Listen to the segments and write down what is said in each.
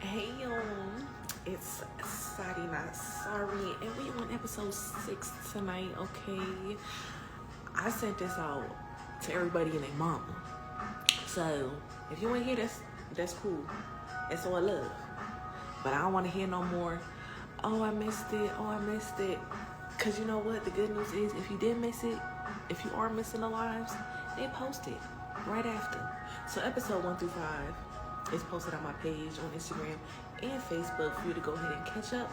Hey, it's Sari, not Sorry, and we on episode 6 tonight, okay? I sent this out to everybody and their mama. So, if you ain't hear this, that's cool. It's all love. But I don't want to hear no more, oh, I missed it. Because you know what? The good news is, if you did miss it, if you are missing the lives, they post it right after. So, episode 1 through 5 is posted on my page on Instagram and Facebook for you to go ahead and catch up.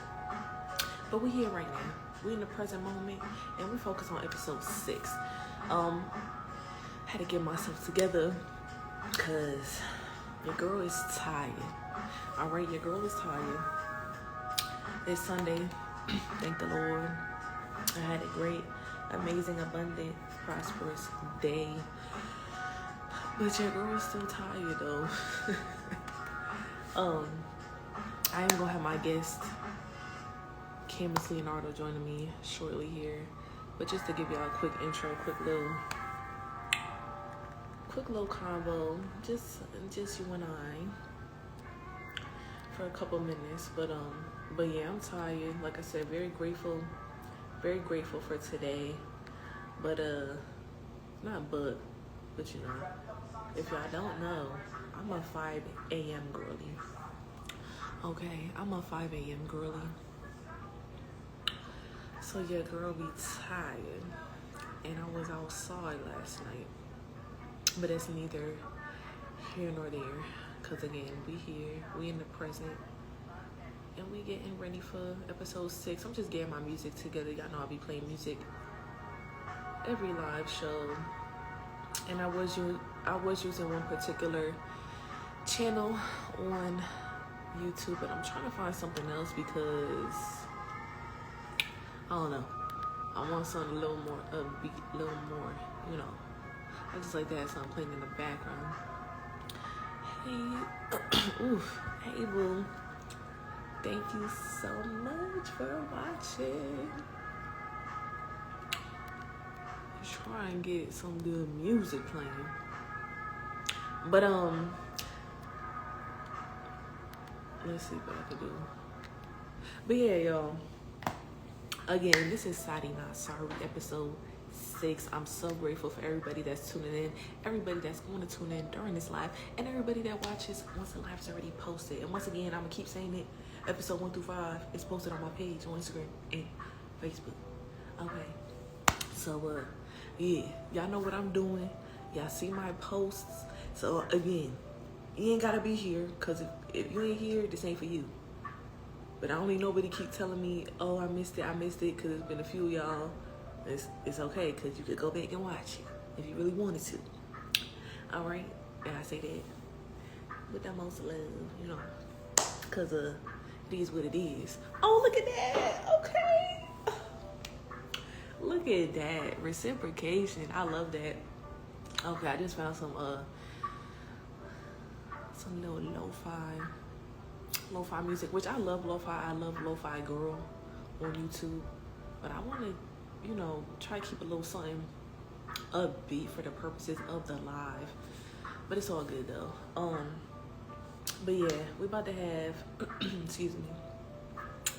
But we're here right now. We're in the present moment, and we focus on episode 6. Had to get myself together because your girl is tired. All right, your girl is tired. It's Sunday. Thank the Lord. I had a great, amazing, abundant, prosperous day. But your girl is still tired though. I am gonna have my guest Candace Leonardo joining me shortly here. But just to give y'all a quick intro, quick little combo, just you and I for a couple minutes. But yeah, I'm tired. Like I said, very grateful for today. But but you know, if y'all don't know, I'm a 5 a.m. girlie. Okay, I'm a 5 a.m. girlie. So your girl be tired. And I was outside last night. But it's neither here nor there. Because again, we in the present. And we getting ready for episode 6. I'm just getting my music together. Y'all know I'll be playing music every live show. And I was using one particular channel on YouTube, but I'm trying to find something else because I don't know. I want something a little more upbeat, a little more, you know. I just like to have something playing in the background. Hey, oof, hey boo. Thank you so much for watching. Try and get some good music playing. But let's see what I can do. But yeah, y'all. Again, this is Sari, not Sorry, episode 6. I'm so grateful for everybody that's tuning in, everybody that's going to tune in during this live, and everybody that watches once the live's already posted. And once again, I'm gonna keep saying it. Episode 1 through 5 is posted on my page on Instagram and Facebook. Okay. So yeah, y'all know what I'm doing. Y'all see my posts. So again, you ain't gotta be here, cause if you ain't here, this ain't for you. But I don't need nobody keep telling me, oh, I missed it, cause there's been a few of y'all. It's okay, cause you could go back and watch it if you really wanted to. All right, and I say that with the most love, you know, cause it is what it is. Oh, look at that. Okay. Look at that. Reciprocation. I love that. Okay, I just found some little lo-fi music, which I love lo-fi. I love lo-fi girl on YouTube. But I want to, you know, try to keep a little something upbeat for the purposes of the live. But it's all good though. But yeah, we about to have excuse me,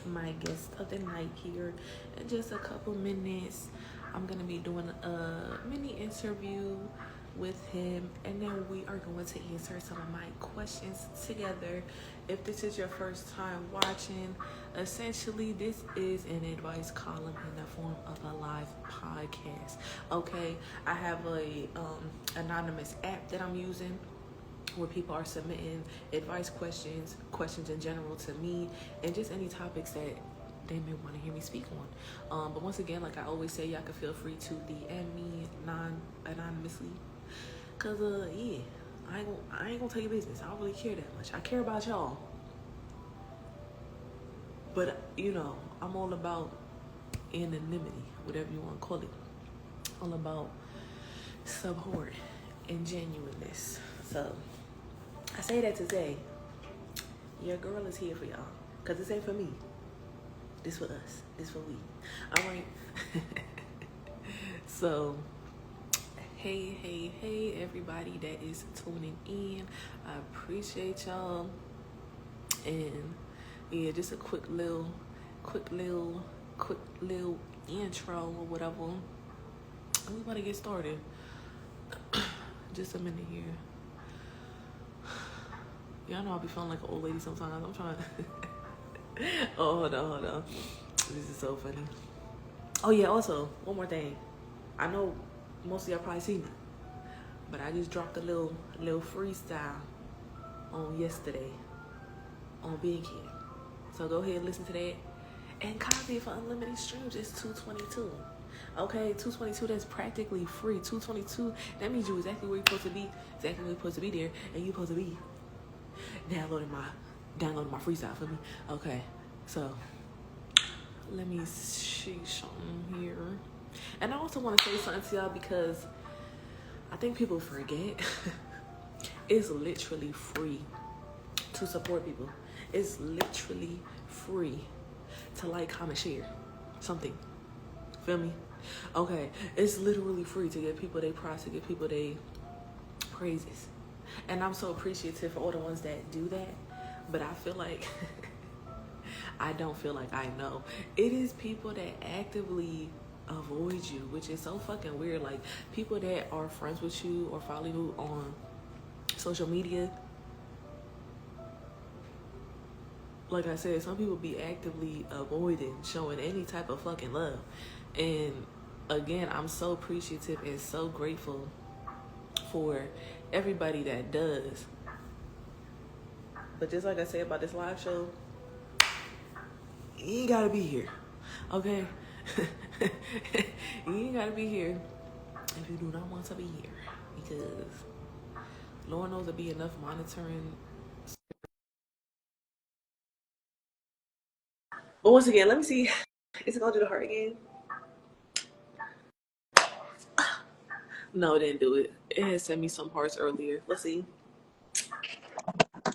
my guest of the night here in just a couple minutes. I'm gonna be doing a mini interview with him, and then we are going to answer some of my questions together. If this is your first time watching, essentially this is an advice column in the form of a live podcast. Okay, I have a anonymous app that I'm using where people are submitting advice questions in general to me, and just any topics that they may want to hear me speak on. But once again, like I always say, y'all can feel free to DM me anonymously. Cause yeah, I ain't gonna tell your business. I don't really care that much. I care about y'all. But you know, I'm all about anonymity, whatever you want to call it. All about support and genuineness. So I say that to say, your girl is here for y'all. Cause this ain't for me. This for us. This for we. All right. So, hey, everybody that is tuning in. I appreciate y'all. And yeah, just a quick little intro or whatever. We about to get started. Just a minute here. Y'all know I be feeling like an old lady sometimes. I'm trying. Oh, hold on. This is so funny. Oh yeah, also one more thing. I know most of y'all probably seen it, but I just dropped a little freestyle on yesterday on Big Camp. So go ahead and listen to that. And copy it for unlimited streams. It's $222. Okay, $222. That's practically free. $222. That means you exactly where you're supposed to be. Exactly where you're supposed to be there, and you're supposed to be downloading my freestyle for me. Okay, so let me see something here. And I also want to say something to y'all because I think people forget. It's literally free to support people. It's literally free to like, comment, share something. Feel me? Okay, it's literally free to give people their props, to give people their praises. And I'm so appreciative for all the ones that do that. But I feel like I don't feel like I know. It is people that actively avoid you, which is so fucking weird. Like, people that are friends with you or follow you on social media. Like I said, some people be actively avoiding showing any type of fucking love. And again, I'm so appreciative and so grateful for everybody that does. But just like I said about this live show, you ain't gotta be here, okay? You ain't gotta be here if you do not want to be here, because Lord knows there'll be enough monitoring. But once again, let me see. Is it gonna do the heart again? No, it didn't do it. It had sent me some hearts earlier. Let's see.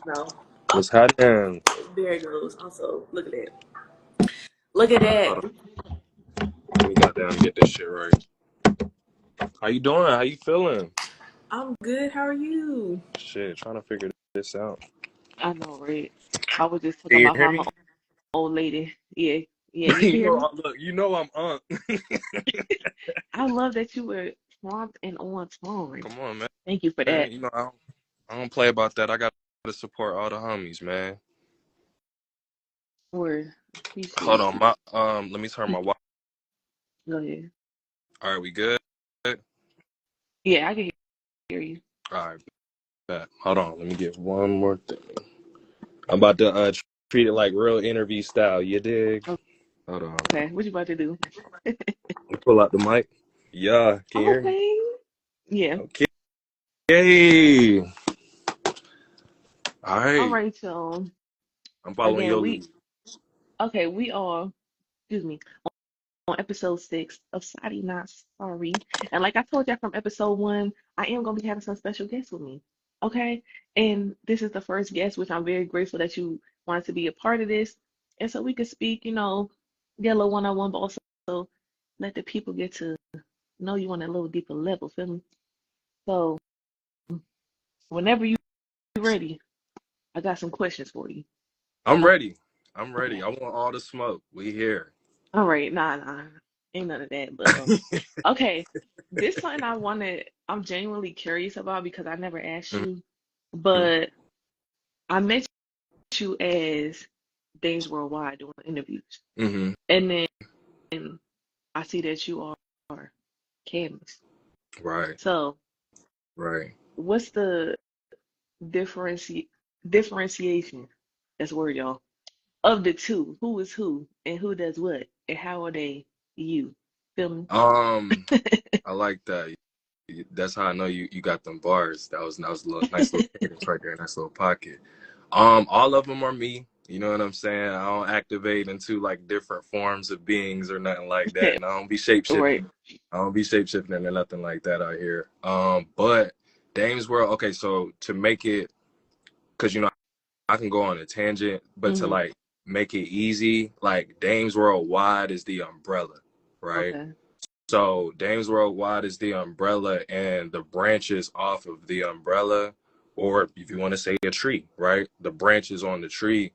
No. What's happening? There it goes. Also, look at that. Look at that. Let me goddamn get this shit right. How you doing? How you feeling? I'm good. How are you? Shit, trying to figure this out. I know, right? I was just Can talking you about hear how I'm me? an old lady. Yeah, you can hear me? Look, I'm Unc. I love that you were prompt and on time. Come on, man. Thank you for that. I don't play about that. I got to support all the homies, man. Word. Appreciate Hold it. on, let me turn my Wi. Go ahead. All right, we good? Yeah, I can hear you. All right, bet. Hold on, let me get one more thing. I'm about to treat it like real interview style. You dig? Hold on. Okay, what you about to do? Pull out the mic. Yeah, can you hear me? Okay. Yeah. Okay. Yay. All All right. right, so I'm following again, your lead. we are, excuse me, on episode 6 of Sari Not Sorry. And like I told y'all from episode 1, I am gonna be having some special guests with me. Okay? And this is the first guest, which I'm very grateful that you wanted to be a part of this. And so we could speak, get a little one-on-one, but also let the people get to know you on a little deeper level, feel me? So whenever you're ready, I got some questions for you. I'm ready. I'm Okay. ready. I want all the smoke. We here. All right, nah, ain't none of that. But okay, this something I'm genuinely curious about because I never asked Mhm. you, but I met you as Dames Worldwide doing interviews, Mhm. and then I see that you are Candace. Right. So, Right. what's the differentiation? That's a word, y'all. Of the two, who is who and who does what, and how are they you? Feel me? I like that. That's how I know you got them bars. That was a little, nice little cadence right there, nice little pocket. All of them are me. You know what I'm saying? I don't activate into like different forms of beings or nothing like that. And I don't be shape Right. shifting. I don't be shape shifting or nothing like that out here. But Dame's World, okay, so to make it, because I can go on a tangent, but to Mm-hmm. like make it easy, like Dames Worldwide is the umbrella, right? Okay. So Dames Worldwide is the umbrella, and the branches off of the umbrella, or if you want to say a tree, right? The branches on the tree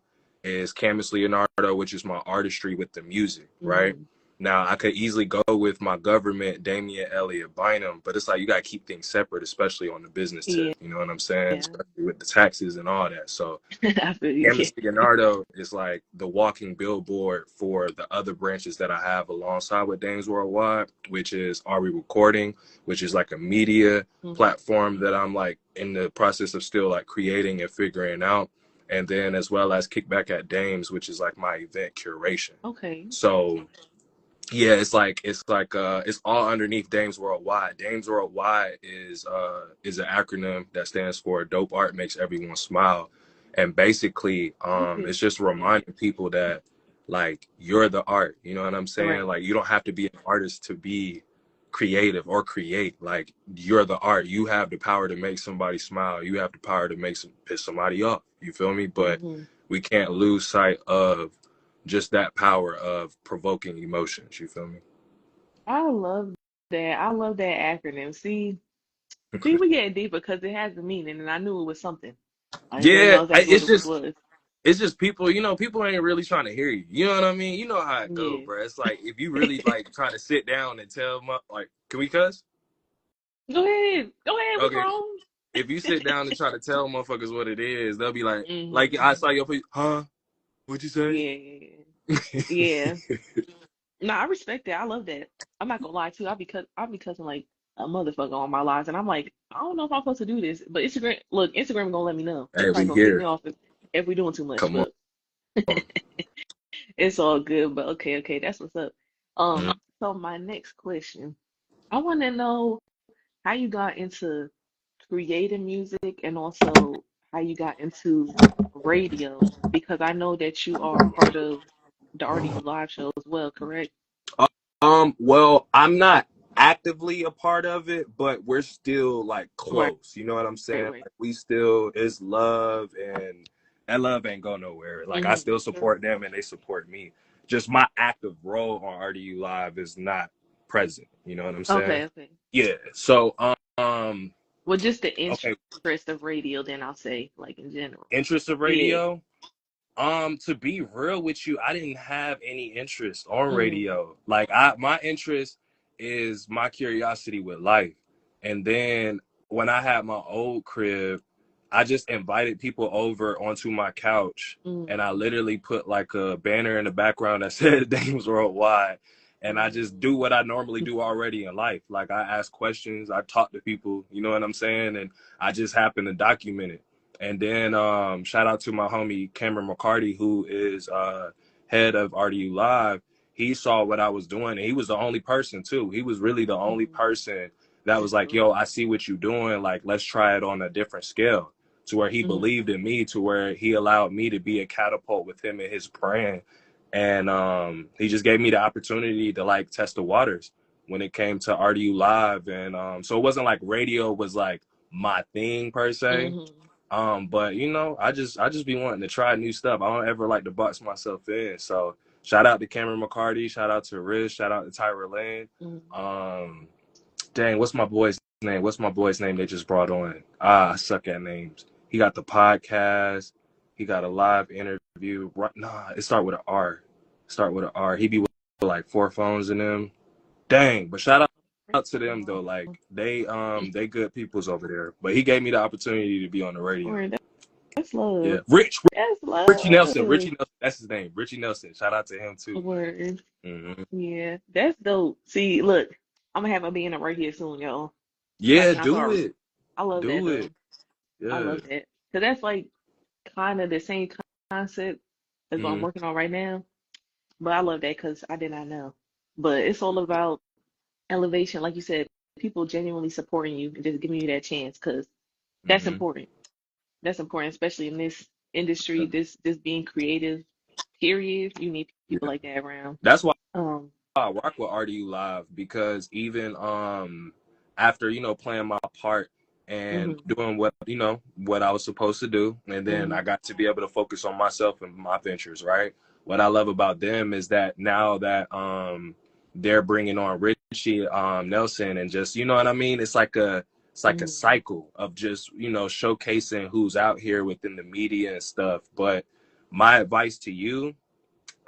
is Camus Leonardo, which is my artistry with the music, right? Mm-hmm. Now I could easily go with my government, Damian Elliott Bynum, but it's like you gotta keep things separate, especially on the business Yeah. tip. You know what I'm saying? Yeah. Especially with the taxes and all that. So I feel you. Camus Leonardo is like the walking billboard for the other branches that I have alongside with Dames Worldwide, which is Are We Recording, which is like a media Mm-hmm. platform that I'm like in the process of still like creating and figuring out. And then as well as Kickback at Dames, which is like my event curation. Okay. So yeah, it's all underneath Dames Worldwide. Dames Worldwide is an acronym that stands for Dope Art Makes Everyone Smile. And basically, Okay. it's just reminding people that like you're the art. You know what I'm saying? Right. Like you don't have to be an artist to be creative or create. Like you're the art. You have the power to make somebody smile. You have the power to make piss somebody off. You feel me? But Mm-hmm. we can't lose sight of just that power of provoking emotions. You feel me? I love that. I love that acronym. See, we getting deeper because it has a meaning, and I knew it was something. I didn't really Yeah, know exactly what it was. it's just people. You know, people ain't really trying to hear you. You know what I mean? You know how it go, Yeah. bro. It's like if you really like trying to sit down and tell them, like, can we cuss? Go ahead. Go ahead. What's Okay. wrong? If you sit down and try to tell motherfuckers what it is, they'll be like Mm-hmm. I saw your face, huh? What'd you say? Yeah. Yeah. No, I respect that. I love that. I'm not gonna lie too. I'll be cussing like a motherfucker on my lives, and I'm like, I don't know if I'm supposed to do this. But Instagram gonna let me know. They Hey, probably we gonna kick me here. off if we doing too much. Come But on. it's all good. But okay, okay, that's what's up. Mhm. So my next question, I want to know how you got into creating music and also how you got into radio because I know that you are part of the RDU live show as well, correct? Well, I'm not actively a part of it, but we're still like Right, close. You know what I'm right, saying? right. Like we still it's love and that love ain't go nowhere. Like I Hmm. still support them and they support me. Just my active role on RDU Live is not present. You know what I'm saying? Okay, okay. Yeah. So um Well, just the okay, interest of radio, then I'll say, like in general. interest of Yeah. radio. To be real with you, I didn't have any interest on Mm, radio. Like my interest is my curiosity with life. And then when I had my old crib, I just invited people over onto my couch and I mm, literally put like a banner in the background that said Dames Worldwide. And I just mm, do what I normally do already in life. Like I ask questions, I talk to people, you know what I'm saying? And I just happen to document it. And then shout out to my homie Cameron McCarty, who is head of RDU Live. He saw what I was doing, and he was the only person too. He was really the only mm. person that was That's like, dope. "Yo, I see what you're doing. Like, let's try it on a different scale." To where he Mm, believed in me, to where he allowed me to be a catapult with him and his brand, and he just gave me the opportunity to like test the waters when it came to RDU Live, and so it wasn't like radio was like my thing per se. mm-hmm. But you know, I just be wanting to try new stuff. I don't ever like to box myself in. So shout out to Cameron McCarty, shout out to Riz, shout out to Tyra Lane. Mm. Um, dang, what's my boy's name? What's my boy's name they just brought on? Ah, I suck at names. He got the podcast. He got a live interview. Right, nah, it start with an R. Start with an R. He be with like four phones in them. Dang, but shout out to them though. Like they good peoples over there. But he gave me the opportunity to be on the radio. Word, that's Yeah, love. That's Richie Nelson, love. Richie Nelson. That's his name, Richie Nelson. Shout out to him too. Word. Hmm. Yeah, that's dope. See, look, I'm gonna have a being up right here soon, y'all. Like, Yeah, can I do start? it, I love that do it. though. I Yeah. love that. Cause that's like kind of the same concept as what I'm Hmm. working on right now. But I love that because I did not know. But it's all about elevation, like you said, people genuinely supporting you and just giving you that chance because that's Hmm. important. That's important, especially in this industry, this being creative, period. You need people Yeah. like that around. That's why Um, I rock with RDU Live because even after playing my part and mhm, doing what I was supposed to do, and then I mhm, got to be able to focus on myself and my ventures. Right. What I love about them is that now that they're bringing on Richie Nelson and just what I mean. It's like a mhm, cycle of just showcasing who's out here within the media and stuff, but My advice to you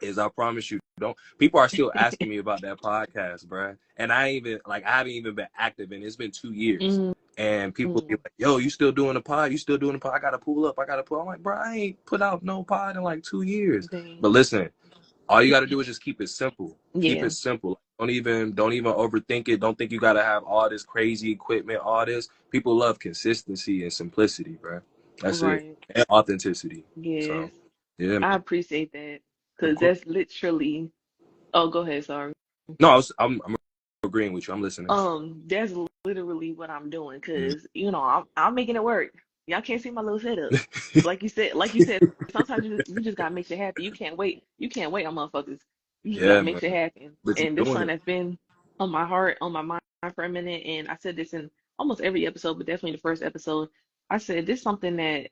is I promise you, don't. People are still asking me about that podcast, bruh. And I haven't even been active in it. It's been 2 years. Mm-hmm. And people be like, yo, you still doing a pod? You still doing a pod? I gotta pull up. I'm like, bro, I ain't put out no pod in like 2 years. Dang. But listen, all you gotta do is just keep it simple. Keep Yeah. it simple. Don't even overthink it. Don't think you gotta have all this crazy equipment, all this. People love consistency and simplicity, bro. That's it. Right. And authenticity. So Yes. yeah, I man. appreciate that Of because course. that's literally. Oh, go ahead. Sorry. No, I'm agreeing with you. I'm listening. That's literally what I'm doing Mm. because I'm making it work. Y'all can't see my little setup. Like you said, sometimes you just gotta make shit happen. You can't wait. You can't wait on motherfuckers. You just gotta Yeah, make man. shit happen. But you're And this doing something it. that's been on my heart, on my mind for a minute. And I said this in almost every episode, but definitely the first episode. I said this something that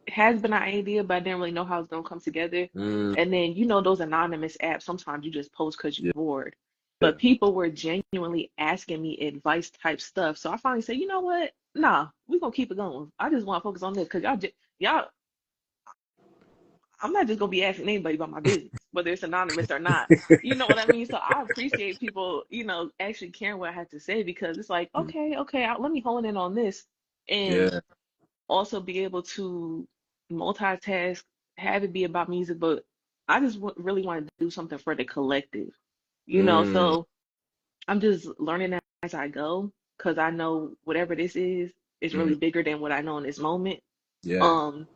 has been an idea, but I didn't really know how it's gonna come together. Mm, And then those anonymous apps, sometimes you just post because you're yeah, bored. yeah. But people were genuinely asking me advice type stuff. So I finally said, you know what? Nah, we're gonna keep it going. I just want to focus on this because y'all, I'm not just gonna be asking anybody about my business, whether it's anonymous or not. You know what I mean? So I appreciate people, actually caring what I have to say because it's like, Mm, okay, let me hone in on this. And yeah. also be able to multitask, have it be about music, but I just really want to do something for the collective, Mm, So I'm just learning as I go because I know whatever this is mm, really bigger than what I know in this moment. yeah, Um,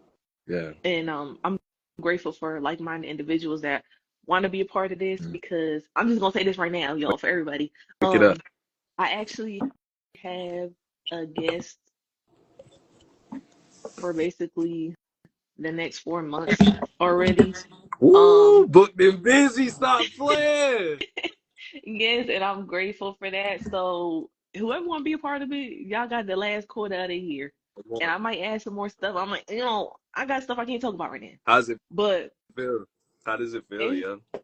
yeah. and I'm grateful for like-minded individuals that want to be a part of this Mm. because I'm just gonna say this right now, y'all, for everybody. Pick it up. I actually have a guest for basically the next 4 months already. Ooh, Um, booked and busy. Stop playing. yes, and I'm grateful for that. So whoever want to be a part of it, y'all got the last quarter of the year. Come And on. I might add some more stuff. I'm like, I got stuff I can't talk about right now. How's it But feel? How does it feel, it's yeah?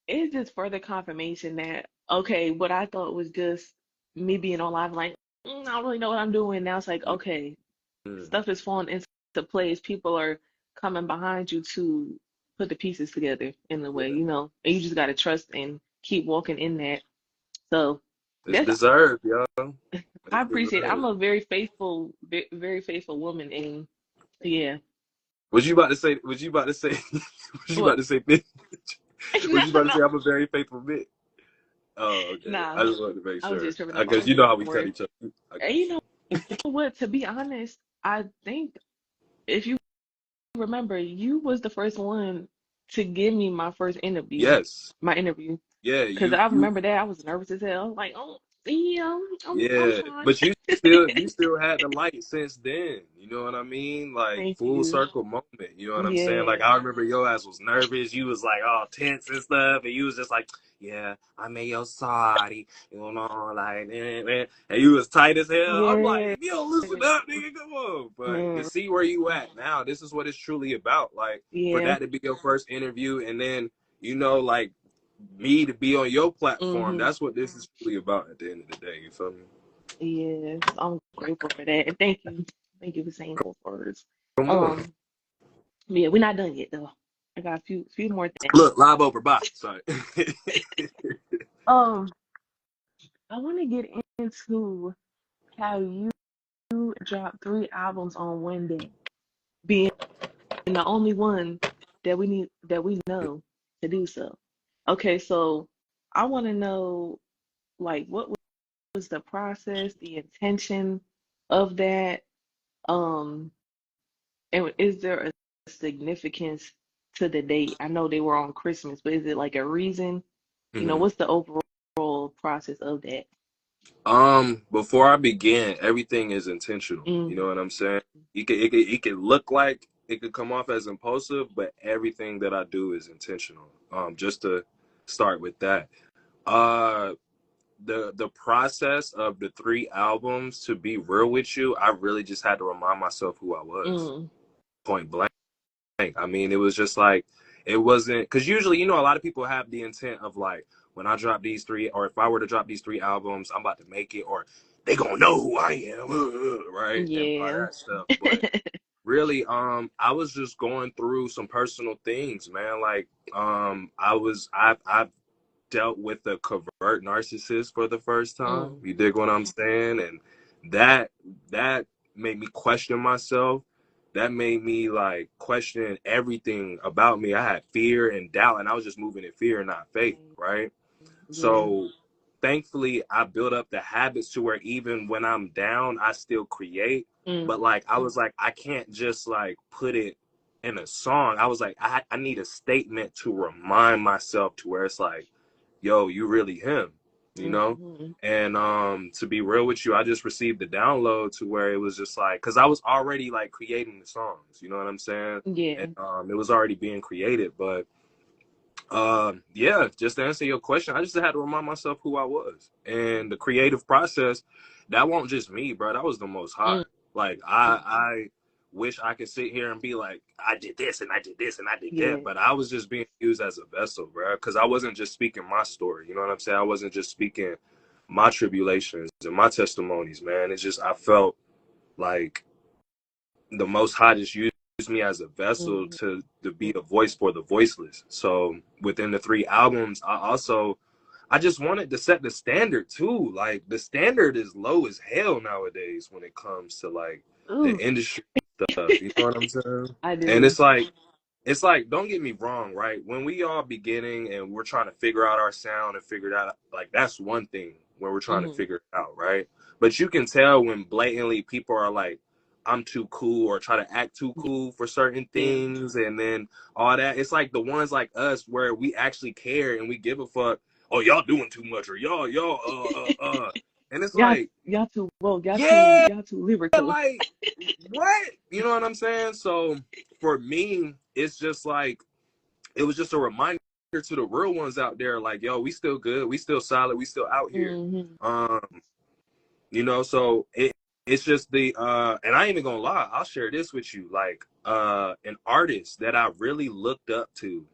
it's just further confirmation that okay, what I thought was just me being on live, like, I don't really know what I'm doing. Now it's like, okay, Mm. stuff is falling into place. People are coming behind you to put the pieces together in the way, Yeah. and you just got to trust and keep walking in that. So It's that's deserved, yo. I It's appreciate it. I'm deserved. a very faithful, very faithful woman, and yeah. Was you about to say? Was you about to say? Was you about What? to say? Bitch? No, Was you about to no, say I'm a very faithful bitch? Oh, okay. nah. I just wanted to make I was sure just tripping off because all you know how we cut words. each other. I And got you you. know what? To be honest, I think if you remember, you was the first one to give me my first interview, Yes. my interview. Yeah. Because I remember that I was nervous as hell. Like, oh, yeah, I'm Yeah, fine. but you still had the light since then. You know what I mean? Like Thank full you. circle moment. You know what I'm saying? Like Yeah, I remember your ass was nervous. You was like all tense and stuff, and you was just like, "Yeah, I'm your Sari." You know, like, and you was tight as hell. I'm like, yeah, if you don't loosen up, nigga, come on. But to man, see where you at now, this is what it's truly about. Like for yeah. that to be your first interview, and then like me to be on your platform. Mm-hmm. That's what this is really about at the end of the day. You feel me? Yes, I'm grateful for that, and thank you for saying those words. Come on. Um, yeah, we're not done yet though. I got a few more things. Look, live over. Bye. Sorry. Um, I want to get into how you dropped 3 albums on one day, being the only one that we know to do so. Okay, so I want to know like what was the process, the intention of that? Um, and is there a significance to the date? I know they were on Christmas, but is it like a reason? Mhm. What's the overall process of that? Before I begin, everything is intentional. You know Mm, what I'm saying? It could look like it could come off as impulsive, but everything that I do is intentional. Just to start with that. Uh, the process of the 3 albums, to be real with you, I really just had to remind myself who I was. mm, Point blank. I mean, it was just like, it wasn't, because usually, a lot of people have the intent of like, when I drop these 3, or if I were to drop these 3 albums, I'm about to make it, or they gonna know who I am, right? And all yeah. that stuff. But Really, I was just going through some personal things, man. Like, I've dealt with a covert narcissist for the first time. Mm. You dig what I'm saying? And that that made me question myself. That made me like question everything about me. I had fear and doubt, and I was just moving in fear and not faith, right? Yeah. So thankfully I built up the habits to where even when I'm down, I still create. Mm. But like I was like, I can't just like put it in a song. I was like, I need a statement to remind myself to where it's like, yo, you really him, you know? Mm-hmm. And to be real with you, I just received the download to where it was just like, because I was already like creating the songs, you know what I'm saying? Yeah. And it was already being created, but yeah, just to answer your question, I just had to remind myself who I was. And the creative process, that won't just me, bro. That was the most high. Mm. Like I wish I could sit here and be like, I did this and I did this and I did Yeah. that. But I was just being used as a vessel, bro. Because I wasn't just speaking my story. You know what I'm saying? I wasn't just speaking my tribulations and my testimonies, man. It's just I felt like the most high just used me as a vessel Mm. to be a voice for the voiceless. So within the 3 albums, I just wanted to set the standard too. Like the standard is low as hell nowadays when it comes to like the Ooh. industry stuff. You know what I'm saying? I And do. it's like, don't get me wrong, right? When we all beginning and we're trying to figure out our sound and figure it out, like that's one thing when we're trying to Mm-hmm. figure it out, right? But you can tell when blatantly people are like, I'm too cool or try to act too cool for certain Yeah. things and then all that. It's like the ones like us where we actually care and we give a fuck. Oh, y'all doing too much or y'all. And it's like, Y'all too woke. yeah, Y'all too lyrical. like what? You know what I'm saying? So for me, it's just like it was just a reminder to the real ones out there, like, yo, we still good, we still solid, we still out here. Mm-hmm. Um, you know, so it's just the and I ain't even gonna lie, I'll share this with you. Like an artist that I really looked up to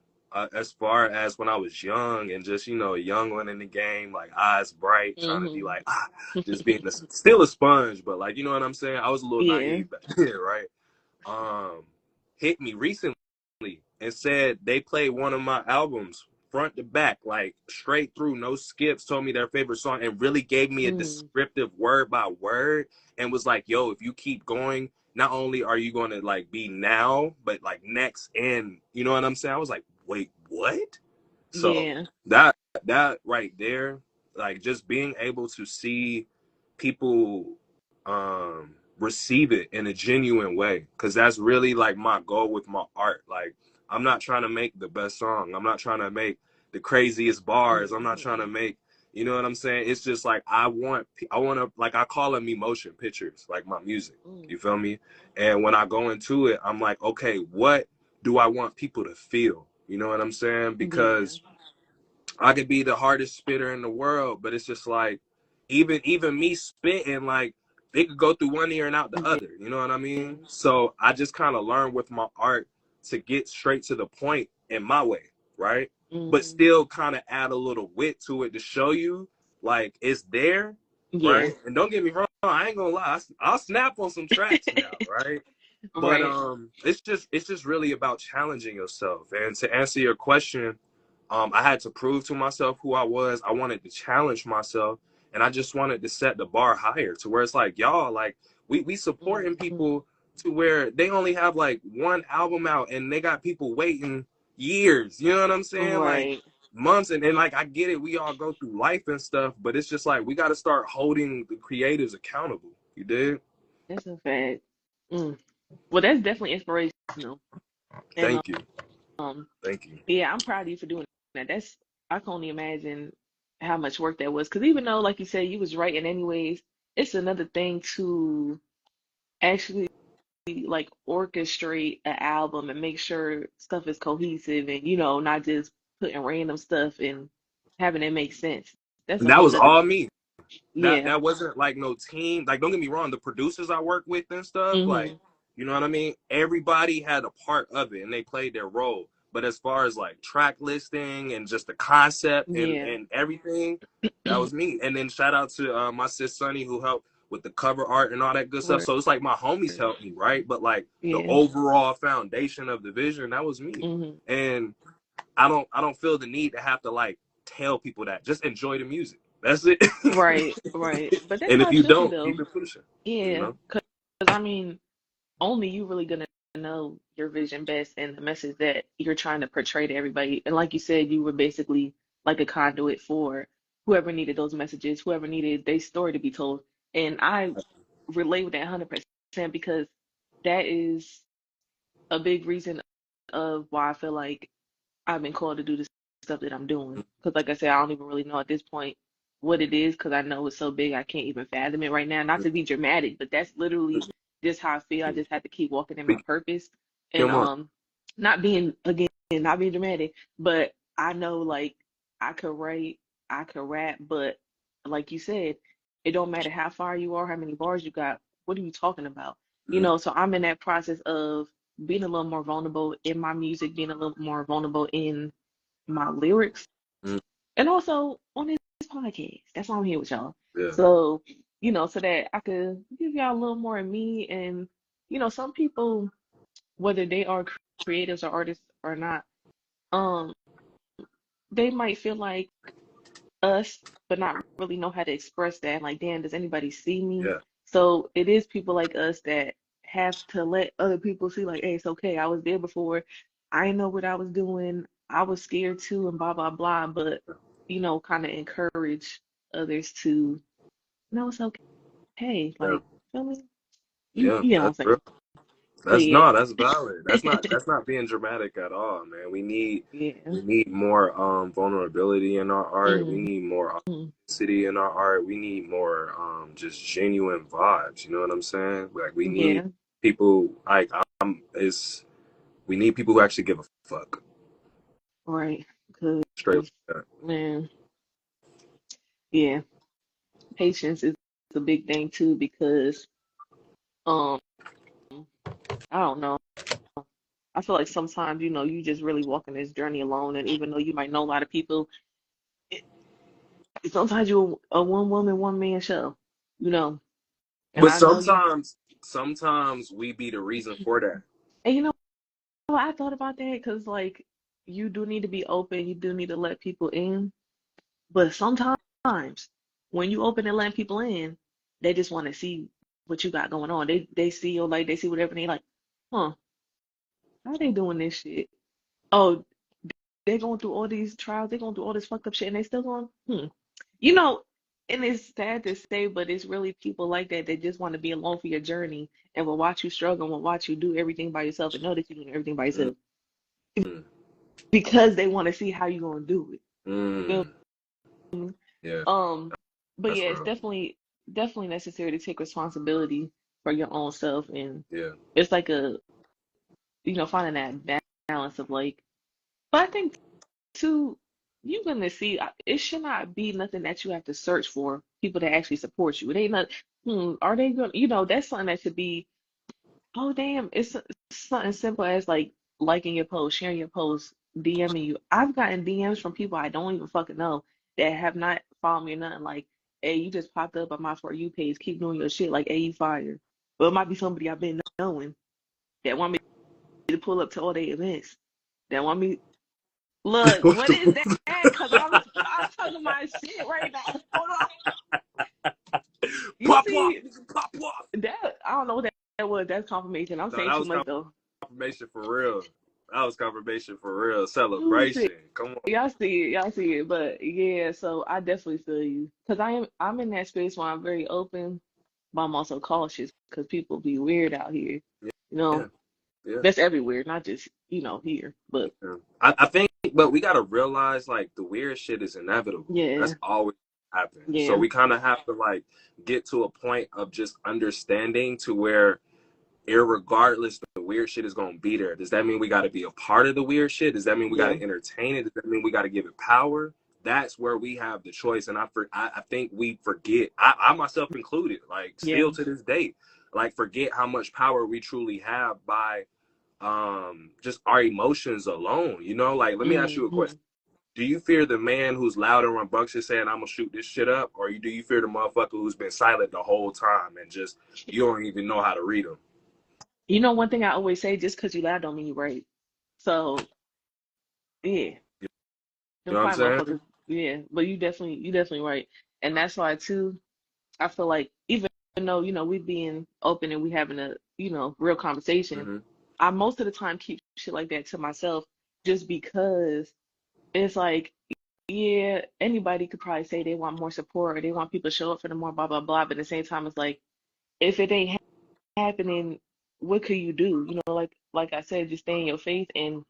as far as when I was young and just, you know, a young one in the game, like eyes bright, trying to be Mm-hmm. like, just being still a sponge, but like, you know what I'm saying? I was a little Yeah. naive back then, right? um Hit me recently and said they played one of my albums front to back, like straight through, no skips, told me their favorite song and really gave me a Mm. descriptive word by word and was like, yo, if you keep going, not only are you going to like be now, but like next. And you know what I'm saying? I was like, wait, what? So Yeah. that that right there, like just being able to see people receive it in a genuine way, because that's really like my goal with my art. Like I'm not trying to make the best song, I'm not trying to make the craziest bars, I'm not trying Mm-hmm. to make, you know what I'm saying? It's just like I want to, like I call them emotion pictures, like my music. Mm. You feel me? And when I go into it, I'm like, okay, what do I want people to feel? You know what I'm saying? Yeah. Because I could be the hardest spitter in the world, but it's just like even me spitting, like it could go through one ear and out the other. You know what I Yeah. mean? So I just kind of learned with my art to get straight to the point in my way, right? But Mm-hmm. still kind of add a little wit to it to show you like it's there, Yeah. right? And don't get me wrong, I ain't gonna lie, I'll snap on some tracks now, right? But Right. it's just really about challenging yourself. And to answer your question, I had to prove to myself who I was. I wanted to challenge myself, and I just wanted to set the bar higher to where it's like, y'all, like we supporting Mm-hmm. people to where they only have like one album out and they got people waiting years. You know what I'm saying? Like Right. months. And like I get it, we all go through life and stuff, but it's just like we got to start holding the creatives accountable. You did? That's a fact. Mm. Well, that's definitely inspirational. And Thank you. um, Thank you. yeah, I'm proud of you for doing that. I can only imagine how much work that was. Because even though, like you said, you was writing anyways, it's another thing to actually like orchestrate an album and make sure stuff is cohesive and not just putting random stuff and having it make sense. That's And a that whole was nother all thing. me. Yeah. That wasn't like no team. Like don't get me wrong, the producers I work with and stuff, like Hmm. you know what I mean? Everybody had a part of it and they played their role. But as far as like track listing and just the concept Yeah. and everything, that was me. And then shout out to my sis Sunny who helped with the cover art and all that good stuff. Word. So it's like my homies helped me, right? But like the Yeah. overall foundation of the vision, that was me. Mm-hmm. And I don't feel the need to have to like tell people that. Just enjoy the music. That's it. Right, right. But that's And if how it you should be don't, keep though. it pushing. You Yeah, know? because I mean, only you really gonna know your vision best and the message that you're trying to portray to everybody. And like you said, you were basically like a conduit for whoever needed those messages, whoever needed their story to be told. And I relate with that 100% because that is a big reason of why I feel like I've been called to do the stuff that I'm doing. Because, like I said, I don't even really know at this point what it is because I know it's so big I can't even fathom it right now. Not to be dramatic, but that's literally just how I feel. I just have to keep walking in my purpose and Come on. not being again, not being dramatic, but I know like I could write, I could rap, but like you said, it don't matter how far you are, how many bars you got. What are you talking about? You know, so I'm in that process of being a little more vulnerable in my music, being a little more vulnerable in my lyrics, Mm-hmm. and also on this podcast. That's why I'm here with y'all. Yeah. So, you know, so that I could give y'all a little more of me. And, you know, some people, whether they are creatives or artists or not, um, they might feel like us, but not really know how to express that. Like, damn, does anybody see me? Yeah. So it is people like us that have to let other people see, like, hey, it's okay. I was there before. I know what I was doing. I was scared too, and blah, blah, blah. But, you know, kind of encourage others to know it's okay. Yeah. Like, feel me? Yeah. You know what I'm That's saying? real. But That's yeah, no, that's valid. That's not being dramatic at all, man. yeah. We need more vulnerability in our art. We Hmm. need more authenticity in our art. We need more just genuine vibes. You know what I'm saying? Like we need Yeah, people like I'm it's we need people who actually give a fuck. right. Because, Straight like that. man, yeah, patience is a big thing too because, um, I don't know. I feel like sometimes, you know, you just really walking this journey alone, and even though you might know a lot of people, it, sometimes you're a one woman, one man show, you know. And But I know you, sometimes we be the reason for that. and you know, I thought about that because like you do need to be open, you do need to let people in, but sometimes when you open and let people in, they just want to see what you got going on. They see your like they see whatever and they like, huh, how they doing this shit? Oh, they're going through all these trials, they're going through all this fucked up shit, and they still going, You know, and it's sad to say, but it's really people like that that just want to be along for your journey and will watch you struggle and will watch you do everything by yourself and know that you're doing everything by yourself Mm, because they want to see how you're gonna do it. Feel mm, me? yeah, Um, but that's yeah, it's real. definitely necessary to take responsibility for your own self, and Yeah. it's like a finding that balance of like. But I think too, you're gonna see it should not be nothing that you have to search for people that actually support you. It ain't not, are they gonna, that's something that should be, oh damn, it's something simple as like liking your post, sharing your post, DMing you. I've gotten DMs from people I don't even fucking know that have not followed me or nothing. Like, hey, you just popped up on my For You page, keep doing your shit, like, hey, you fire. But it might be somebody I've been knowing that want me to pull up to all their events, that want me. Look, What what is that? the Because I'm talking my shit right now. Hold on. You pop off, see pop off. that? I don't know what that was. That's confirmation. I'm No, saying that too was much though. confirmation for real. That was confirmation for real. Who see? Celebration. Come on. Y'all see it. Y'all see it. But yeah, so I definitely feel you. Because I'm in that space where I'm very open, but I'm also cautious because people be weird out here. You Yeah, know, yeah. that's everywhere, not just, here. But Yeah. I think, but we gotta realize like the weird shit is inevitable. yeah, That's always happen. So yeah, we kind of have to like get to a point of just understanding to where, irregardless, the weird shit is gonna be there. Does that mean we got to be a part of the weird shit? Does that mean we got yeah, to entertain it? Does that mean we got to give it power? That's where we have the choice, and I think we forget. I myself included, like yeah. still to this day, like forget how much power we truly have by just our emotions alone. Like let me ask you a Hmm. question. do you fear the man who's loud and rambunctious saying I'm gonna shoot this shit up, or do you fear the motherfucker who's been silent the whole time and just you don't even know how to read him? You know, one thing I always say, just because you loud don't mean you right. So yeah, You them know what I'm quiet saying? motherfuckers. Yeah, but you definitely right, and that's why too. I feel like even though we being open and we having a real conversation, Mm-hmm. I most of the time keep shit like that to myself, just because it's like, yeah, anybody could probably say they want more support or they want people to show up for them more, blah blah blah. But at the same time, it's like, if it ain't happening, what could you do? Like I said, just stay in your faith and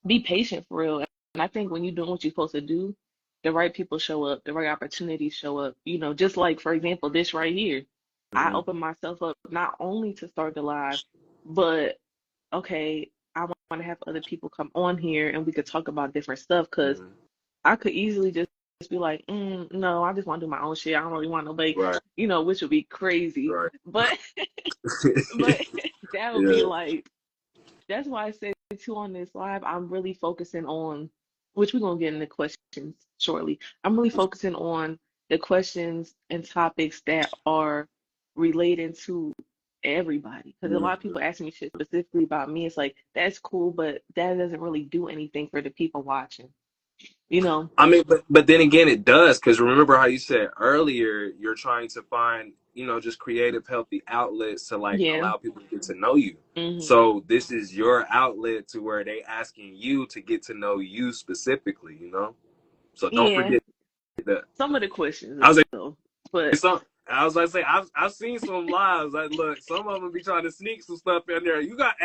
be patient for real. And I think when you're doing what you're supposed to do, the right people show up, the right opportunities show up. Just like, for example, this right here. I Mm-hmm. opened myself up not only to start the live, but okay, I want to have other people come on here and we could talk about different stuff, because Mm-hmm. I could easily just be like, no, I just want to do my own shit. I don't really want nobody, Right. which would be crazy. Right. But but that would be Yeah. like, that's why I said too on this live, I'm really focusing on, which we're gonna get into questions shortly. I'm really focusing on the questions and topics that are relating to everybody. Because a lot of Mm-hmm. people ask me shit specifically about me. It's like, that's cool, but that doesn't really do anything for the people watching, you know? I mean, but then again, it does, because remember how you said earlier, you're trying to find, just creative, healthy outlets to like Yeah. allow people to get to know you. Hmm. So this is your outlet to where they asking you to get to know you specifically. So don't Yeah. forget that. Some of the questions I was like, though, but I was like, say, I've seen some lives. Like, look, some of them be trying to sneak some stuff in there. You got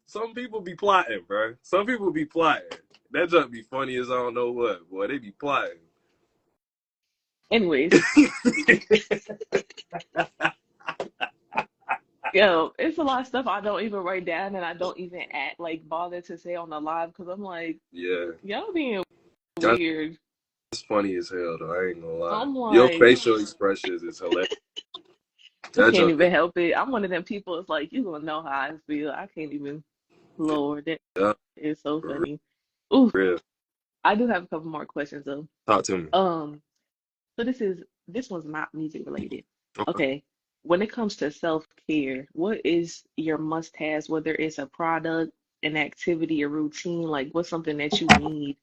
some people be plotting, bro. Some people be plotting. That junk be funny as I don't know what. Boy, they be plotting. anyways, it's a lot of stuff I don't even write down and I don't even bother to say on the live, because I'm like, Yeah, y'all being that's weird. funny as hell, though. I ain't gonna lie. I'm Your like, facial expressions is hilarious. I That can't junk, even help it. I'm one of them people. It's like, you gonna know how I feel. I can't even. Lord, that yeah, is so for funny. Ooh, real. I do have a couple more questions though. Talk to me. Um, so this one's not music related. Okay. Okay. When it comes to self-care, what is your must-haves, whether it's a product, an activity, a routine, like what's something that you need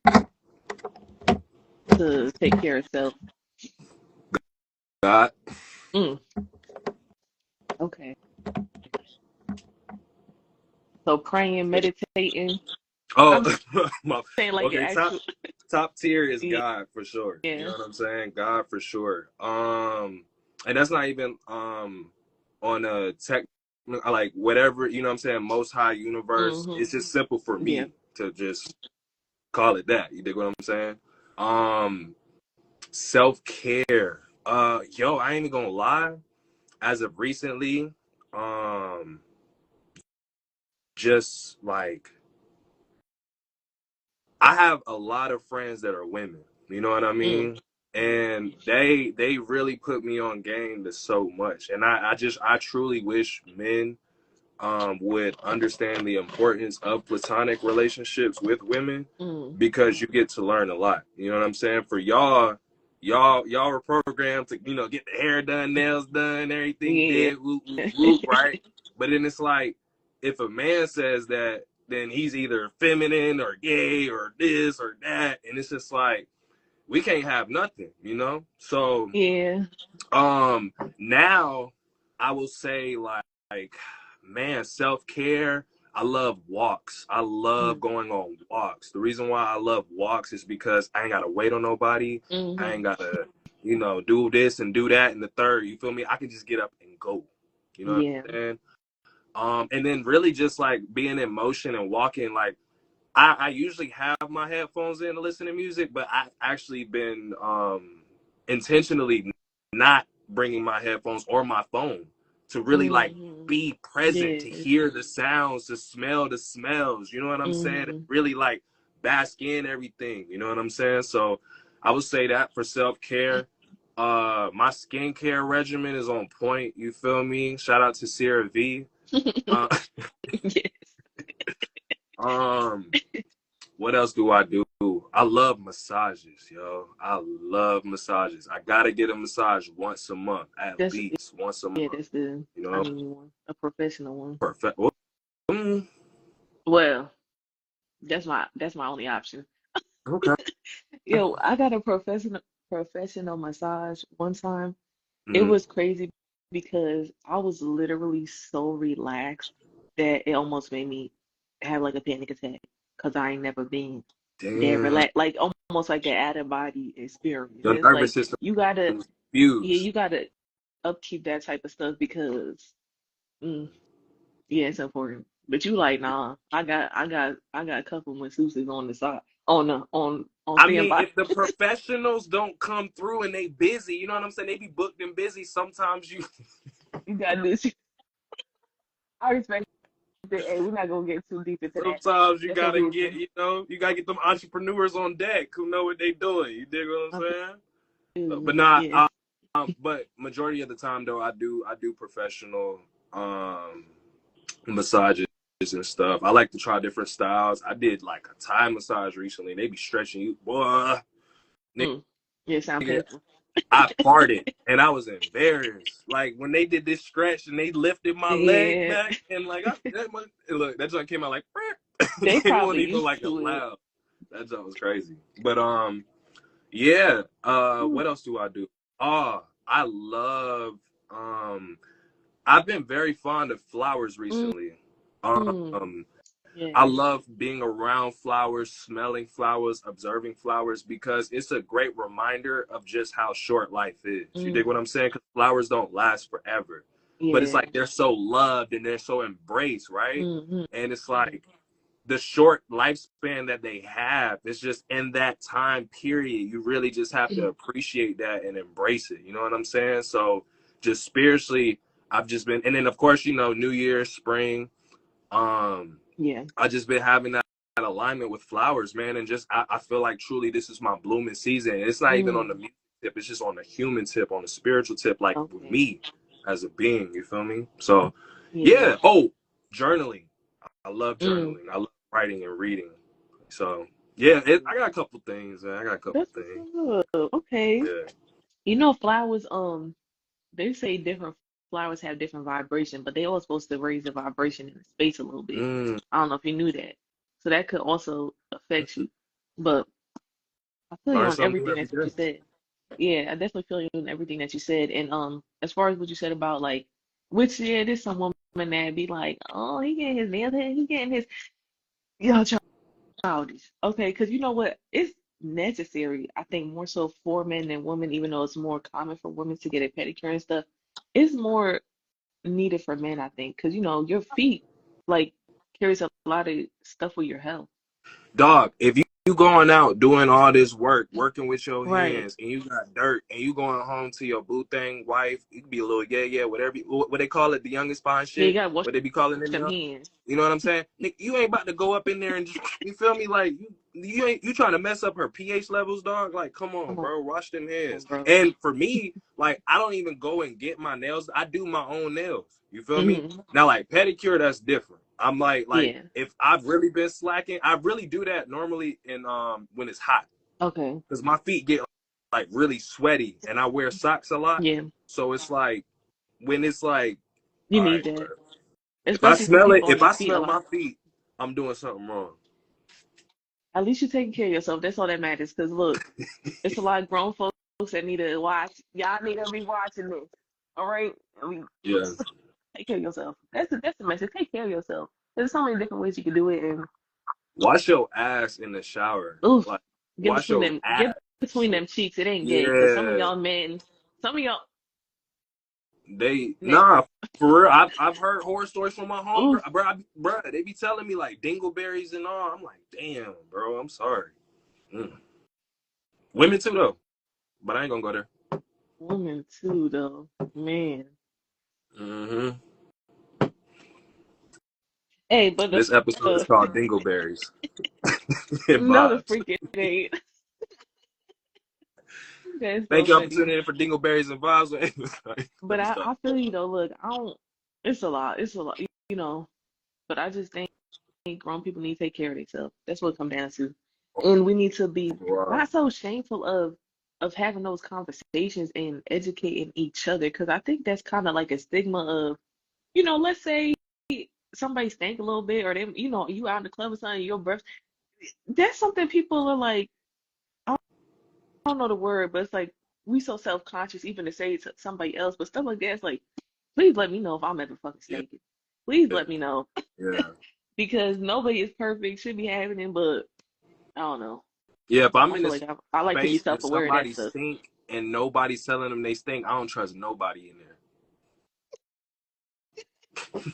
to take care of self? God. Mm, okay. So praying, meditating. Oh, I'm my, saying like the okay. Top actual, top tier is yeah. God for sure. You know what I'm saying? God for sure. And that's not even on a tech, like whatever, you know what I'm saying, most high universe. Mm-hmm. It's just simple for Yeah. me to just call it that. You dig what I'm saying? Um, self-care. Yo, I ain't even gonna lie. As of recently, um, just like I have a lot of friends that are women. You know what I Mm, mean? And they really put me on game to so much. And I truly wish men would understand the importance of platonic relationships with women, mm, because you get to learn a lot. You know what I'm saying? For y'all were programmed to, get the hair done, nails done, everything yeah. did, whoop, whoop, whoop, right? But then it's like, if a man says that, then he's either feminine or gay or this or that. And it's just like, we can't have nothing. So Yeah. now I will say like man, self-care. I love walks. I love Mm, going on walks. The reason why I love walks is because I ain't gotta wait on nobody. I mm-hmm. ain't gotta, do this and do that and the third. You feel me? I can just get up and go. You know what Yeah. I'm saying? And then really just like being in motion and walking, like I usually have my headphones in to listen to music, but I've actually been intentionally not bringing my headphones or my phone to really like Mm-hmm. be present, to Yes. hear the sounds, to smell the smells. You know what I'm saying? Mm-hmm. Really like bask in everything. You know what I'm saying? So I would say that for self care. My skincare regimen is on point. You feel me? Shout out to Sierra V. Uh, Yes. um, what else do I do? I love massages, yo. I love massages. I gotta get a massage once a month, at That's least once a yeah, month. that's good. You I know, need me one, a professional one. perfect. Mm, Well, that's my only option. okay. Yo, I got a professional massage one time. It Mm, was crazy because I was literally so relaxed that it almost made me have like a panic attack because I ain't never been that damn. relaxed, like almost like an out of body experience. Your It's nervous like system you gotta, is yeah, fused. you gotta upkeep that type of stuff because, mm, yeah, it's important. But you like, nah, I got a couple masseuses on the side, on I mean, standby. if the professionals don't come through and they busy, you know what I'm saying? They be booked and busy. Sometimes you, You got this. I respect it. Hey, we're not gonna get too deep into that. sometimes you That's a gotta real get, thing. you gotta get them entrepreneurs on deck who know what they doing. You dig what I'm I saying? feel But you. not, Yes. but majority of the time though, I do professional um massages and stuff. I like to try different styles. I did like a Thai massage recently. They be stretching you, boy. Mm. Yeah, sound Nigga, painful. I farted and I was embarrassed. Like when they did this stretch and they lifted my leg Yeah, back and like look, that joint came out like they it wasn't probably even used like a to it. loud. That joint was crazy. But yeah. Mm, What else do I do? Oh, I love um I've been very fond of flowers mm, recently. mm. Um I Yes. love being around flowers, smelling flowers, observing flowers because it's a great reminder of just how short life is. You dig what Mm. I'm saying? Because flowers don't last forever, but it's Yeah. like they're so loved and they're so embraced, right? Mm-hmm. And it's like the short lifespan that they have, it's just in that time period, you really just have to appreciate that and embrace it. You know what I'm saying? So just spiritually, I've just been, and then of course, New Year, spring, um, Yeah. I just been having that alignment with flowers, man, and just I feel like truly this is my blooming season. It's not even on the Mm. music tip; it's just on the human tip, on the spiritual tip, like with Okay. me as a being. You feel me? So, Yeah. yeah. Oh, journaling. I love Mm. journaling. I love writing and reading. So, yeah, I got a couple things. Man. I got a couple That's things. what's up. Okay. Yeah. Flowers, they say different flowers have different vibration, but they all supposed to raise the vibration in the space a little bit. Mm, I don't know if you knew that. So that could also affect you. But I feel you learn on something new everything every that you day. said. Yeah, I definitely feel you on everything that you said. And as far as what you said about like, which yeah, there's some woman that be like, oh, he getting his nails done, he getting his, y'all childish. Okay, because you know what? It's necessary. I think more so for men than women, even though it's more common for women to get a pedicure and stuff. It's more needed for men, I think, because your feet like carries a lot of stuff with your health. Dog, if you going out doing all this work, working with your Right. hands, and you got dirt, and you going home to your boo thing wife, you can be a little whatever. What they call it, the youngest fine Yeah, you shit. gotta wash What they be calling it them now? hands. You know what I'm saying? Nick, you ain't about to go up in there and just you feel me like you ain't you trying to mess up her pH levels, dog. Like, come on, Come bro, wash them hands. on, bro. And for me, like, I don't even go and get my nails. I do my own nails. You feel me? Hmm. Now, like pedicure, that's different. I'm like Yeah. if I've really been slacking, I really do that normally in when it's hot Okay. because my feet get like really sweaty and I wear socks a lot. Yeah. So it's like when it's like, You all need right, bro. that, especially for If people I on their feet a smell my lot. feet, I'm doing something wrong. At least you're taking care of yourself. That's all that matters. Because look, it's a lot of grown folks that need to watch. Y'all need to be watching this. All right? I mean, Yeah. take care of yourself. That's the message. Take care of yourself. There's so many different ways you can do it, and Wash your ass in the shower. oof, Like wash your get ass. between them cheeks. It ain't gay because some of Yeah. y'all men, some of y'all, They nah, nah for real. I've heard horror stories from my home, bro. oof, Bro, they be telling me like dingleberries and all. I'm like, damn, bro. I'm sorry. Mm. Women too though, but I ain't gonna go there. women too though, man. Hmm. Hey, but This episode is uh, called Dingleberries and no, the Vibes. freaking ain't. That's Thank so y'all for funny. tuning in for Dingleberries and Vibes. Let But me I, stop. I feel you though. Look, I don't. It's a lot. It's a lot. But I just think grown people need to take care of themselves. That's what it comes down to. And we need to be Wow. not so shameful of having those conversations and educating each other, because I think that's kind of like a stigma of, let's say somebody stank a little bit, or they, you out in the club or something, your breath. That's something people are like, I don't know the word, but it's like we so self-conscious even to say it to somebody else, but stuff like that, it's like, please let me know if I'm ever fucking Yeah. stinking. Please let me know, Yeah. because nobody is perfect, should be happening, but I don't know. Yeah. If I I'm in feel this like I like to be space and self-aware of that somebody stuff. stink and nobody's telling them they stink, I don't trust nobody in there.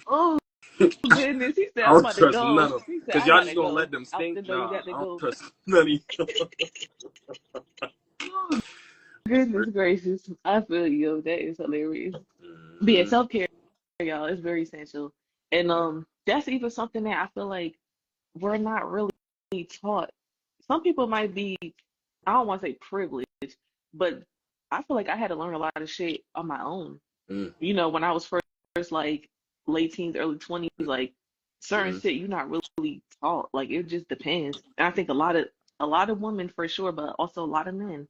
Oh goodness, he said I I'm don't about to trust none go. of them. He said Cause I y'all just gotta gonna let go. them Out stink? the door, you Nah, got to I don't go. trust none of you. Oh goodness gracious, I feel you. That is hilarious. But yeah, Mhm. self-care, y'all, is very essential, and that's even something that I feel like we're not really taught. Some people might be, I don't want to say privileged, but I feel like I had to learn a lot of shit on my own. Mhm. When I was first like late teens, early 20s, like certain Mhm. shit you're not really taught. Like it just depends. And I think a lot of women for sure, but also a lot of men.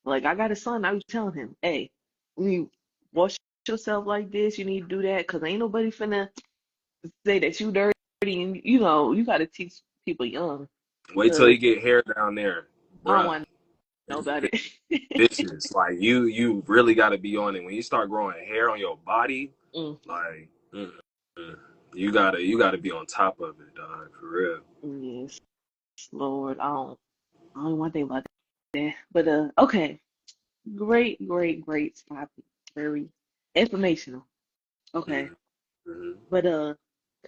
Like I got a son, I was telling him, hey, when you wash yourself like this, you need to do that because ain't nobody finna say that you dirty, and you gotta teach people young. Wait till Cause you get hair down there, I don't bruh. want to know It's about it. vicious. Like you really got to be on it when you start growing hair on your body. Mm, Like mm. you gotta be on top of it, dog. For real. yes, Lord, I don't want to think about that. But okay. Great, great, great topic. Very informational. Okay. Mm-hmm. But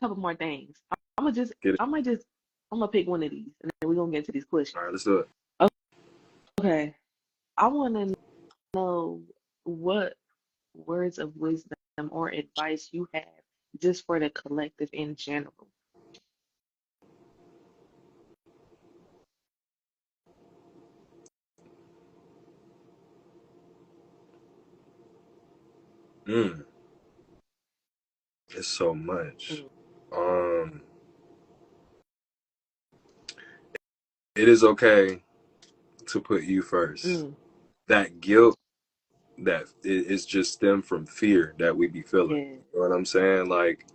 couple more things. I'm gonna just Get it. I might just I'm gonna pick one of these and then we're gonna get into these All questions. right, let's do it. Okay. I wanna know what words of wisdom or advice you have just for the collective in general. Mm, it's so much. Mm, Um, it is okay to put you first. mm, That guilt that is just stem from fear that we be feeling. yeah. You know what I'm saying? Like,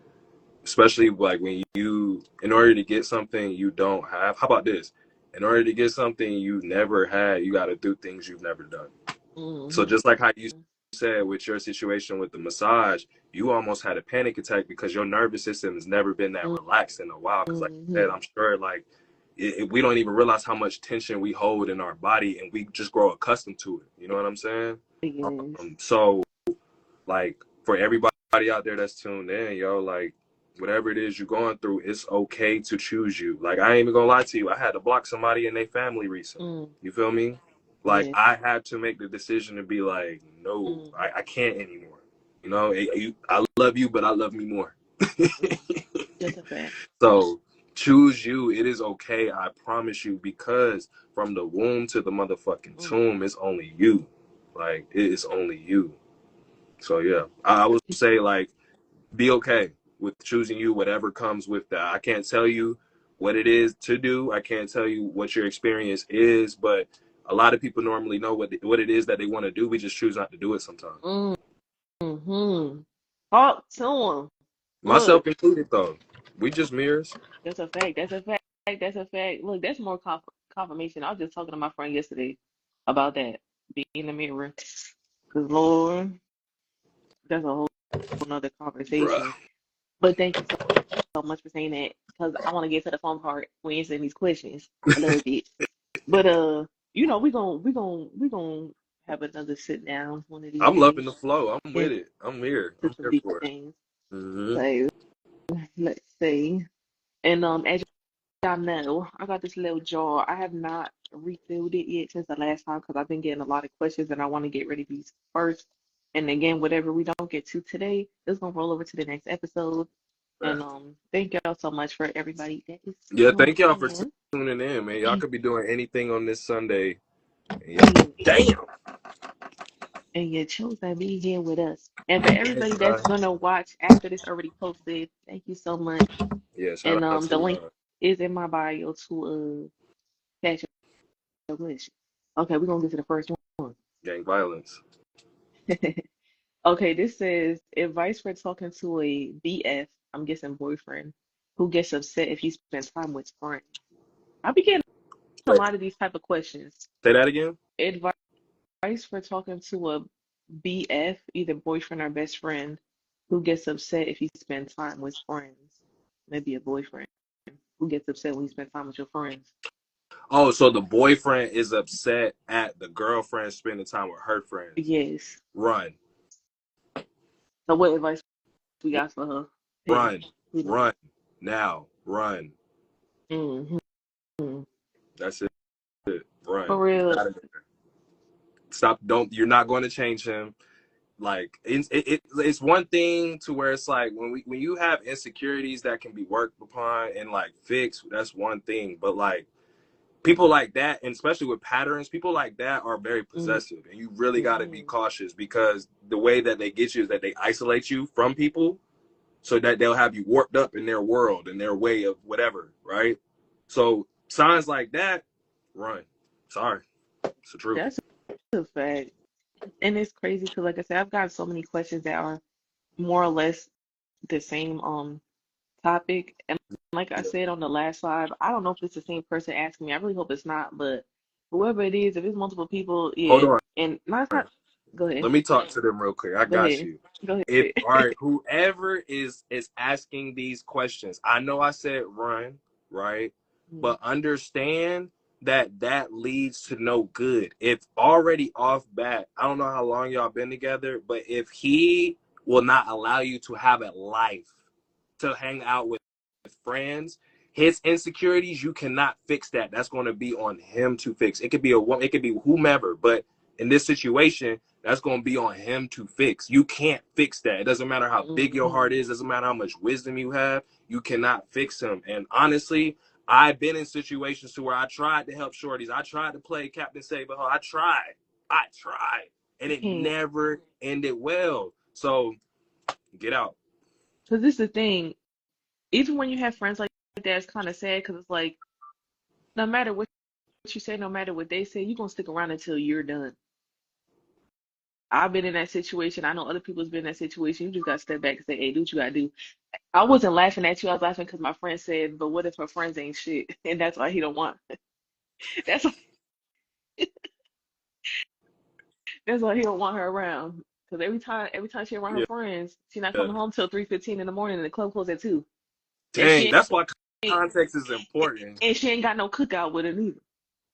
especially like when you, in order to get something you don't have. How about this? In order to get something you never had, you got to do things you've never done. So Mm-hmm. just like how you said with your situation with the massage, you almost had a panic attack because your nervous system has never been that relaxed in a while. Because like I said, Mm-hmm. I'm sure like we don't even realize how much tension we hold in our body, and we just grow accustomed to it. You know what I'm saying? Yes. So like for everybody out there that's tuned in, yo, like whatever it is you're going through, it's okay to choose you. Like I ain't even gonna lie to you, I had to block somebody in their family recently. Mm, You feel me? Like yes. I had to make the decision to be like, no, Mm, I can't anymore. You know, I love you, but I love me more. mm. That's a fact. So choose you. It is okay. I promise you, because from the womb to the motherfucking Mm. tomb, it's only you. Like it is only you. So yeah, I would say like be okay with choosing you, whatever comes with that. I can't tell you what it is to do. I can't tell you what your experience is, but a lot of people normally know what it is that they want to do. We just choose not to do it sometimes. Mm-hmm. Talk to him. Myself Look, included, though. We just mirrors. that's a fact. That's a fact. That's a fact. Look, that's more confirmation. I was just talking to my friend yesterday about that, being in the mirror. Because, Lord, that's a whole another Bruh. conversation. But thank you so much for saying that, because I want to get to the fun part when answering these questions a little bit. But, we gonna have another sit down one of these I'm days loving the flow. I'm with and it. I'm here. to I'm some here deep for it. things. Hmm. So, let's see. And as y'all know, I got this little jar. I have not refilled it yet since the last time because I've been getting a lot of questions and I want to get rid of these first. And again, whatever we don't get to today, it's gonna roll over to the next episode. And thank y'all so much for everybody that is Yeah, tuned thank y'all for in. tuning in, man. Y'all could be doing anything on this Sunday. And Damn. and you chose to be here with us. And for Yes, everybody that's God. gonna watch after this already posted, thank you so much. Yeah, shout And out the to link y'all. is in my bio to Catch your question. Okay, we're gonna get to the first one. Gang violence. Okay, this says advice for talking to a BF, I'm guessing boyfriend, who gets upset if you spend time with friends. I be getting a Wait, lot of these type of questions. say that again. Advice for talking to a BF, either boyfriend or best friend, who gets upset if you spend time with friends. Maybe a boyfriend who gets upset when you spend time with your friends. Oh, so the boyfriend is upset at the girlfriend spending time with her friends. Yes. Run, So what advice we got for her? Him. run, You know. run. Now, run. Hmm. That's it. Run. For Get real. out of there. Stop. Don't. You're not going to change him. Like it's one thing to where it's like when you have insecurities that can be worked upon and like fixed. That's one thing. But like people like that, and especially with patterns, people like that are very Hmm. possessive, and you really got to be cautious because the way that they get you is that they isolate you from people, so that they'll have you warped up in their world and their way of whatever, right? So signs like that, run. Sorry, it's the truth. That's a fact. And it's crazy because, like I said, I've got so many questions that are more or less the same topic. And like I said on the last live, I don't know if it's the same person asking me. I really hope it's not, but whoever it is, if it's multiple people, Hold yeah. on. And no, it's not. Go ahead. Let me talk to them real quick. I Go got ahead. you. Go If ahead. all right, whoever is asking these questions, I know I said run, right? Mhm. But understand that that leads to no good. If already off bat, I don't know how long y'all been together, but if he will not allow you to have a life, to hang out with friends, his insecurities, you cannot fix that. That's going to be on him to fix. It could be a woman, it could be whomever, but in this situation, that's going to be on him to fix. You can't fix that. It doesn't matter how big your Mhm. heart is, doesn't matter how much wisdom you have, you cannot fix him. And honestly, I've been in situations to where I tried to help shorties. I tried to play Captain Save a Ho. I tried. And You it can't. never ended well. So get out. Because this is the thing. Even when you have friends like that, it's kind of sad because it's like, no matter what you say, no matter what they say, you're going to stick around until you're done. I've been in that situation. I know other people's been in that situation. You just got to step back and say, hey, do what you got to do. I wasn't laughing at you. I was laughing because my friend said, but what if her friends ain't shit? And that's why he don't want. That's why, that's why he don't want her around. Because every time she around her Yeah. friends, she's not coming home till 3:15 in the morning and the club closes at 2. And Dang, she that's why ain't context is important. and she ain't got no cookout with her neither.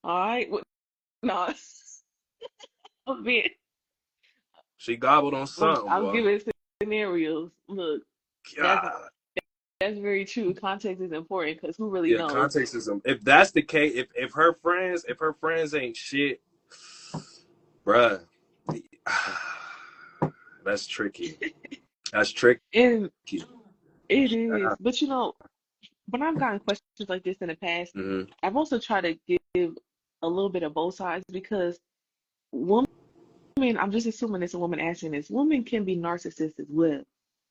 All right? No, I'm being, She gobbled on something, I'm boy. giving scenarios. Look, that's God. that's very true. Context is important because who really Yeah, knows? context is if that's the case, if her friends ain't shit, bruh, that's tricky. That's tricky. And it is. But when I've gotten questions like this in the past, Mm-hmm. I've also tried to give a little bit of both sides because women, I'm just assuming it's a woman asking this, women can be narcissists as well.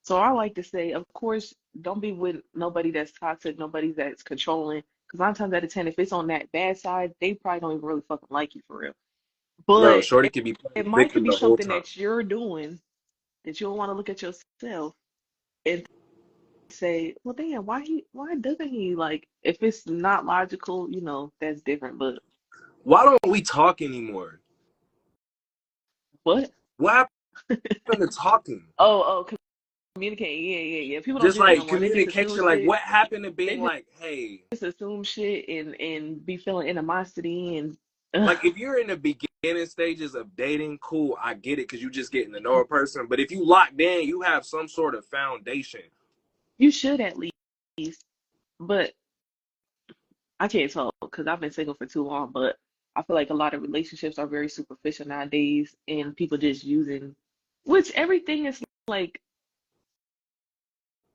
So I like to say, of course, don't be with nobody that's toxic, nobody that's controlling. Because 9 times out of 10, if it's on that bad side, they probably don't even really fucking like you for real. Yo, But Shorty could be it playing might could victim be the whole something time. that you're doing that you don't want to look at yourself and say, well, damn, why doesn't he like? If it's not logical, that's different. But Why don't we talk anymore? what? What happened to talking? Oh, communicating. Yeah, yeah, yeah. People don't Just do that no like more. They just assume communication. Like, shit. what happened to They being like, hey, just assume shit and be feeling animosity and ugh, like if you're in the beginning stages of dating, cool, I get it because you just getting to know a person. But if you locked in, you have some sort of foundation. you should at least. But I can't talk because I've been single for too long. But I feel like a lot of relationships are very superficial nowadays, and people just using, which everything is like,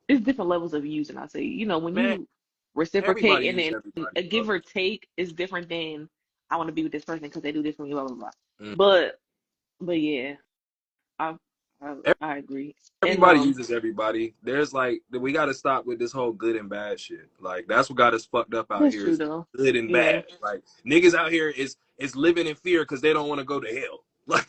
it's different levels of using. I say, when Man, you reciprocate everybody and use then everybody, a bro. give or take is different than I want to be with this person because they do this for me, blah blah blah. Mm. But yeah, I've I agree. And Everybody uses everybody. There's like we got to stop with this whole good and bad shit. Like that's what got us fucked up out that's here true is though. good and Yeah. bad. Like niggas out here is living in fear because they don't want to go to hell. Like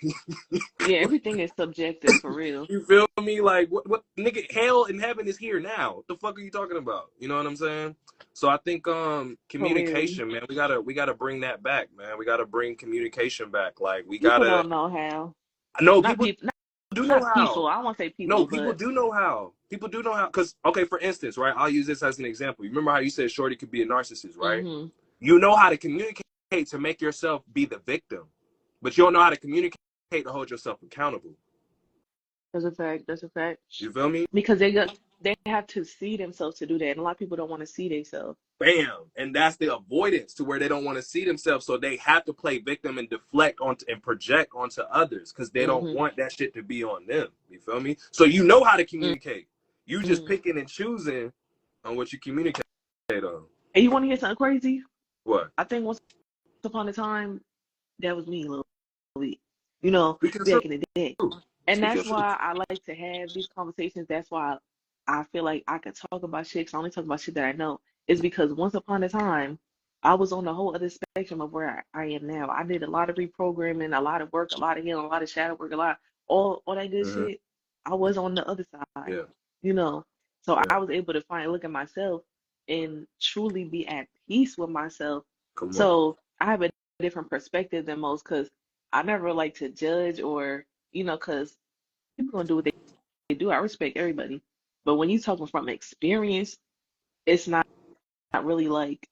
Yeah, everything is subjective for real. you feel me? Like what nigga hell and heaven is here now. What the fuck are you talking about? You know what I'm saying? So I think For real. communication, man, we gotta bring that back, man. We gotta bring communication back. Like we People gotta don't know how. no Not people people do know not people. how. I won't say No, people, people but do know how. People do know how. Because, okay, for instance, right? I'll use this as an example. You remember how you said Shorty could be a narcissist, right? mhm. You know how to communicate to make yourself be the victim, but you don't know how to communicate to hold yourself accountable. That's a fact. That's a fact. You feel me? Because they have to see themselves to do that. And a lot of people don't want to see themselves. Bam. And that's the avoidance to where they don't want to see themselves. So they have to play victim and deflect onto and project onto others because they don't Mhm. want that shit to be on them. You feel me? So you know how to communicate. You just Mhm. picking and choosing on what you communicate on. And you want to hear something crazy? What? I think once upon a time that was me a little bit. You know, Speak your back in the day. truth. And Speak your that's truth. why I like to have these conversations. That's why I feel like I could talk about shit 'cause I only talk about shit that I know. Is because once upon a time, I was on the whole other spectrum of where I am now. I did a lot of reprogramming, a lot of work, a lot of healing, a lot of shadow work, a lot, all that good Mm-hmm. shit. I was on the other side, Yeah. you know. So Yeah. I was able to look at myself and truly be at peace with myself. Come on. So I have a different perspective than most because I never like to judge or, because people gonna do what they do. I respect everybody. But when you talking from experience, it's not really like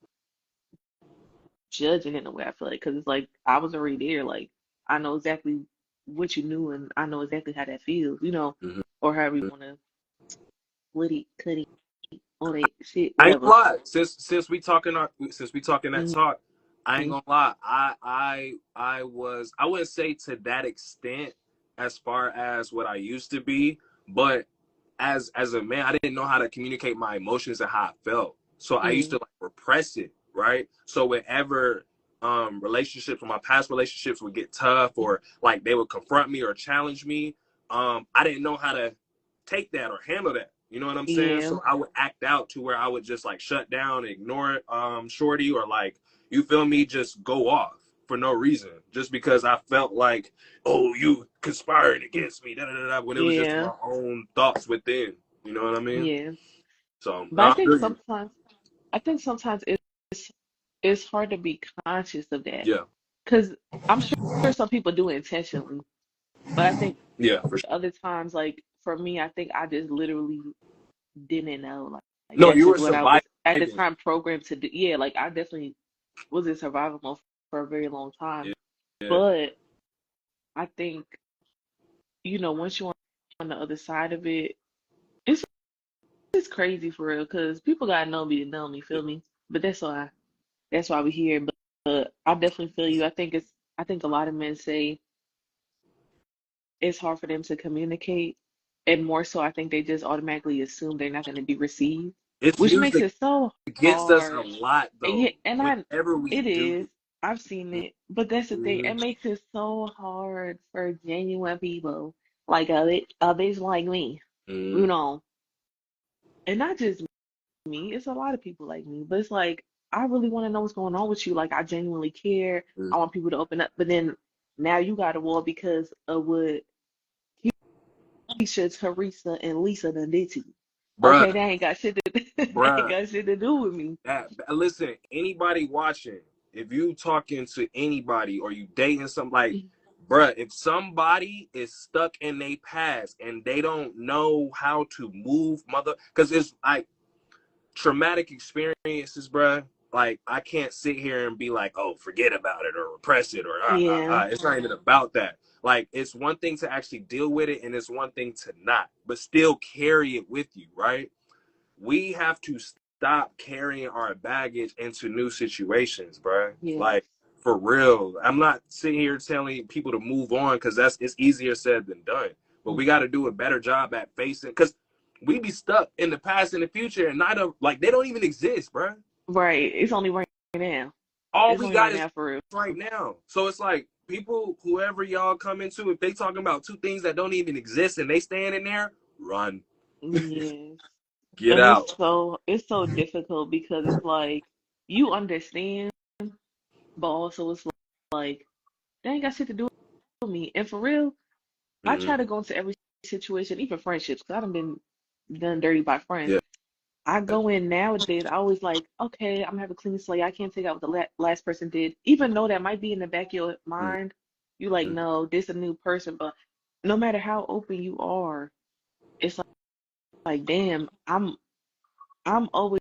judging in a way, I feel like, because it's like I was already there. Like I know exactly what you knew and I know exactly how that feels, Mm-hmm. or however you want to split it, cut it, all that shit, I ain't whatever. gonna lie. Since we talking that Mm-hmm. talk, I ain't gonna lie. I wouldn't say to that extent as far as what I used to be, but as a man, I didn't know how to communicate my emotions and how I felt. So I used to like repress it, right? So whenever relationships or my past relationships would get tough or like they would confront me or challenge me, I didn't know how to take that or handle that. You know what I'm saying? Yeah, So I would act out to where I would just like shut down, ignore it, shorty, or like you feel me, just go off for no reason, just because I felt like, oh, you conspiring against me, da da da, when it was just yeah, my own thoughts within. You know what I mean? yeah. So But no, I I think feel you. sometimes, it's hard to be conscious of that Yeah, because I'm sure some people do it intentionally, but I think yeah, for sure. other times, like for me, I think I just literally didn't know. Like No, that's you were just what I surviving. was at the time programmed to do. Yeah, like I definitely was in survival mode for a very long time. Yeah, yeah. But I think, once you're on the other side of it, it's it's crazy for real because people gotta know me to know me, Yeah. feel me? But that's why we here. But I definitely feel you. I think a lot of men say it's hard for them to communicate. And more so, I think they just automatically assume they're not going to be received, It's which makes usually it so against us a hard. lot And yeah, though. and Whenever we it do, is. I've seen it, but that's the thing. mm-hmm, It makes it so hard for genuine people like others like me, you mm-hmm, know, and not just me. It's a lot of people like me, but it's like I really want to know what's going on with you. Like I genuinely care. I want people to open up, but then now you got a wall because of what Keisha, Teresa, and Lisa done did to you. Okay, bruh, they ain't got shit to they ain't bruh. got shit to do with me. That listen, anybody watching, if you talking to anybody or you dating something like, bruh, if somebody is stuck in their past and they don't know how to move, because it's like traumatic experiences, bruh. Like I can't sit here and be like, oh, forget about it or repress it or Yeah, It's not even about that. Like it's one thing to actually deal with it, and it's one thing to not, but still carry it with you, right? We have to stop carrying our baggage into new situations, bro. yes. Like for real. I'm not sitting here telling people to move on because it's easier said than done. But we got to do a better job at facing because we be stuck in the past and the future and not like they don't even exist, bro. Right. It's only right now. All It's we only got right is now for real. right now. So it's like people, whoever y'all come into, if they talking about two things that don't even exist and they standing there, run, Yes. get And out. it's so difficult because it's like you understand, but also it's like they ain't got shit to do with me. And for real, I Mm-hmm. try to go into every situation, even friendships, because I done been done dirty by friends. Yeah. I go in nowadays, I always like, okay, I'm gonna have a clean slate. I can't take out what the last person did, even though that might be in the back of your mind. You like, Mm-hmm. no, this a new person, but no matter how open you are, it's like, damn, I'm always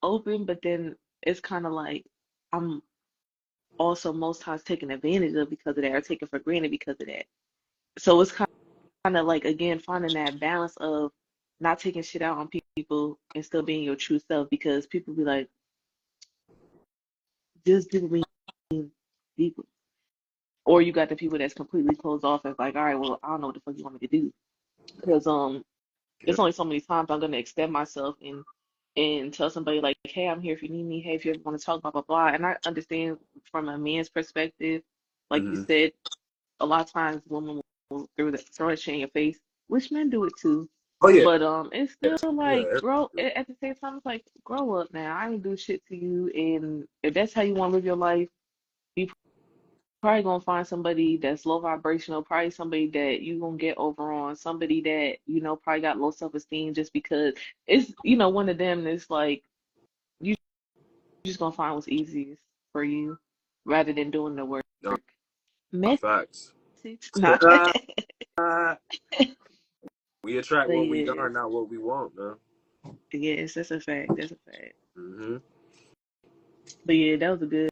open, but then it's kind of like I'm also most times taken advantage of because of that, or taken for granted because of that. So it's kind of like again finding that balance of not taking shit out on people and still being your true self because people be like, just do me deeply. Or you got the people that's completely closed off and like, all right, well, I don't know what the fuck you want me to do. Because Yeah. there's only so many times I'm gonna extend myself and tell somebody like, hey, I'm here if you need me. Hey, if you ever want to talk, blah blah blah. And I understand from a man's perspective, like you Mm-hmm. said, a lot of times women will throw that shit in your face, which men do it too. Oh yeah. But it's still like Yeah. grow at the same time. It's like grow up now. I ain't do shit to you, and if that's how you want to live your life, you probably gonna find somebody that's low vibrational. Probably somebody that you gonna get over on. Somebody that probably got low self esteem just because it's one of them that's like you just gonna find what's easiest for you rather than doing the work. No, Message, facts. nah. We attract But what we are, yes, not what we want, man. yes, that's a fact. That's a fact. Mm-hmm. But yeah, that was a good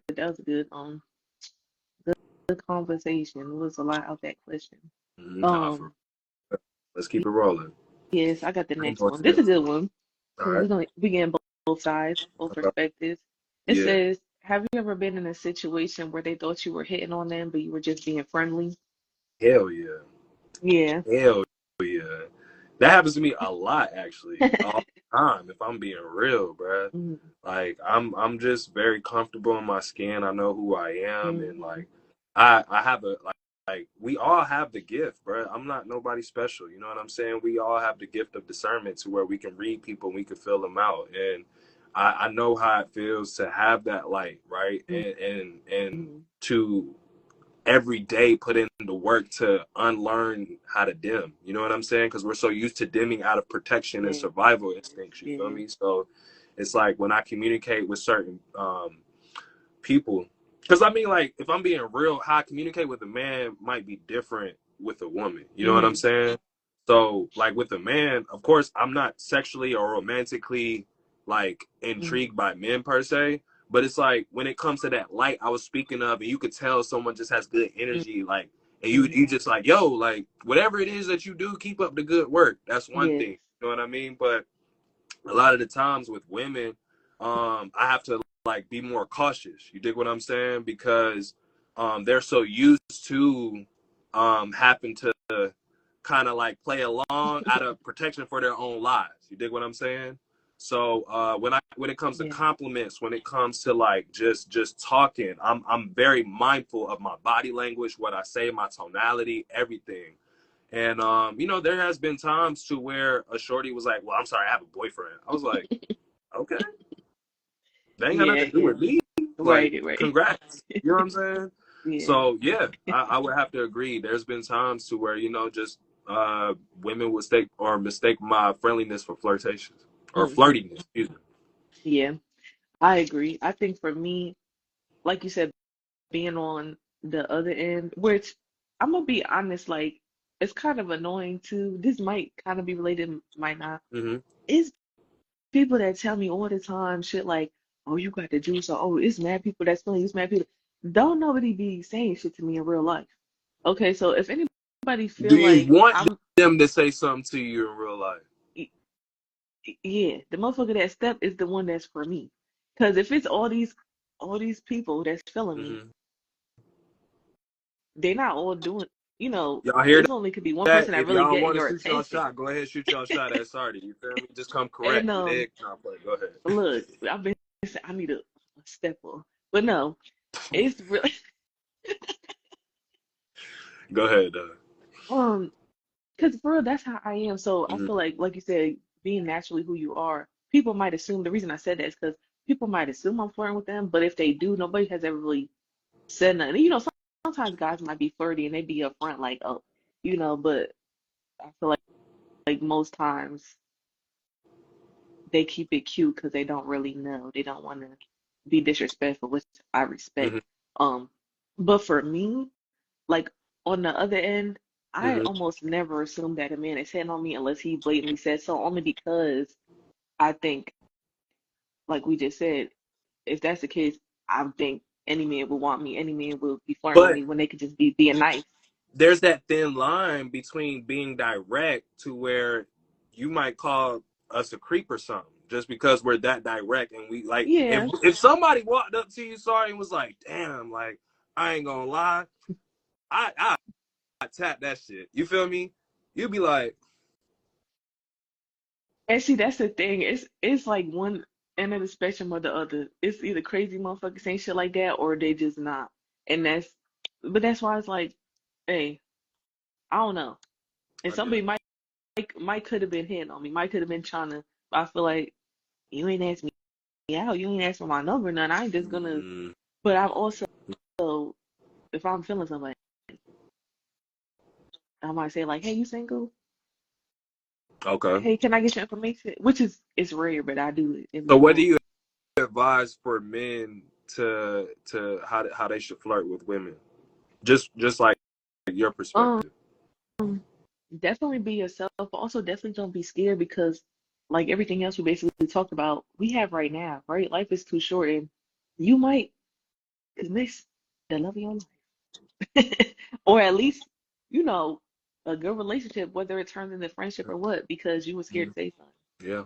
good conversation. It was a lot out that question. Mm-hmm. Nah, Um, let's keep it rolling. yes, I got the I next know what's one. This is a next. good one All because right. we getting both sides, both Okay. perspectives. It Yeah. says, have you ever been in a situation where they thought you were hitting on them, but you were just being friendly? Hell yeah. Yeah. Hell yeah. That happens to me a lot, actually, all the time. If I'm being real, bruh. Mm-hmm. Like I'm just very comfortable in my skin. I know who I am, and Mm-hmm. like I have a like we all have the gift, bruh. I'm not nobody special. You know what I'm saying? We all have the gift of discernment to where we can read people and we can fill them out, and I know how it feels to have that light, right? And Mm-hmm. to every day put in the work to unlearn how to dim. You know what I'm saying? Because we're so used to dimming out of protection and Yeah. survival instincts. You feel Yeah. me? So it's like when I communicate with certain people, because I mean, like if I'm being real, how I communicate with a man might be different with a woman. You know what I'm Mm-hmm. saying? So like with a man, of course, I'm not sexually or romantically like Mm-hmm. intrigued by men per se. But it's like when it comes to that light I was speaking of, and you could tell someone just has good energy, like, and Mm-hmm. you just like, yo, like whatever it is that you do, keep up the good work. That's one Yes. thing. You know what I mean? But a lot of the times with women, I have to like be more cautious. You dig what I'm saying? Because they're so used to having to kind of like play along out of protection for their own lives. You dig what I'm saying? So when it comes to Yeah. compliments, when it comes to like just talking, I'm very mindful of my body language, what I say, my tonality, everything. And there has been times to where a shorty was like, "Well, I'm sorry, I have a boyfriend." I was like, "Okay, that ain't got Yeah. nothing to do Yeah. with me. Like, Right. Right. congrats." You know what I'm saying? Yeah. So yeah, I would have to agree. There's been times to where just women would mistake my friendliness for flirtation or Mm-hmm. flirtiness. Excuse me. Yeah. I agree. I think for me, like you said, being on the other end, which I'm gonna be honest, like it's kind of annoying too. This might kind of be related, might not. Mm-hmm. It's people that tell me all the time shit like, "Oh, you got the juice," or "Oh, it's mad people that's feeling you, it's mad people." Don't nobody be saying shit to me in real life. Okay, so if anybody Do feel you like want I'm, them to say something to you in real life? y- yeah, the motherfucker that step is the one that's for me. Cause if it's all these people that's feeling me, Mm-hmm. they're not all doing, Y'all hear it's only could be one that? person that If really y'all getting want to your shoot y'all attention. shot, go ahead, shoot y'all shot at Sari. You feel me? Just come And correct. You dig? Nah, play. Go ahead. look, I've been saying I need a stepper. But no, it's really Go ahead. Because for real, that's how I am. So I Mhm. feel like you said, being naturally who you are, people might assume the reason I said that is because people might assume I'm flirting with them, but if they do, nobody has ever really said nothing. You know, sometimes guys might be flirty and they be upfront, like, oh, but I feel like most times they keep it cute because they don't really know. They don't want to be disrespectful, which I respect. Mhm. Um, but for me, like on the other end, I Mhm. almost never assume that a man is hitting on me unless he blatantly says so, only because I think, like we just said, if that's the case, I think any man would want me, any man would be flirting with But me when they could just be being nice. there's that thin line between being direct to where you might call us a creep or something just because we're that direct and we like Yeah. if somebody walked up to you, sorry, and was like, damn, like I ain't gonna lie, I tap that shit. You feel me? You'd be like, And see, that's the thing. It's like one end of the spectrum or the other. It's either crazy motherfuckers saying shit like that or they just not. And but that's why it's like, hey, I don't know. And I get somebody it. might could have been hitting on me, might could have been trying to. I feel like you ain't asked me out, you ain't asked for my number, none. I ain't just gonna. Mm, But I've also, if I'm feeling somebody, I might say like, hey, you single? okay. Hey, can I get your information? Which is it's rare, but I do it So what do before. you advise for men to how they should flirt with women? Just like your Um, perspective. definitely be yourself, but also definitely don't be scared because, like everything else we basically talked about, we have right now, right? Life is too short, and you might miss the love of your life, or at least, you know, a good relationship, whether it turns into friendship or what, because you were scared Mhm. to say something. Yeah.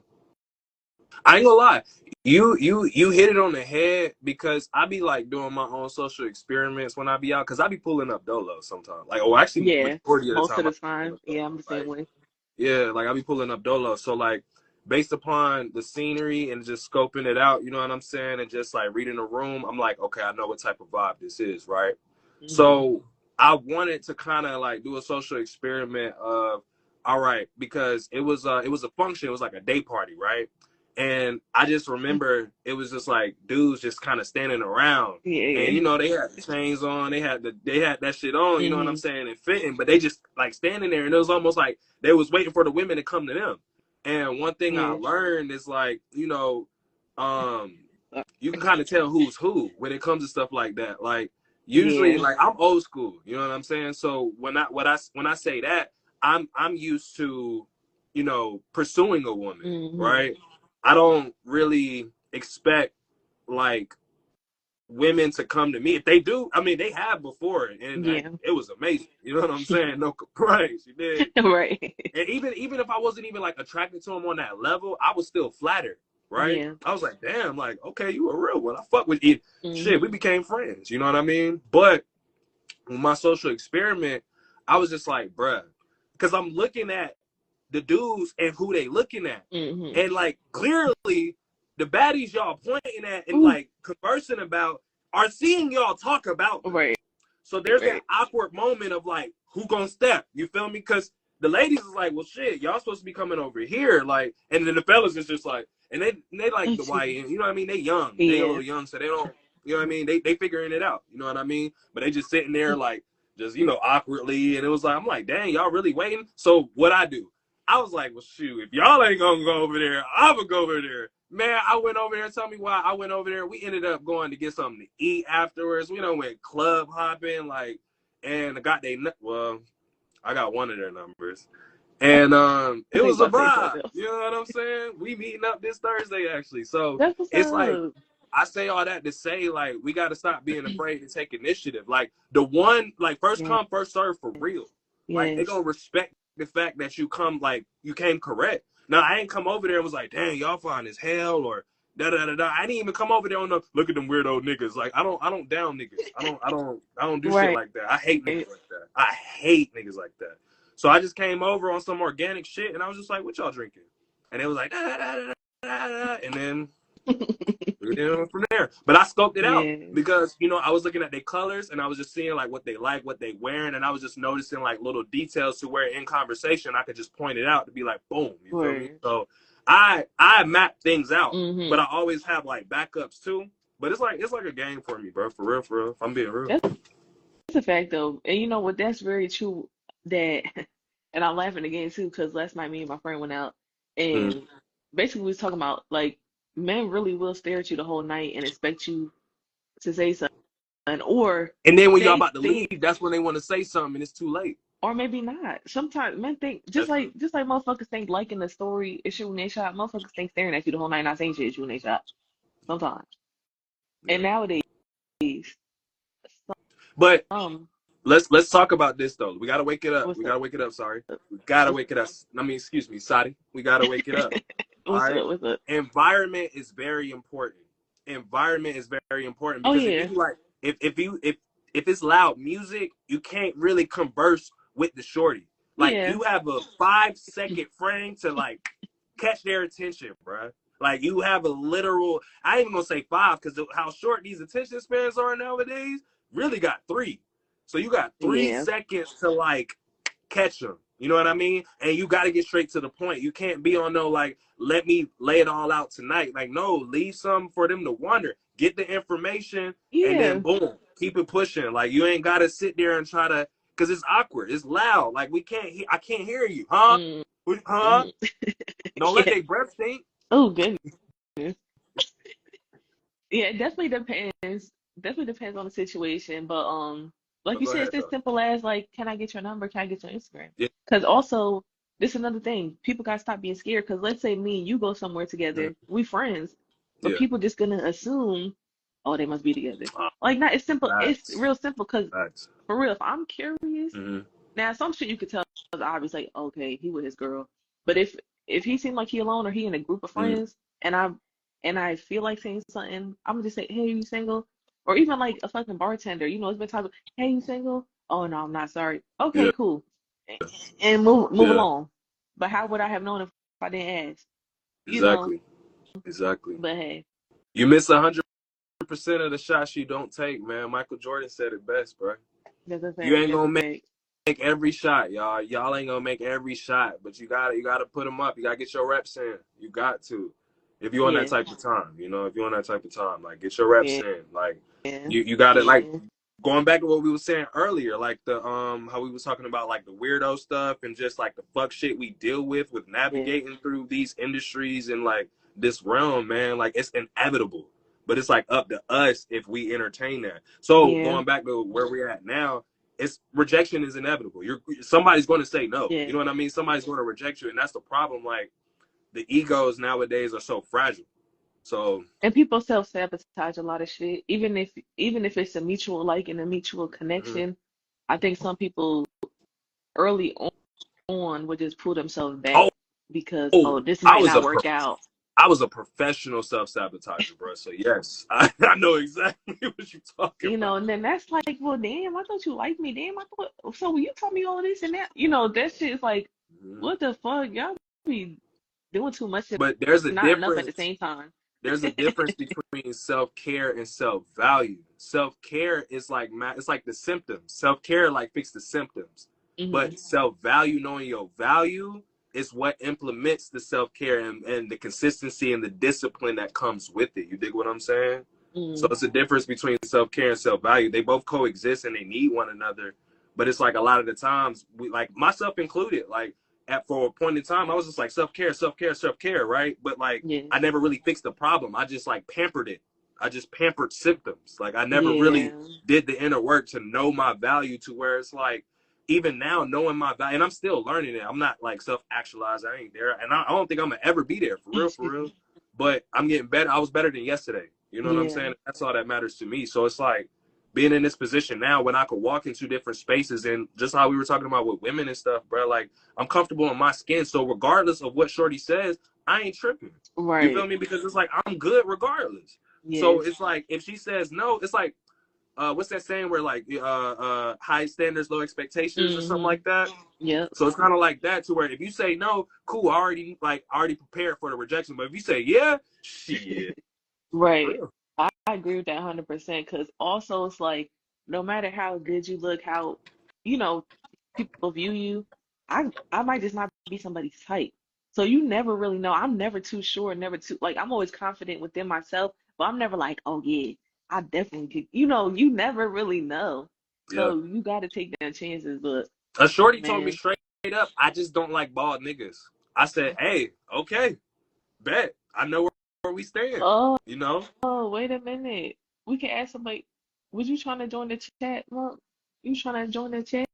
I ain't gonna lie. You hit it on the head because I be like doing my own social experiments when I be out because I be pulling up dolo sometimes. Like, oh, actually, Yeah, majority of the most of time I the be pulling time, up yeah, dolo. I'm the same Like, way. yeah, like I be pulling up dolo. So like, based upon the scenery and just scoping it out, you know what I'm saying, and just like reading the room, I'm like, okay, I know what type of vibe this is, right? Hmm. So I wanted to kind of like do a social experiment of, all right, because it was a function, it was like a day party, right? And I just remember it was just like dudes just kind of standing around, Yeah, and yeah. you know they had chains on, they had that shit on, you know what I'm Hmm. saying, and fitting, but they just like standing there, and it was almost like they was waiting for the women to come to them. And one thing I Yeah. learned is like, um, Uh, you can kind of tell who's who when it comes to stuff like that. Like usually, yeah. like I'm old school, you know what I'm saying. So when I say that, I'm used to, pursuing a woman, Hmm. right? I don't really expect like women to come to me. If they do, I mean, they have before, and Yeah. it was amazing. You know what I'm saying? No complaints. You did. Right. And even if I wasn't even like attracted to him on that level, I was still flattered, right? Yeah. I was like, damn, like, okay, you a real one. I fuck with you. Shit, we Hmm. became friends. You know what I mean? But with my social experiment, I was just like, bruh, because I'm looking at the dudes and who they looking at, Hmm. and like clearly, the baddies y'all pointing at and Ooh. like conversing about are seeing y'all talk about them. Right. So there's that Right. awkward moment of like, who gonna step? You feel me? Because the ladies is like, well, shit, y'all supposed to be coming over here, like, and then the fellas is just like, and they like the YN, you know what I mean? They young, they a Yeah. little young, so they don't, you know what I mean? They figuring it out, you know what I mean? But they just sitting there like, just awkwardly, and it was like, I'm like, dang, y'all really waiting? So what I do? I was like, well, shoot, if y'all ain't gonna go over there, I'm gonna go over there. Man, I went over there. Tell me why I went over there. We ended up going to get something to eat afterwards. We done went club hopping, like, and I got well, I got one of their numbers, and I it think was a about to say vibe. something else. You know what I'm saying? We meeting up this Thursday actually, so That's what's it's like up. I say all that to say like we got to stop being afraid to take initiative. Like the one, like first Yes. come first serve for real. Like they Yes. gonna respect the fact that you come like you came correct. Now I ain't come over there and was like, dang, y'all fine as hell or da da da da. I didn't even come over there on the look at them weirdo niggas. Like I don't down niggas. I don't do shit Right. like that. I hate niggas like that. I hate niggas like that. So I just came over on some organic shit and I was just like, what y'all drinking? And it was like da da da da da da. And then From there. But I scoped it out Yeah, because, you know, I was looking at their colors and I was just seeing like what they like, what they wearing, and I was just noticing like little details to where in conversation I could just point it out to be like, boom, you feel me? word. So I map things out, but Mm-hmm. I always have like backups too. But it's like a game for me, bro. For real, for real. If I'm being real. That's a fact though, and you know what? That's very true. That, and I'm laughing again too, because last night me and my friend went out, Mm. and basically we was talking about like men really will stare at you the whole night and expect you to say something, or And then when y'all they about to think, leave, that's when they want to say something and it's too late. or maybe not. Sometimes men think That's true. just like motherfuckers think liking the story is shooting their shot. Motherfuckers think staring at you the whole night not saying shit is shooting their shot. Sometimes, Yeah. and nowadays, But some let's talk about this though. We gotta wake it up. what's We up? gotta wake it up. Sorry, we gotta What's wake it up. I mean, excuse me, Sadi. We gotta wake it up. All what's right. up? What's up? Environment is very important. Environment is very important Oh because if you yeah, like, if it's loud music, you can't really converse with the shorty. Like yeah, you have a 5 second frame to like catch their attention, bruh. Like you have a literal. I ain't even gonna say five because how short these attention spans are nowadays. Really got 3. So you got three yeah. seconds to like catch them. You know what I mean? And you got to get straight to the point. You can't be on no like, let me lay it all out tonight. Like, no, leave some for them to wonder. Get the information and then Yeah. boom, keep it pushing. Like, you ain't got to sit there and try to, because it's awkward. It's loud. Like, we can't, I can't hear you. Huh? Mm, Huh? mm. Don't let Yeah. their breath stink. Oh goodness. Yeah, it definitely depends. Definitely depends on the situation. But like Oh, you go said, ahead, it's as though. simple as like, can I get your number? Can I get your Instagram? Yeah. Because also, this is another thing. People gotta stop being scared. Because let's say me and you go somewhere Mhm. together, we friends, but Yeah. people just gonna assume, oh, they must be together. Like, not it's simple. It's Facts. real simple. Because Facts. for real, if I'm curious. Mm-hmm. Now, some shit you could tell is obvious, like, okay, he with his girl. But if he seemed like he alone or he in a group of Mm-hmm. friends and I feel like saying something, I'm gonna just say, hey, you single? Or even like a fucking bartender, it's been times, hey, you single? Oh no, I'm not sorry. Okay, Yeah. cool. And move Yeah. along. But how would I have known if I didn't ask? You know, Exactly. Exactly. but hey, You miss 100% of the shots you don't take, man. Michael Jordan said it best, bro. that's a You fact, ain't that's a gonna fact. make every shot, y'all. Y'all ain't gonna make every shot, but you gotta put them up. You gotta get your reps in. You got to. If you're on that Yeah, type of time, if you're on that type of time, like get your reps yeah, in. Like yeah, you gotta like yeah, going back to what we were saying earlier, like the how we was talking about like the weirdo stuff and just like the fuck shit we deal with yeah, navigating through these industries and like this realm, man. Like it's inevitable. But it's like up to us if we entertain that. So yeah, going back to where we're at now, it's rejection is inevitable. Somebody's going to say no. You yeah. know what I mean? Somebody's going to reject you, and that's the problem. Like the egos nowadays are so fragile. So And people self-sabotage a lot of shit, even if it's a mutual like and a mutual mhm. connection. I think some people early on would just pull themselves back oh, because, oh, oh, this I might was not a work out. I was a professional self sabotager, bro. So yes, I know exactly what you're talking about. And then that's like, well, damn, I thought you liked me. Damn, I thought so. When you told me all this and that, that shit is like, Mhm. what the fuck? Y'all be doing too much and But there's a not enough at the difference. same time. There's a difference between self-care and self-value. Self-care is like it's like the symptoms. Self-care like fix the symptoms. Hmm. But self-value, knowing your value is what implements the self-care and the consistency and the discipline that comes with it. You dig what I'm saying? So Mm, it's a difference between self-care and self-value. They both coexist and they need one another. But it's like a lot of the times we like myself included, like for a point in time, I was just like self-care, self-care, self-care, right? But like yeah, I never really fixed the problem. I just like pampered it. I just pampered symptoms. Like I never really yeah, did the inner work to know my value to where it's like even now knowing my value and I'm still learning it. I'm not like self-actualized. I ain't there. And I don't think I'm gonna ever be there for real, for real. But I'm getting better. I was better than yesterday. You know what I'm yeah, saying? That's all that matters to me. So it's like being in this position now when I could walk into different spaces and just how we were talking about with women and stuff, bro, like I'm comfortable in my skin. So regardless of what Shorty says, I ain't tripping. You feel right, me? Because it's like I'm good regardless. So yes, it's like if she says no, it's like what's that saying where like high standards, low expectations or something mm-hmm, like that? yep, So it's kind of like that to where if you say no, cool, I already prepared for the rejection. But if you say yeah, shit. Right. Real. I agree with that 100% because also it's like no matter how good you look, how you know people view you, I might just not be somebody's type. So you never really know. I'm never too sure, never too like I'm always confident within myself, but I'm never like, oh yeah, I definitely could. You never really know. Yeah. So you got to take that chances. But A shorty told me man, straight up, I just don't like bald niggas. I said, hey, okay, bet. I know where we stand. oh, You know? oh, wait a minute. We can ask somebody. Was you trying to join the chat, Monk? You trying to join the chat?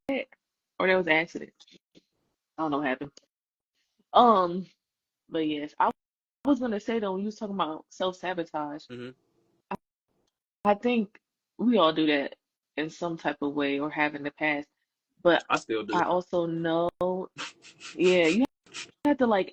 Or that was an accident. I don't know what happened. Um, but yes, I was gonna say though, when you was talking about self-sabotage, Hmm. I think we all do that in some type of way or have in the past. But I still I do. also know, yeah, you have to like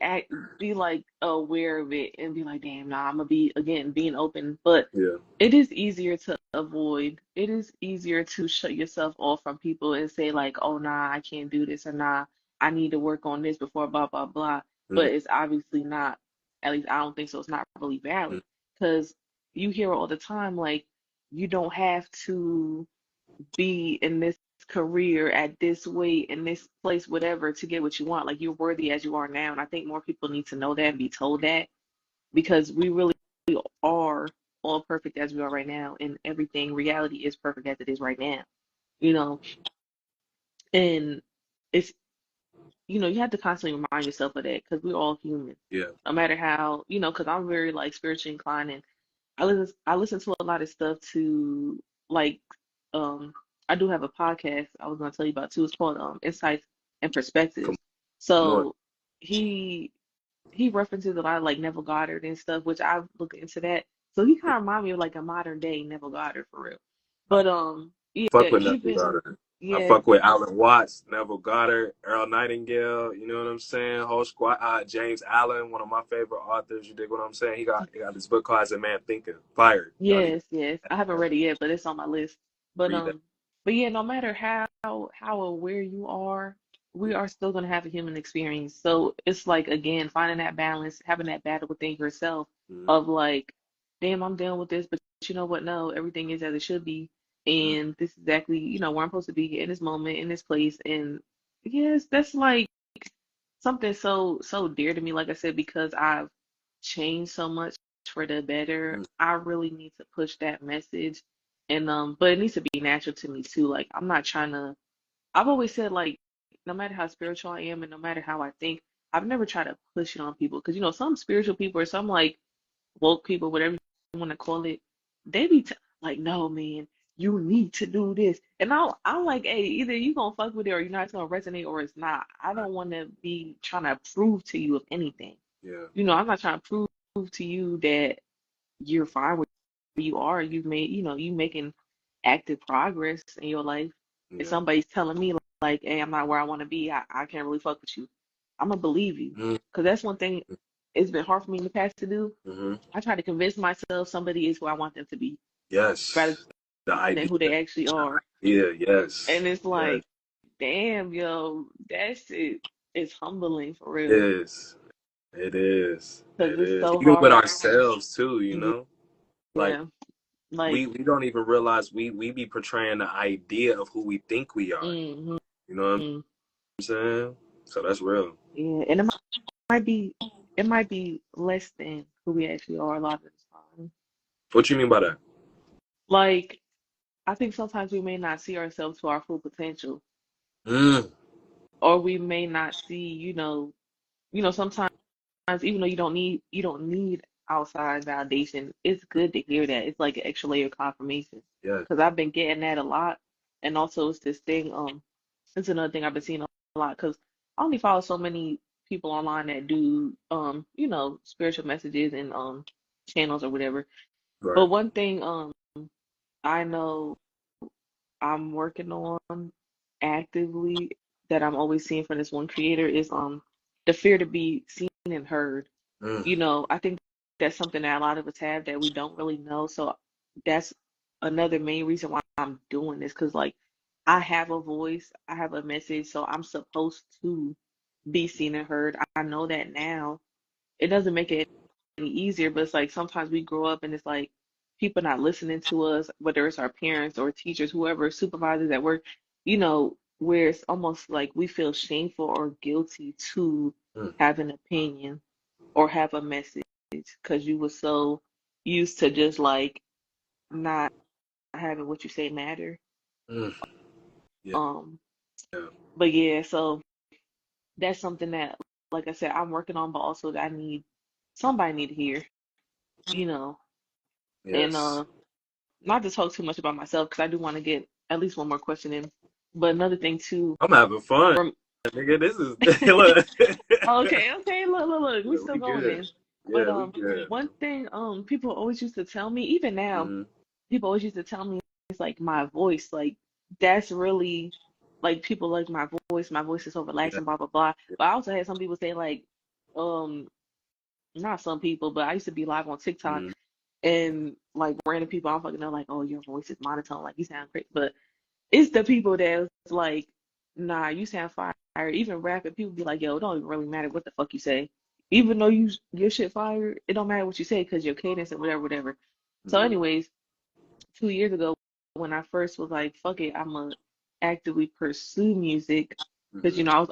be like aware of it and be like, damn, nah, I'm gonna be again being open. But Yeah. it is easier to avoid. It is easier to shut yourself off from people and say like, oh nah, I can't do this or nah, I need to work on this before blah blah blah. But Hmm. it's obviously not. At least I don't think so. It's not really valid because you hear all the time like you don't have to be in this career at this weight in this place, whatever, to get what you want. Like you're worthy as you are now. And I think more people need to know that and be told that because we really are all perfect as we are right now. And everything, reality is perfect as it is right now, you know? And it's, you have to constantly remind yourself of that because we're all human. Yeah. No matter how, because I'm very like spiritually inclined and I listen to a lot of stuff to like um I do have a podcast I was gonna tell you about too. It's called Insights and Come, Perspectives. come on. So he references a lot of like Neville Goddard and stuff, which I've looked into that. So he kind of reminds me of like a modern day Neville Goddard for real. I But yeah, fuck with Neville even Goddard. I yeah, fuck with Alan Watts, Neville Goddard, Earl Nightingale. You know what I'm saying? Whole squad. James Allen, one of my favorite authors. You dig what I'm saying? He got this book called As a Man Thinketh. Fire. Y'all need yes, yes. I haven't to read it yet, but it's on my list. But read that. yeah, no matter how aware you are, we are still gonna have a human experience. So it's like again, finding that balance, having that battle within yourself Mm-hmm. of like, damn, I'm dealing with this, but you know what? No, everything is as it should be, and this is exactly, where I'm supposed to be in this moment, in this place. And yes, that's like something so dear to me, like I said, because I've changed so much for the better. Mm-hmm. I really need to push that message. And but it needs to be natural to me too. Like I'm not trying to I've always said like no matter how spiritual I am and no matter how I think, I've never tried to push it on people. Because some spiritual people or some like woke people, whatever you want to call it, they be like, no, man, you need to do this. And I'm like, hey, either you gonna fuck with it or you're not, it's gonna resonate or it's not. I don't want to be trying to prove to you of anything. Yeah. I'm not trying to prove to you that you're fine where you are. You've made, you making active progress in your life. If Yeah. somebody's telling me like, hey, I'm not where I want to be, I can't really fuck with you. I'm gonna believe you. Mm-hmm. Because that's one thing it's been hard for me in the past to do. Mm-hmm. I try to convince myself somebody is who I want them to be rather Yes. The than idea. who they actually are. Yeah. Yes. And it's Yes. like, damn, yo, that shit is humbling for It real. is. It is. Because It it's is. so Even with hard. ourselves too, like Yeah. Like, we don't even realize we be portraying the idea of who we think we are. mm-hmm. You know what I'm saying? So that's real. Yeah. And might be it might be less than who we actually are a lot of the time. What you mean by that? Like, I think sometimes we may not see ourselves to our full potential, Mm. or we may not see, sometimes even though you don't need outside validation, it's good to hear that. It's like an extra layer of confirmation. Yes. Because I've been getting that a lot. And also it's this thing, it's another thing I've been seeing a lot because I only follow so many people online that do spiritual messages and channels or whatever. Right. But one thing I know I'm working on actively that I'm always seeing from this one creator is the fear to be seen and heard. Mm. I think that's something that a lot of us have that we don't really know. So that's another main reason why I'm doing this because like I have a voice, I have a message, so I'm supposed to be seen and heard. I know that now. It doesn't make it any easier, but it's like sometimes we grow up and it's like people not listening to us, whether it's our parents or teachers, whoever, supervisors at work, where it's almost like we feel shameful or guilty to Mm, have an opinion or have a message because you were so used to just like not having what you say matter. mm, yeah, Um, yeah. but yeah, so that's something that, like I said, I'm working on, but also that somebody need to hear, you know, and Yes. not to talk too much about myself because I do want to get at least one more question in. But another thing too, I'm having fun, from nigga. This is look. okay, okay, look, we Yeah, still we going good. in. But Yeah, we good. one thing people always used to tell me, even now, Mm, people always used to tell me it's like my voice, like that's really like people like my voice is so relaxed yeah. and blah blah blah. But I also had some people say like, um, not some people, but I used to be live on TikTok Mm, and like random people I don't fucking know, like, oh, your voice is monotone, like you sound great. But it's the people that's like, nah, you sound fire. Even rapping, people be like, yo, it don't even really matter what the fuck you say. Even though your shit fire, it don't matter what you say because your cadence and whatever, whatever. So, mm, anyways, 2 years ago when I first was like, fuck it, I'm gonna actively pursue music because mm,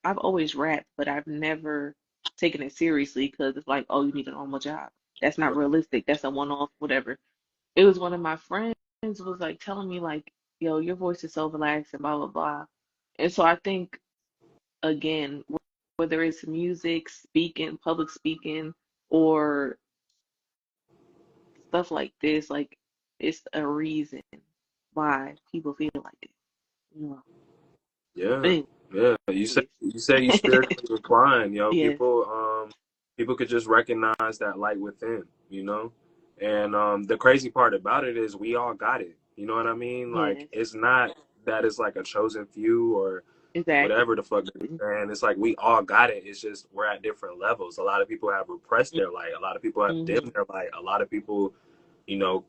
I've always rapped, but I've never taken it seriously because it's like, oh, you need a normal job. That's not right. realistic. That's a one-off, whether. It was one of my friends was like telling me like, yo, your voice is so relaxed and blah blah blah. And so I think again, whether it's music, speaking, public speaking, or stuff like this, like it's a reason why people feel like this. You know. Yeah, But yeah. You say anyways, you spiritually inclined, yo. yes, People could just recognize that light within, you know. And the crazy part about it is we all got it. You know what I mean? Like yes, it's not that it's like a chosen few or exactly. whatever the fuck they're saying. It's like we all got it. It's just we're at different levels. A lot of people have repressed their light. A lot of people have Mm-hmm. dimmed their light. A lot of people,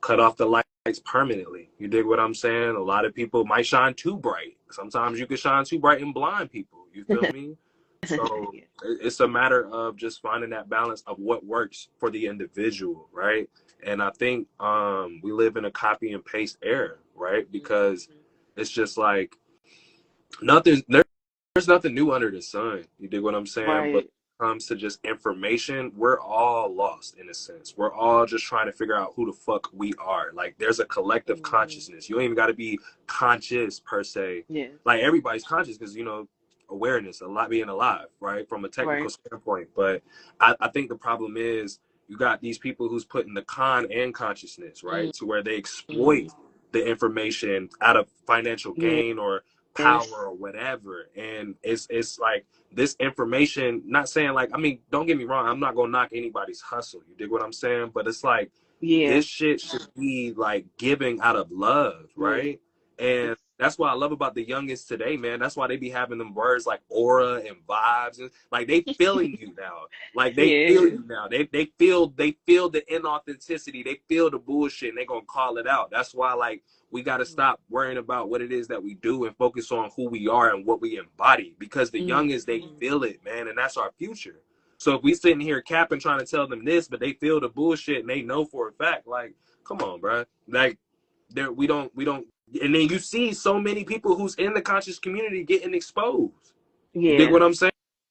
cut off the lights permanently. You dig what I'm saying? A lot of people might shine too bright. Sometimes you can shine too bright and blind people. You feel me? So Yeah. it's a matter of just finding that balance of what works for the individual, right? And I think we live in a copy and paste era, right? Because Mm-hmm. it's just like nothing there's nothing new under the sun. You dig what I'm saying? But Right. when it comes to just information, we're all lost in a sense. We're all just trying to figure out who the fuck we are. Like there's a collective Mm-hmm. consciousness. You don't even got to be conscious per se. Yes. Like everybody's conscious because awareness, a lot being alive, right? From a technical Right. standpoint. But I think the problem is you got these people who's putting the con and consciousness, right? To where they Mm-hmm. exploit the information out of financial gain or power Yes. or whatever. And it's like this information, not saying like, I mean, don't get me wrong, I'm not gonna knock anybody's hustle. You dig what I'm saying? But it's like Yeah. this shit should be like giving out of love, Yes. right? And that's what I love about the youngest today, man. That's why they be having them words like aura and vibes, and like they feeling you now. Like they feel Yeah. you now. They feel the inauthenticity. They feel the bullshit, and they gonna call it out. That's why like we got to stop worrying about what it is that we do and focus on who we are and what we embody. Because the youngest, they Mm-hmm. feel it, man, and that's our future. So if we sitting here capping trying to tell them this, but they feel the bullshit and they know for a fact, like, come on, bro. Like, there we don't. And then you see so many people who's in the conscious community getting exposed. You dig Yeah. what I'm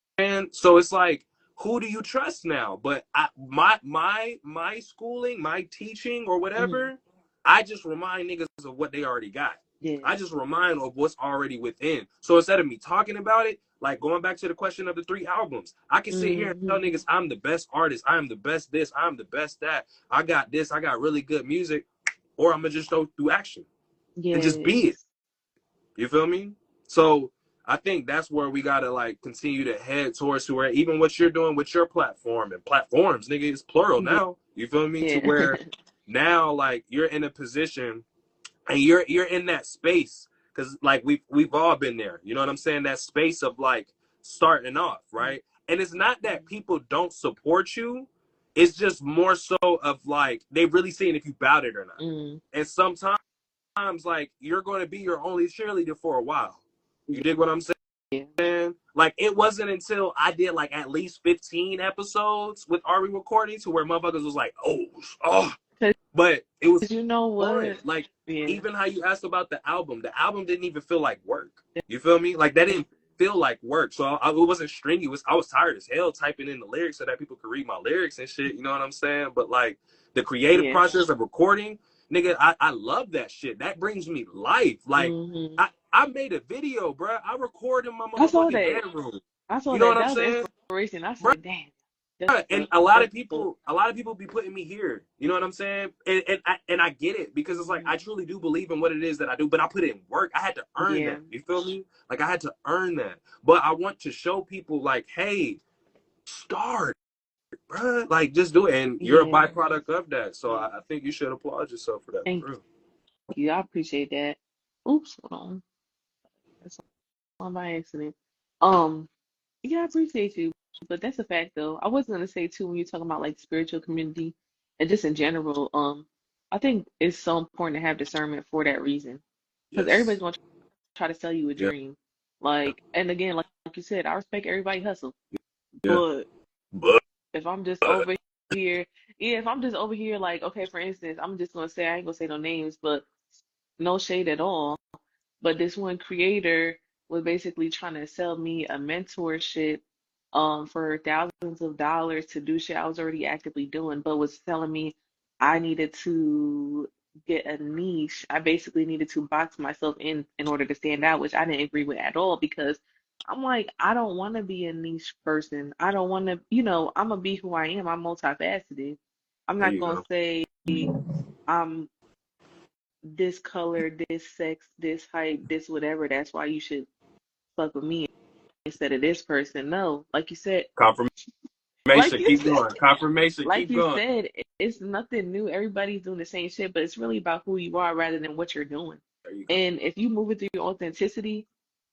saying? So it's like, who do you trust now? But my schooling, my teaching or Mm-hmm. whatever, I just remind niggas of what they already got. Yes. I just remind of what's already within. So instead of me talking about it, like going back to the question of the 3 albums, I can sit here and tell Mm-hmm. niggas I'm the best artist, I am the best this, I'm the best that, I got this, I got really good music, or I'm gonna just go through action and just be it. Yes. You feel me? So I think that's where we gotta like continue to head towards, to where even what you're doing with your platform and platforms, nigga, is plural Yeah. now. You feel me? To Yeah. where now like you're in a position and you're in that space because like we've all been there. You know what I'm saying? That space of like starting off, right? And it's not that people don't support you. It's just more so of like they really seeing if you bout it or not. Mm. And sometimes like you're going to be your only cheerleader for a while. You dig what I'm saying? Like, it wasn't until I did like at least 15 episodes with Ari recording to where motherfuckers was like, oh. But it was You know fun. what? Like, Yeah. even how you asked about the album didn't even feel like work. You feel me? Like, that didn't feel like work. So it wasn't strenuous. I was tired as hell typing in the lyrics so that people could read my lyrics and shit. You know what I'm saying? But like, the creative Yeah. process of recording, nigga, I love that shit. That brings me life. Like, Hmm. I made a video, bro. I recorded in my I saw motherfucking that. bedroom. I saw You know that. what I'm That was saying? inspiration. I Bro, said, damn. That's and dope. a lot That's of dope. people be putting me here. You know what I'm saying? And I get it because it's like I truly do believe in what it is that I do, but I put in work. I had to earn Yeah. that. You feel me? Like, I had to earn that. But I want to show people like, hey, start, bro. Like, just do it, and you're a Yeah. byproduct of that. So I think you should applaud yourself for that, Thank for real. you. I appreciate that. Oops, hold on. That's on by accident. Um, yeah, I appreciate you. But that's a fact though. I was gonna say too when you're talking about like spiritual community and just in general, I think it's so important to have discernment for that reason. Because everybody's Yes. gonna try to sell you a Yeah. dream. Like, and again, like you said, I respect everybody hustle. Yeah. But But if I'm just over here, yeah, if I'm just over here, like, okay, for instance, I'm just gonna say I ain't gonna say no names, but no shade at all. But this one creator was basically trying to sell me a mentorship for thousands of dollars to do shit I was already actively doing, but was telling me I needed to get a niche. I basically needed to box myself in order to stand out, which I didn't agree with at all because I'm like, I don't want to be a niche person. I don't want to, I'm gonna be who I am. I'm multifaceted. I'm there not you gonna go. say I'm this color, this sex, this height, this whatever. That's why you should fuck with me instead of this person. No, Confirmation. like you Keep said, going. Confirmation. like Keep you going. said, it's nothing new. Everybody's doing the same shit, but it's really about who you are rather than what you're doing. There you go. And if you move it through your authenticity,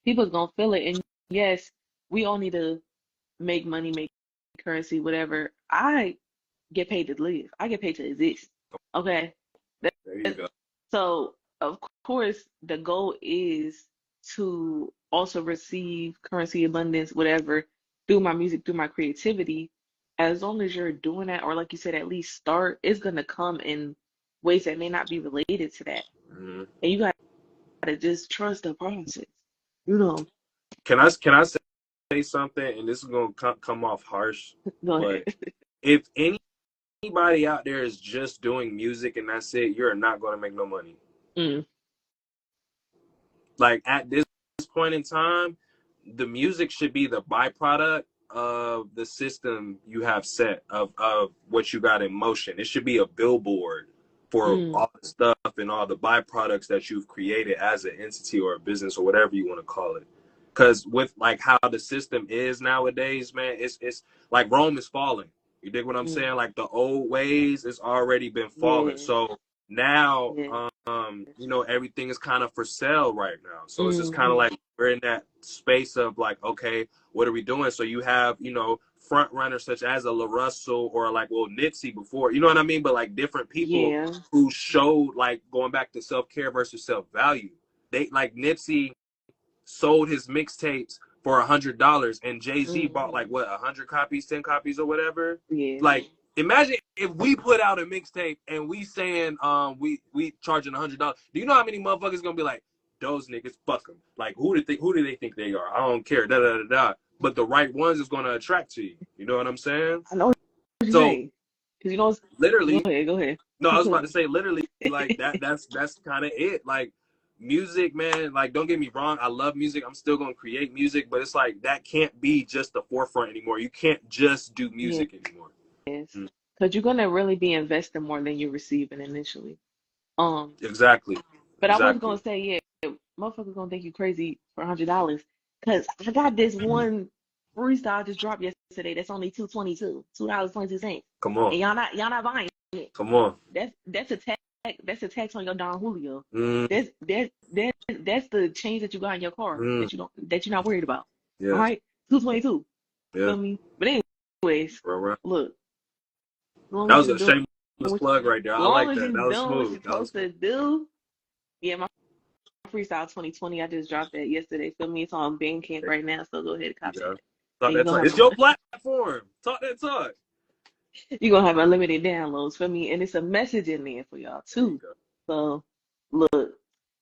people's gonna feel it. And yes, we all need to make money, make currency, whatever. I get paid to live. I get paid to exist. Okay. There you go. So, of course, the goal is to also receive currency abundance, whatever, through my music, through my creativity. As long as you're doing that, or like you said, at least start, it's gonna come in ways that may not be related to that. Mhm. And you gotta just trust the process. You know, Can I say something? And this is gonna come off harsh, go ahead. but if anybody out there is just doing music and that's it, you're not gonna make no money. Mm, Like, at this point in time, the music should be the byproduct of the system you have set of what you got in motion. It should be a billboard for mm, all the stuff and all the byproducts that you've created as an entity or a business or whatever you want to call it. Because with like how the system is nowadays, man, it's like Rome is falling. You dig what I'm mm. saying? Like, the old ways, it's already been falling. Yeah, So now, yeah. everything is kind of for sale right now. So it's just kind of Hmm. like we're in that space of like, okay, what are we doing? So you have, front runners such as a La Russell or like, well, Nipsey before, you know what I mean? But like different people Yeah. who showed like going back to self-care versus self-value. They like Nipsey sold his mixtapes for $100 and Jay-Z bought like Hmm. what, 100 copies, 10 copies or whatever. Yeah. Like, imagine if we put out a mixtape and we saying we charging $100. Do you know how many motherfuckers gonna be like, those niggas, fuck them. Like, who do they think they are? I don't care. Da da da da. But the right ones is gonna attract to you. You know what I'm saying? I know what you're So saying. Because you know, go literally, ahead, go ahead. no, I Keep was about to going. say literally like that's kind of it. Like, music, man, like, don't get me wrong, I love music. I'm still gonna create music, but it's like that can't be just the forefront anymore. You can't just do Yes. music anymore. Mm, Because you're gonna really be investing more than you're receiving initially. Um, exactly. but I was Exactly. gonna say, yeah, motherfuckers gonna think you crazy for $100. Cause I got this one freestyle I just dropped yesterday that's only $2.22. Come on. And y'all not buying it. Come on. That's a tax on your Don Julio. Mm, That's the change that you got in your car mm, that you're not worried about. All yes. right, 222. Yeah. Feel me? But anyways, Right, right. look, as long That as was you're a doing shameless what, plug right there. as I long like as that. you're That was doing what smooth. you're That was supposed smooth. to do, yeah, my Freestyle 2020. I just dropped that yesterday. Feel me? It's on Bandcamp right now, so go ahead and copy Yeah. that. Talk And you're that gonna talk. have It's your platform. Talk that talk. unlimited downloads for me, and it's a message in there for y'all There you too. go. So look,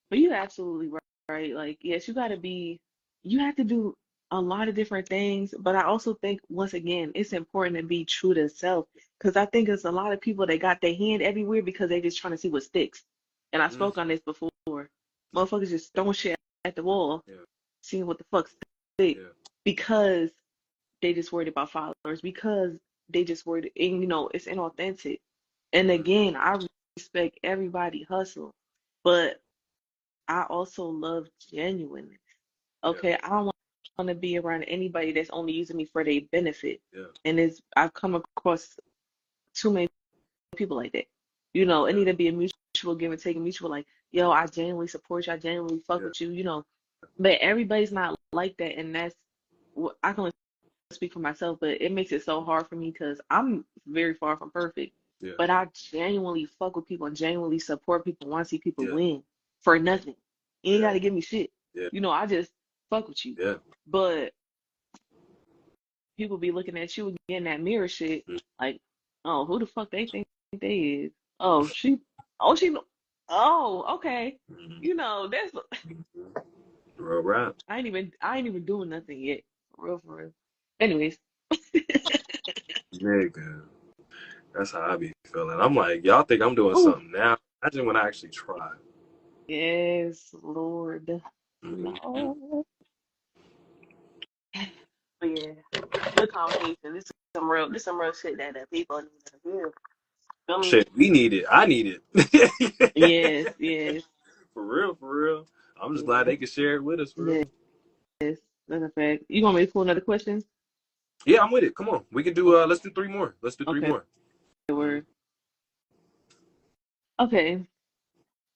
but you're absolutely right. Like, yes, you have to do a lot of different things, but I also think once again, it's important to be true to self because I think there's a lot of people that got their hand everywhere because they just trying to see what sticks. And I Mm, spoke on this before. Motherfuckers just throwing shit at the wall, yeah. seeing what the fuck stick Yeah. because they just worried about followers, because they just worried, and it's inauthentic. And Mm, again, I respect everybody hustle, but I also love genuineness. yeah. Okay, I don't want to be around anybody that's only using me for their benefit. Yeah. And I've come across too many people like that. It Yeah. need to be a mutual give and take, a mutual like, yo, I genuinely support you, I genuinely fuck Yeah. with you. But everybody's not like that, and that's what I can only speak for myself, but it makes it so hard for me because I'm very far from perfect. Yeah. But I genuinely fuck with people and genuinely support people, want to see people Yeah. win for nothing. You ain't Yeah. got to give me shit. Yeah. I just fuck with you. Yeah. But people be looking at you again, that mirror shit, Mm, like, oh, who the fuck they think they is? Oh, she, oh, okay. mm, That's mm. Real rap. I ain't even doing nothing yet. For real. Anyways, Nigga. That's how I be feeling. I'm like, y'all think I'm doing oh, something now? Imagine when I actually try. yes, Lord. Mm-hmm. Lord. But yeah, good conversation. This some real shit that people need to hear. Feel me? Shit, we need it. I need it. Yes, yes, For real, for real. I'm just glad yes, they could share it with us, for real. yes. That's a fact. You want me to pull another question? Yeah, I'm with it. Come on. We can do let's do three more. Let's do three Okay, more. word. Okay.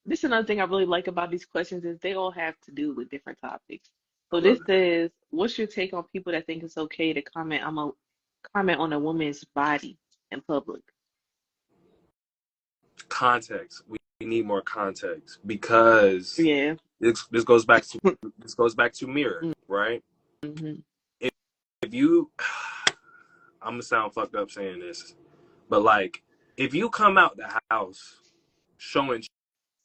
This is another thing I really like about these questions is they all have to do with different topics. I So love this it. says, what's your take on people that think it's okay to comment on a woman's body in public? Context. We need more context because Yeah. this goes back to mirror, right? Mm-hmm. If you I'm gonna sound fucked up saying this, but like if you come out the house showing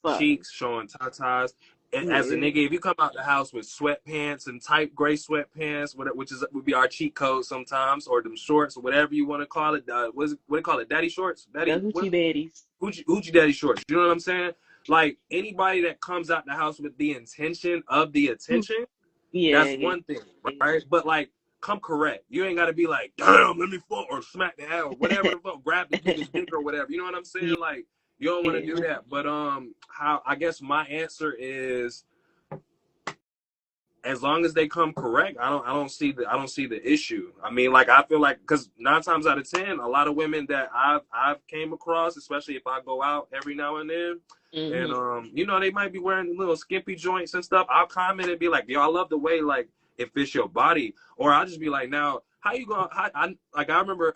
Fuck. cheeks, showing tatas. As a Yeah. nigga, if you come out the house with sweatpants and tight gray sweatpants, which would be our cheat code sometimes, or them shorts, or whatever you want to call it, what do you call it, daddy shorts, The daddy what hoochie baddies. hoochie daddy shorts. You know what I'm saying? Like anybody that comes out the house with the intention of the attention, Yeah, that's yeah, one thing, yeah. right? But like, come correct. You ain't gotta be like, damn, let me fuck or smack the head or whatever the fuck, grab the nigga's dick or whatever. You know what I'm saying? Like, you don't want to do Yeah. that. But how I guess my answer is, as long as they come correct, I don't see the issue. I mean, like I feel like because 9 times out of 10, a lot of women that I've came across, especially if I go out every now and then, and Mm-hmm. they might be wearing little skimpy joints and stuff. I'll comment and be like, yo, I love the way like it fits your body, or I'll just be like, now how you going? I remember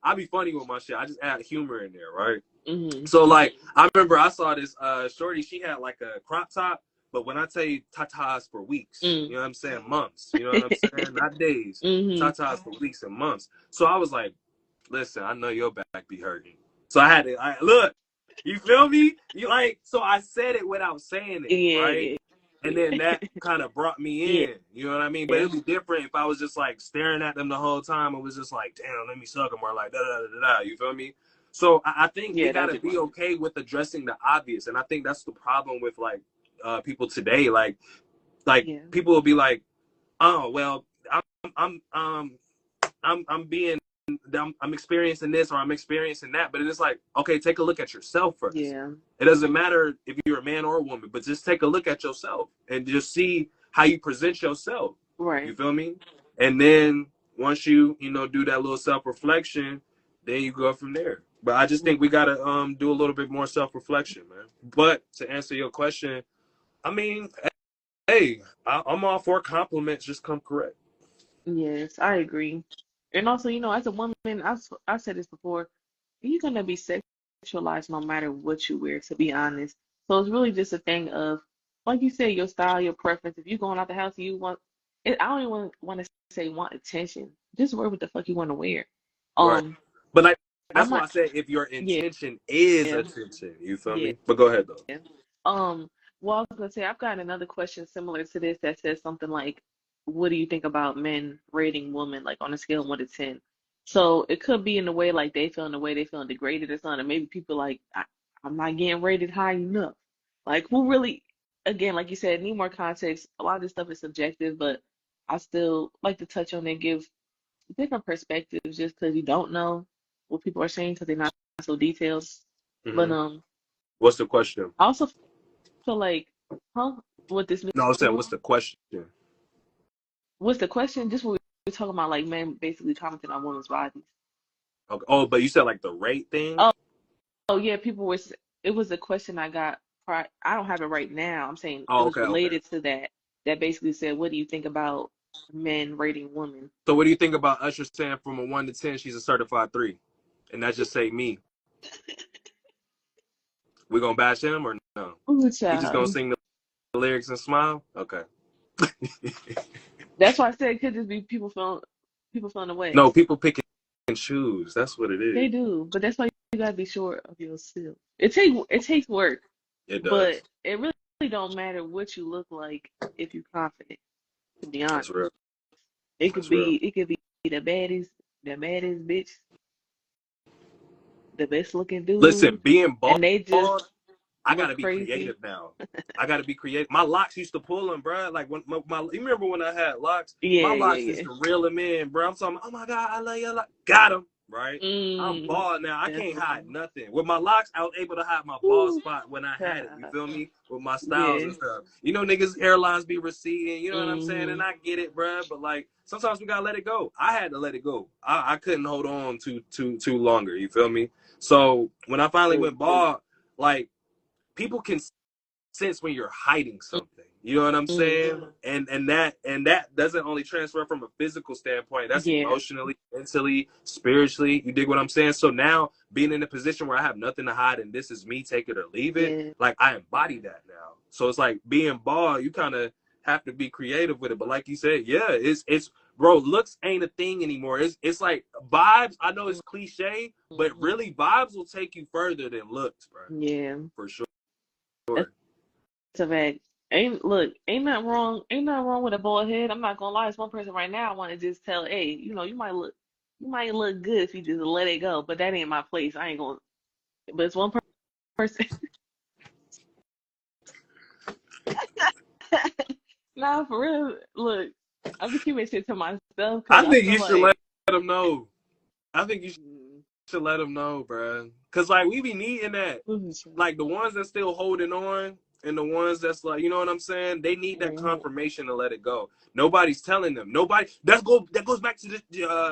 I be funny with my shit. I just add humor in there, right? Mm-hmm. So like I remember I saw this shorty, she had like a crop top, but when I tell you tatas for weeks, Mm. you know what I'm saying? Months, you know what I'm saying? Not days. Mm-hmm. Tatas for weeks and months. So I was like, listen, I know your back be hurting. So I had to look, you feel me? You like so I said it without saying it, right? Yeah, And then yeah, that kind of brought me yeah, in, you know what I mean? But yeah, it'd be different if I was just like staring at them the whole time. It was just like, damn, let me suck them or like da da da da. You feel me? So I think we yeah. That was gotta your be question. okay with addressing the obvious, and I think that's the problem with like people today. Like Yeah, people will be like, oh well, I'm um I'm being I'm experiencing this or I'm experiencing that, but it's like, okay, take a look at yourself first. yeah. It doesn't matter if you're a man or a woman, but just take a look at yourself and just see how you present yourself. Right. You feel me? And then once you do that little self reflection, then you go from there. But I just think we gotta do a little bit more self reflection, man. But to answer your question, I mean, hey, I'm all for compliments. Just come correct. Yes, I agree. And also, as a woman, I've said this before, you're gonna be sexualized no matter what you wear, to be honest. So it's really just a thing of like you said, your style, your preference. If you going out the house and you want, I don't even want to say want attention. Just wear what the fuck you want to wear. Right. Um, But like I'm that's why not. I said if your Yeah, intention is attention, you feel yeah. me? But go ahead though. Um, well, I was gonna say I've got another question similar to this that says something like, "What do you think about men rating women like on a scale of 1 to 10?" So it could be in the way like they feel in the way they feeling degraded or something. Or maybe people like I'm not getting rated high enough. Like who really? Again, like you said, need more context. A lot of this stuff is subjective, but I still like to touch on and give different perspectives just because you don't know what people are saying because they're not so detailed. But Hmm. What's the question? I also feel like, huh? What this new No, I'm saying what's rule? the question? What's the question? Just what we were talking about, like men basically commenting on women's bodies. Okay. Oh, but you said like the rate thing? Oh, oh yeah, people were. It was a question I got. I don't have it right now. I'm saying it Oh, was okay, okay. related to that. That basically said, "What do you think about men rating women?" So what do you think about Usher saying from a 1 to 10 she's a certified 3? And that's just say me. We gonna bash him or no? Ooh, We just gonna child. sing the lyrics and smile? Okay. That's why I said it could just be people feeling away. No, people pick and choose. That's what it They is. do, but that's why you gotta be sure of yourself. It takes work, It but does. it really don't matter what you look like if you're confident. To be That's honest, real. it could That's real. be the baddest bitch, the best looking Listen, dude, being and they just bald, I look gotta be crazy. creative now. I gotta be creative. My locks used to pull them, bro. Like when you remember when I had locks? My Yeah, yeah, locks used yeah. to reel them in, bro. I'm talking, oh my god, I love your lock. Got them, right? I'm Mm, bald now. I that's can't what's hide up. nothing. With my locks, I was able to hide my bald Ooh, spot when I had it. You child. feel me? With my styles Yeah. and stuff. You know, niggas hairlines be receding. You know what I'm saying? And Hmm. I get it, bro. But like sometimes we gotta let it go. I had to let it go. I couldn't hold on too longer. You feel me? So when I finally True. went bald, like people can sense when you're hiding something. You know what I'm Mm, saying? And that doesn't only transfer from a physical standpoint. That's yeah. emotionally, mentally, spiritually. You dig what I'm saying? So now being in a position where I have nothing to hide and this is me, take it or leave it, Yeah. like I embody that now. So it's like being bald, you kind of have to be creative with it. But like you said, yeah, it's bro, looks ain't a thing anymore. It's like vibes. I know it's cliche, but Hmm. really vibes will take you further than looks, bro. Yeah. For sure. That's a fact. Ain't nothing wrong with a bald head. I'm not gonna lie. It's one person right now I want to just tell, hey, you might look good if you just let it go. But that ain't my place. I ain't gonna. But it's one person. Nah, for real. Look, I be keeping shit to myself because I I think feel you should let like, them know. I think you mm, should let them know, bro. Cause like we be needing that. ooh, child. Like the ones that still holding on, and the ones that's like, you know what I'm saying? They need that Mhm. confirmation to let it go. Nobody's telling them. Nobody. That goes back to the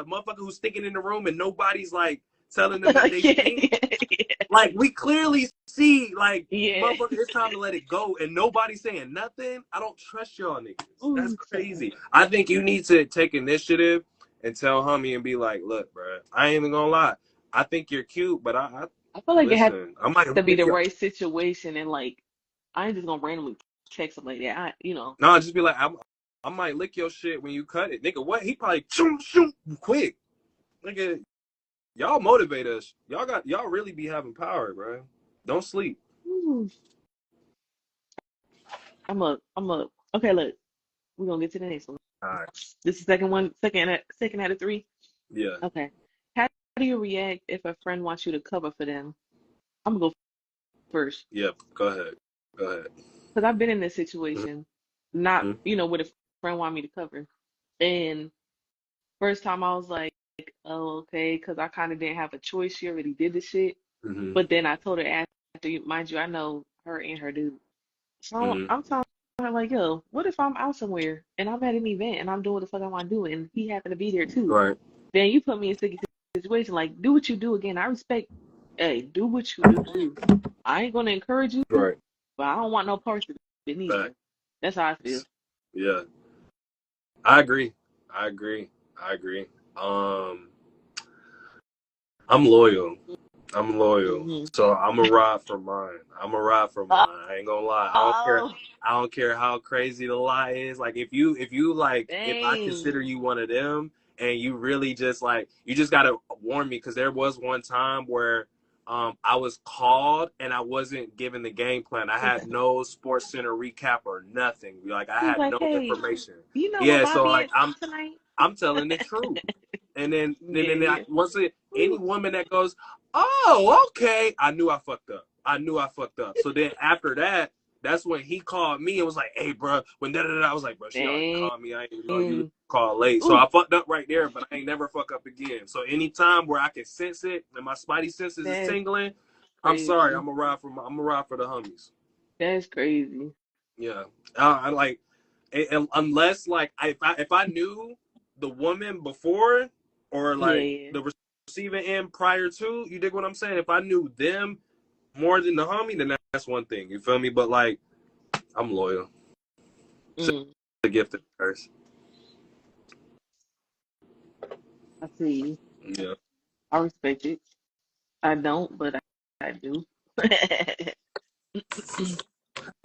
motherfucker who's sticking in the room, and nobody's like telling them that they Yeah, stink. yeah, Like we clearly see, like yeah. motherfucker, it's time to let it go, and nobody's saying nothing. I don't trust y'all niggas. That's Ooh, child. crazy. I think you need to take initiative and tell homie and be like, look, bro, I ain't even gonna lie. I think you're cute, but I I feel like it has listen. I might to be lick the your. right situation and like I ain't just gonna randomly text him like that. No, just be like, I might lick your shit when you cut it, nigga. What? He probably shoom shoom quick, nigga. Y'all motivate us. Y'all really be having power, bro. Don't sleep. Ooh, I'm a. Okay, look, we're gonna get to the next one. All right. This is second out of three. Yeah. Okay. How do you react if a friend wants you to cover for them? I'm gonna go first Yep. Go ahead. Go ahead. because I've been in this situation, not Mm-hmm. with a friend want me to cover, and first time I was like, oh okay, because I kind of didn't have a choice. She already did the shit, Mm-hmm. but then I told her after, mind you, I know her and her dude, so Mm-hmm. I'm telling her like, yo, what if I'm out somewhere and I'm at an event and I'm doing what the fuck I want to do and he happened to be there too? Right. Then you put me in a sticky situation. Like, do what you do again. I respect, hey, do what you do. I ain't gonna encourage you, Right. but I don't want no parts of it neither. That's how I feel. Facts. Yeah. I agree. I agree. I agree. Um, I'm loyal. I'm loyal. Hmm. So I'm a ride for mine. I'm a ride for mine. I ain't gonna lie. I don't care. Oh. I don't care how crazy the lie is. Like if like if I consider Dang. you one of them and you really just like you just gotta warn me because there was one time where I was called and I wasn't given the game plan. I had no Sports Center recap or nothing. Like I He was had like, no hey, information. you know what Yeah, so Bobby like is tonight? I'm telling the truth. And Yeah, I, yeah. once it, any Ooh, woman that goes, oh, okay, I knew I fucked up. I knew I fucked up. So then after that, that's when he called me and was like, hey, bro, when da da da, I was like, bro, she already dang. called me. I didn't even know you called late. So Ooh, I fucked up right there, but I ain't never fuck up again. So anytime where I can sense it and my spidey senses is that's tingling, I'm sorry. crazy. I'm gonna ride for the homies. That's crazy. Yeah, I like unless like if I knew the woman before or Yeah, like yeah. the receiving end prior to, you dig what I'm saying? If I knew them more than the homie, then that's one thing. You feel me? But like I'm loyal. It's Mm, a gift at first. I see. Yeah. I respect it. I don't, but I do.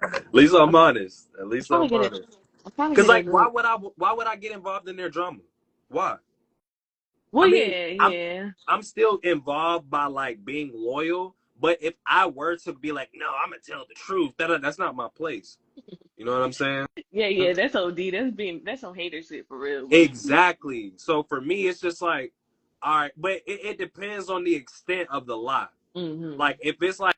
At least I'm I'm honest. At least trying to I'm get it. honest. I'm trying to Cause get a like good. why would I get involved in their drama? Why? Well, I mean, yeah, yeah. I'm still involved by like being loyal, but if I were to be like, no, I'm gonna tell the truth, that's not my place. You know what I'm saying? Yeah, yeah, that's OD. That's some hater shit for real. But Exactly. So for me, it's just like, all right, but it depends on the extent of the lie. hmm Like if it's like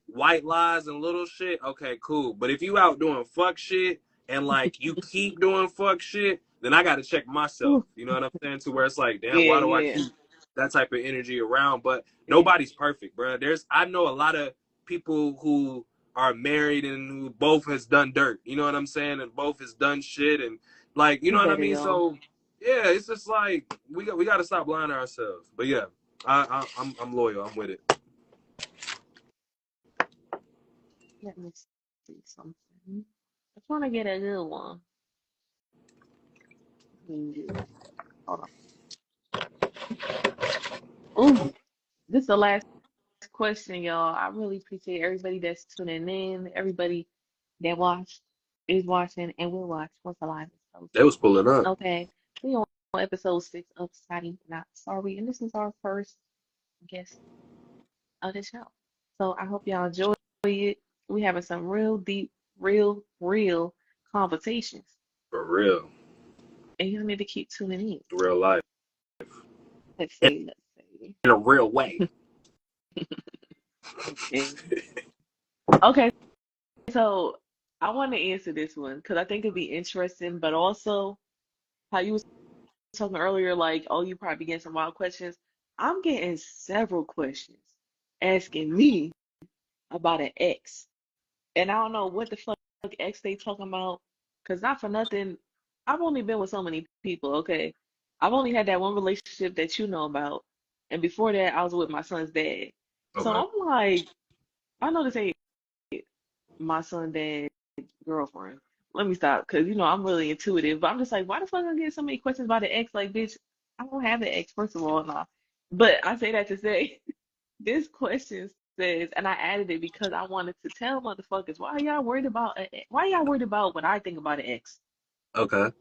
white lies and little shit, okay, cool. But if you out doing fuck shit and like you keep doing fuck shit, then I got to check myself. You know what I'm saying? To where it's like, damn, yeah, why do I yeah, keep that type of energy around? But yeah. nobody's perfect, bro. I know a lot of people who are married and who both has done dirt. You know what I'm saying? And both has done shit and like, you know what I Better mean? y'all. So yeah, it's just like we got to stop lying to ourselves. But yeah, I'm loyal. I'm with it. Let me see something. I'm trying to get a good one. Hold on. Ooh, this is the last question, y'all. I really appreciate everybody that's tuning in, everybody that watched, is watching, and will watch once the live is They posted. was pulling up Okay, we on episode 6 of Sari Not Sorry, and this is our first guest of the show. So I hope y'all enjoy it. We having some real deep, real conversations, for real, and you need to keep tuning in. real life, Let's in see, let's see. a real way. Okay. Okay, so I want to answer this one because I think it'd be interesting, but also how you was talking earlier, like, oh, you probably getting some wild questions. I'm getting several questions asking me about an ex, and I don't know what the fuck ex they talking about. Because not for nothing, I've only been with so many people. Okay, I've only had that one relationship that you know about, and before that, I was with my son's dad. So Okay. I'm like, I know this ain't my son dad girlfriend. Let me stop, because I'm really intuitive, but I'm just like, why the fuck I get so many questions about an ex? Like, bitch, I don't have an ex, first of all, nah. But I say that to say this question says, and I added it because I wanted to tell motherfuckers, why y'all worried about what I think about an ex? Okay.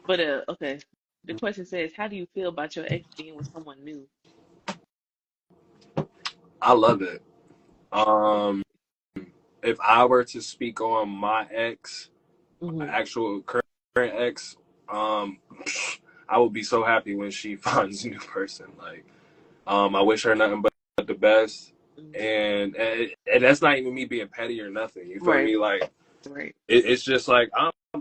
But okay, the question says, how do you feel about your ex being with someone new? I love it. Um, if I were to speak on my ex, my hmm actual current ex, um, I would be so happy when she finds a new person. Like, I wish her nothing but the best. And that's not even me being petty or nothing. You feel Right, me? Like, right. it's just like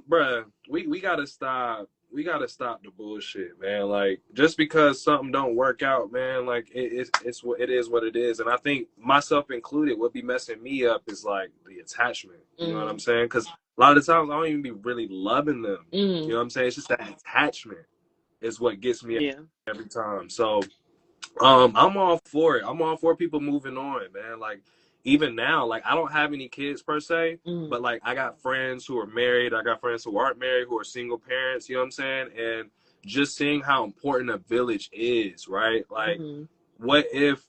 bruh, we gotta stop. We gotta stop the bullshit, man. Like just because something don't work out, man, like it's what it is what it is. And I think myself included, what be messing me up is like the attachment. You know what I'm hmm saying? Because a lot of the times I don't even be really loving them. You hmm know what I'm saying? It's just that attachment is what gets me Yeah. every time. So I'm all for it. I'm all for people moving on, man. Like even now, like I don't have any kids per se, hmm but like I got friends who are married, I got friends who aren't married, who are single parents, you know what I'm saying? And just seeing how important a village is, right? Like hmm what if,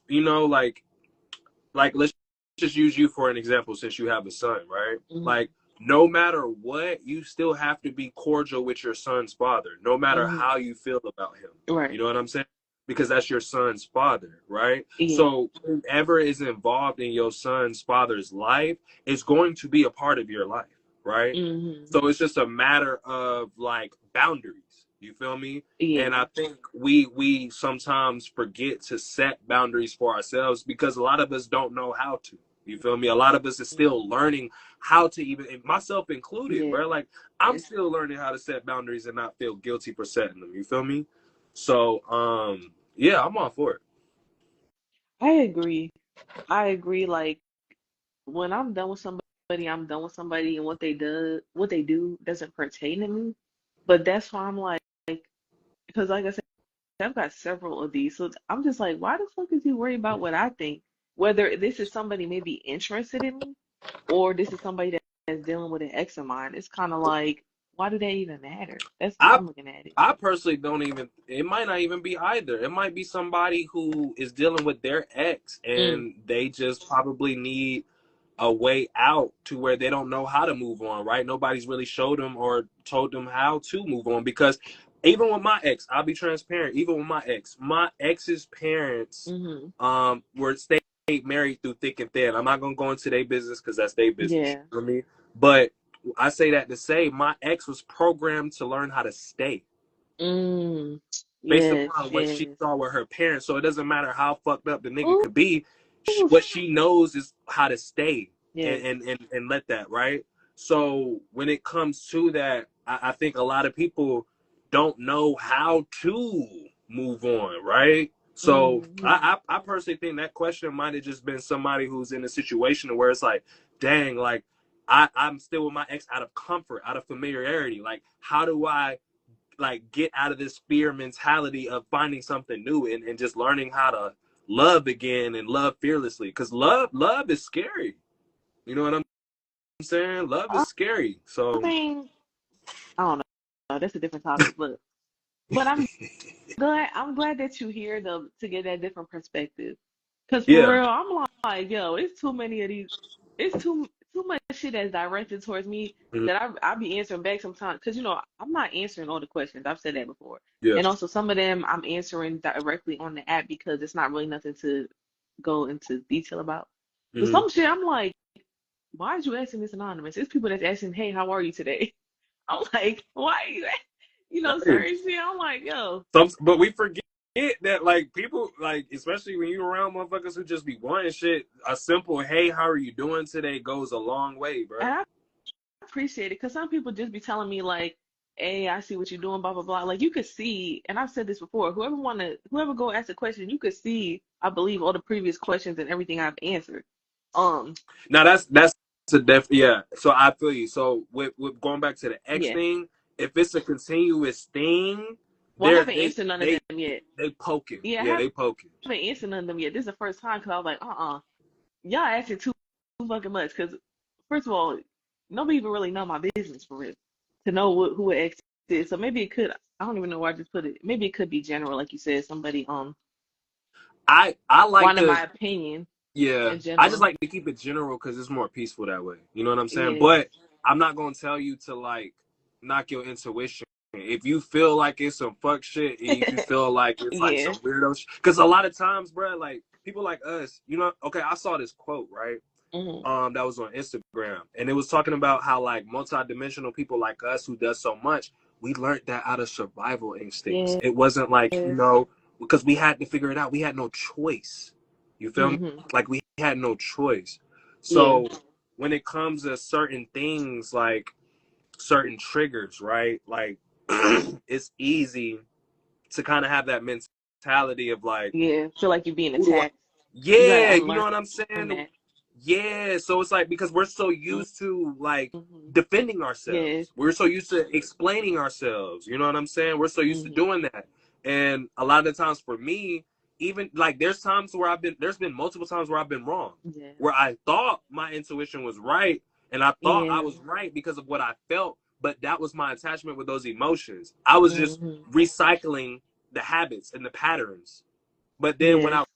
like let's just use you for an example since you have a son, right? hmm Like no matter what, you still have to be cordial with your son's father, no matter Hmm. how you feel about him. You Right. know what I'm saying? Because that's your son's father, right? Yeah. So whoever is involved in your son's father's life is going to be a part of your life, right? Hmm. So it's just a matter of like boundaries. You feel me? And Yeah. I think we sometimes forget to set boundaries for ourselves because a lot of us don't know how to. You feel me? A lot of us is still learning how to even, and myself included, Yes. bro. Like I'm still learning how to set boundaries and not feel guilty for setting them. You feel me? So yeah, I'm all for it. I agree. I agree. Like when I'm done with somebody, I'm done with somebody, and what they do doesn't pertain to me. But that's why I'm like, because like I said, I've got several of these. So I'm just like, why the fuck is you worried about what I think? Whether this is somebody maybe interested in me or this is somebody that's dealing with an ex of mine. It's kind of like, why do that even matter? That's how I I'm looking at it. I personally don't even. It might not even be either. It might be somebody who is dealing with their ex Mm, and they just probably need a way out to where they don't know how to move on, right? Nobody's really showed them or told them how to move on because even with my ex, I'll be transparent. Even with my ex's parents mm-hmm. were stayed married through thick and thin. I'm not gonna go into their business because that's their business. Yeah. You know what I mean? But I say that to say my ex was programmed to learn how to stay Mm, based yes, upon what she yes. saw with her parents. So it doesn't matter how fucked up the nigga Ooh, could be. What she knows is how to stay yes. and let that, right? So when it comes to that, I think a lot of people don't know how to move on, right? So Mm-hmm. I personally think that question might have just been somebody who's in a situation where it's like, dang, like I'm still with my ex out of comfort, out of familiarity. Like, how do I like get out of this fear mentality of finding something new and just learning how to love again and love fearlessly because love is scary, you know what I'm saying? Love I is scary. So mean, I don't know. That's a different topic, but I'm glad that you're here to get that different perspective. Cause for yeah. real, I'm like, yo, it's too many of these. It's too much shit that's directed towards me Mhm. that I be answering back sometimes. Cause I'm not answering all the questions. I've said that before. Yeah. And also some of them I'm answering directly on the app because it's not really nothing to go into detail about. But Hmm. some shit I'm like, why are you asking this anonymous? It's people that's asking, hey, how are you today? I'm like, why are you, Hey, certain shit. I'm like, yo. but we forget that like people like especially when you're around motherfuckers who just be wanting shit, a simple hey how are you doing today goes a long way, bro. And I appreciate it because some people just be telling me like, "Hey, I see what you're doing, blah blah blah." Like you could see, and I've said this before. Whoever go ask a question, you could see. I believe all the previous questions and everything I've answered. Um, Now that's a yeah. So I feel you. So with going back to the X yeah. thing, if it's a continuous thing, Well, I they're haven't answered none of they them yet. they poking. Yeah, Yeah, I they poking. haven't answered none of them yet. This is the first time because I was like, y'all asking too fucking much. Because first of all, nobody even really know my business for real to know who an ex is. So maybe it could. I don't even know where I just put it. Maybe it could be general, like you said. Somebody I like wanted to my opinion yeah. in I just general. like to keep it general because it's more peaceful that way. You know what I'm saying? Yeah. But I'm not gonna tell you to like knock your intuition. If you feel like it's some fuck shit, if you feel like it's like Yeah. some weirdo shit, because a lot of times, bro, like people like us, you know. Okay, I saw this quote right Hmm. that was on Instagram, and it was talking about how like multidimensional people like us who does so much, we learned that out of survival instincts. Yes. It wasn't like because we had to figure it out. We had no choice. You feel me? Hmm. Like we had no choice. Yeah. So when it comes to certain things like certain triggers, right? Like it's easy to kind of have that mentality of like, Yeah. Feel like you're being who do I? attacked. You gotta Yeah, you know unlearn what I'm saying? that. Yeah, so it's like because we're so used to like Hmm. defending Yes. ourselves. We're so used to explaining ourselves. You know what I'm saying? We're so used to Hmm. doing that. And a lot of the times for me, even like there's been multiple times where I've been wrong. Yeah. Where I thought my intuition was right and I thought I Yeah. was right because of what I felt, but that was my attachment with those emotions. I was just Hmm. recycling the habits and the patterns. But then when Yes.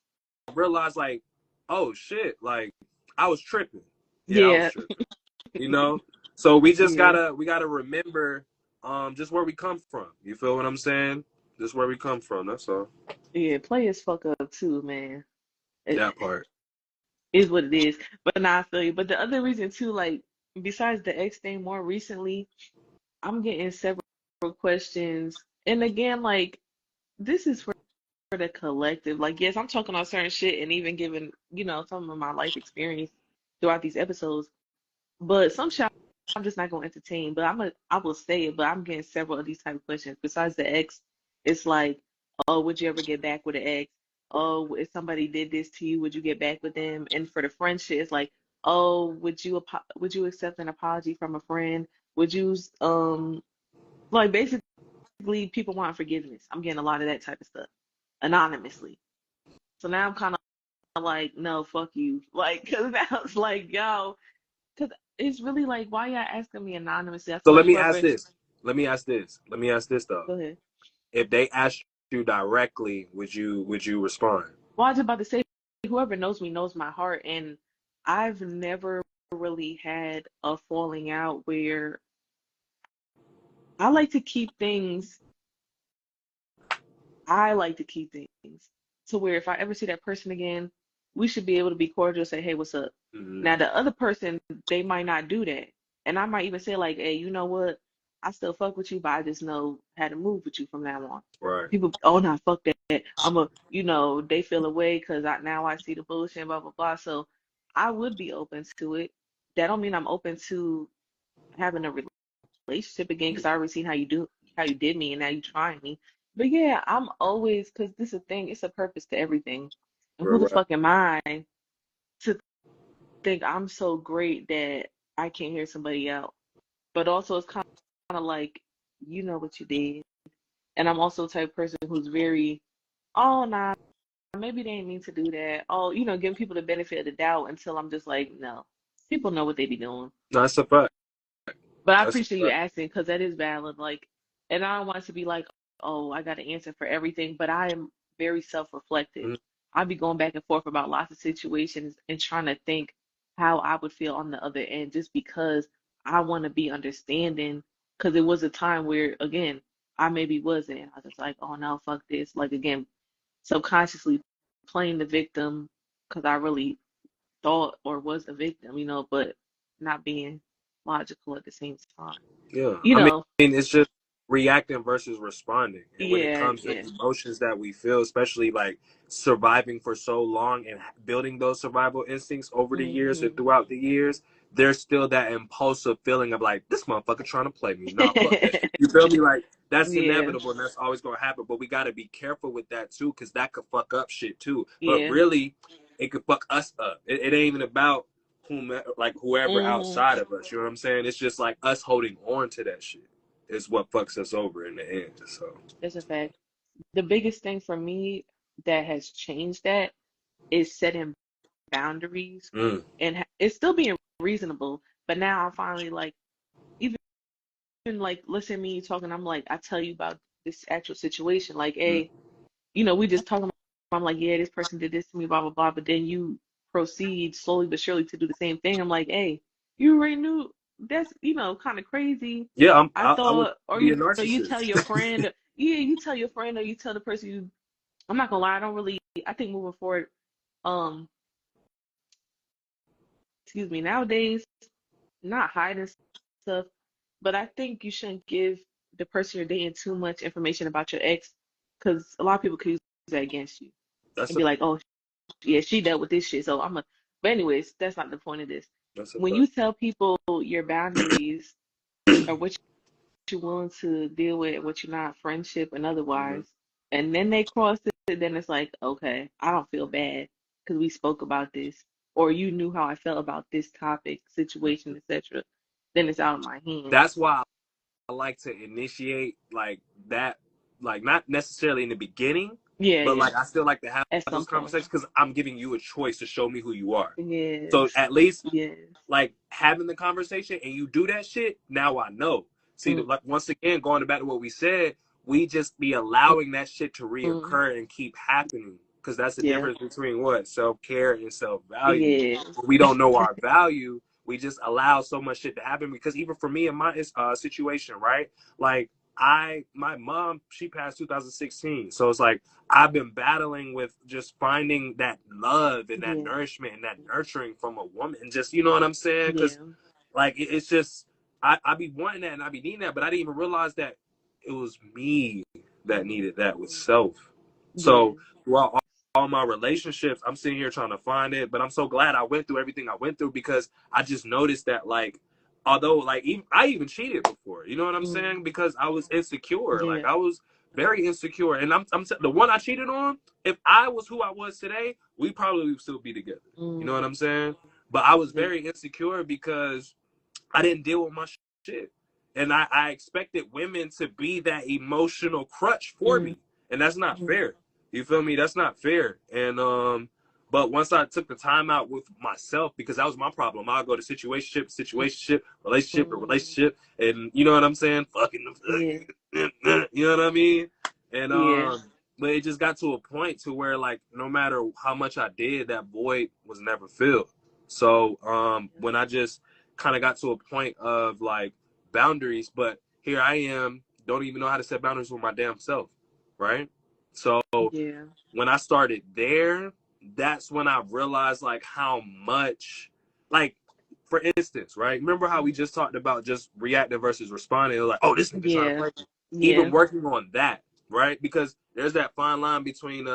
I realized like, oh shit, like I was tripping. Yeah, I was Yeah. tripping. You know? So we just Yeah. gotta remember just where we come from. You feel what I'm saying? Just where we come from. That's all. Yeah, players fuck up too, man. It That part. is what it is. But now I feel you. But the other reason too, like besides the X thing, more recently, I'm getting several questions. And again, like this is for the collective. Like, yes, I'm talking on certain shit and even giving, some of my life experience throughout these episodes. But some shit I'm just not gonna entertain. But I will say it, but I'm getting several of these type of questions. Besides the ex, it's like, oh, would you ever get back with an ex? Oh, if somebody did this to you, would you get back with them? And for the friendship, it's like, oh, would you accept an apology from a friend? Would you like basically people want forgiveness. I'm getting a lot of that type of stuff anonymously. So now I'm kind of like, no, fuck you. Like, cause now it's like, yo, cause it's really like, why y'all asking me anonymously? I So feel let like me ask whoever, this. Let me ask this though. go ahead. If they asked you directly, would you respond? Well, I was about to say, whoever knows me knows my heart, and I've never really had a falling out where I like to keep things I like to keep things to where if I ever see that person again, we should be able to be cordial, say, hey, what's up? Mm-hmm. Now, the other person, they might not do that. And I might even say, like, hey, you know what? I still fuck with you, but I just know how to move with you from now on. Right. People, oh, no, fuck that. They feel away because now I see the bullshit, blah, blah, blah. So I would be open to it. That don't mean I'm open to having a relationship again because I already seen how you did me, and now you trying me. But yeah, I'm always because this is a thing. It's a purpose to everything. And who Right. the Right. fuck am I to think I'm so great that I can't hear somebody out? But also, it's kind of like you know what you did, and I'm also the type of person who's very, oh nah, maybe they didn't mean to do that. Oh, giving people the benefit of the doubt until I'm just like, no, people know what they be doing. No, that's a fact. But I That's a appreciate you fact. asking because that is valid. Like, and I don't want it to be like, oh, I got an answer for everything. But I am very self-reflective. Mhm. I be going back and forth about lots of situations and trying to think how I would feel on the other end, just because I want to be understanding. Because it was a time where, again, I maybe wasn't. I was like, oh no, fuck this. Like again, subconsciously playing the victim because I really thought or was a victim, but not being logical at the same time. Yeah. You I mean, know, it's just reacting versus responding. And when it yeah, comes to yeah. emotions that we feel, especially like surviving for so long and building those survival instincts over the years Hmm. and throughout the years, there's still that impulsive feeling of like, this motherfucker trying to play me. Nah, fuck that shit. You feel me? Like, that's Yeah, inevitable and that's always going to happen. But we got to be careful with that too, because that could fuck up shit too. But yeah. really, it could fuck us up. It ain't even about whoever Hmm. outside of us. You know what I'm saying? It's just like us holding on to that shit is what fucks us over in the end. So That's a fact. The biggest thing for me that has changed that is setting boundaries mm, and it's still being reasonable. But now I'm finally like, even like, listen to me talking, I'm like, I tell you about this actual situation. Like, mm. hey, we just talking. I'm like, yeah, this person did this to me, blah blah blah. But then you proceed slowly but surely to do the same thing. I'm like, hey, you already knew that's kind of crazy. Yeah, I I would thought, or be a you tell narcissist. your friend, yeah, you tell your friend, or you tell the person you. I'm not gonna lie, I don't really. I think moving forward, um, excuse me, nowadays, not hiding stuff, but I think you shouldn't give the person you're dating too much information about your ex, because a lot of people could use that against you That's and a be like, oh, yeah, she dealt with this shit. So but anyways, that's not the point of this. that's a When fact. you tell people your boundaries or what you're willing to deal with and what you're not, friendship and Hmm. otherwise, and then they cross it, then it's like, okay, I don't feel bad because we spoke about this, or you knew how I felt about this topic, situation, etc. Then it's out of my hands. That's why I like to initiate like that, like not necessarily in the beginning, Yeah, but yeah. like I still like to have At those some point. conversations because I'm giving you a choice to show me who you are. So Yes. at least Yes. like having the conversation and you do that shit, now I know. See, Mm, like once again, going back to what we said, we just be allowing that shit to mm, reoccur and keep happening. Because that's the yeah. difference between what self care and self value. Yes. When we don't know our value, we just allow so much shit to happen. Because even for me in my situation, right? Like my mom, she passed 2016, so it's like I've been battling with just finding that love and that Yeah. nourishment and that nurturing from a woman, and just, you know what I'm saying? Yeah. Because like it's just I be wanting that and I be needing that, but I didn't even realize that it was me that needed that with self. Yeah. So throughout all my relationships, I'm sitting here trying to find it, but I'm so glad I went through everything I went through, because I just noticed that, like, although like I even cheated before, you know what I'm saying? Mm. Because I was insecure. Like Yeah. I was very insecure, and I'm the one I cheated on. If I was who I was today, we probably would still be together. You know what Mm. I'm saying? But I was Yeah. very insecure because I didn't deal with my shit. And I expected women to be that emotional crutch for Mm. me. And that's not Mm. fair. You feel me? That's not fair. And but once I took the time out with myself, because that was my problem, I'll go to situationship, relationship, or Mm. relationship, and you know what I'm saying? Fucking Yeah. you know what I mean? And Yeah. but it just got to a point to where, like, no matter how much I did, that void was never filled. So when I just kind of got to a point of like boundaries, but here I am, don't even know how to set boundaries with my damn self, right? So Yeah. when I started there, that's when I realized like how much, like, for instance, right? Remember how we Mm. just talked about just reacting versus responding? It was like, oh, this nigga trying to Yeah. play me. Even Yeah. working on that, right? Because there's that fine line between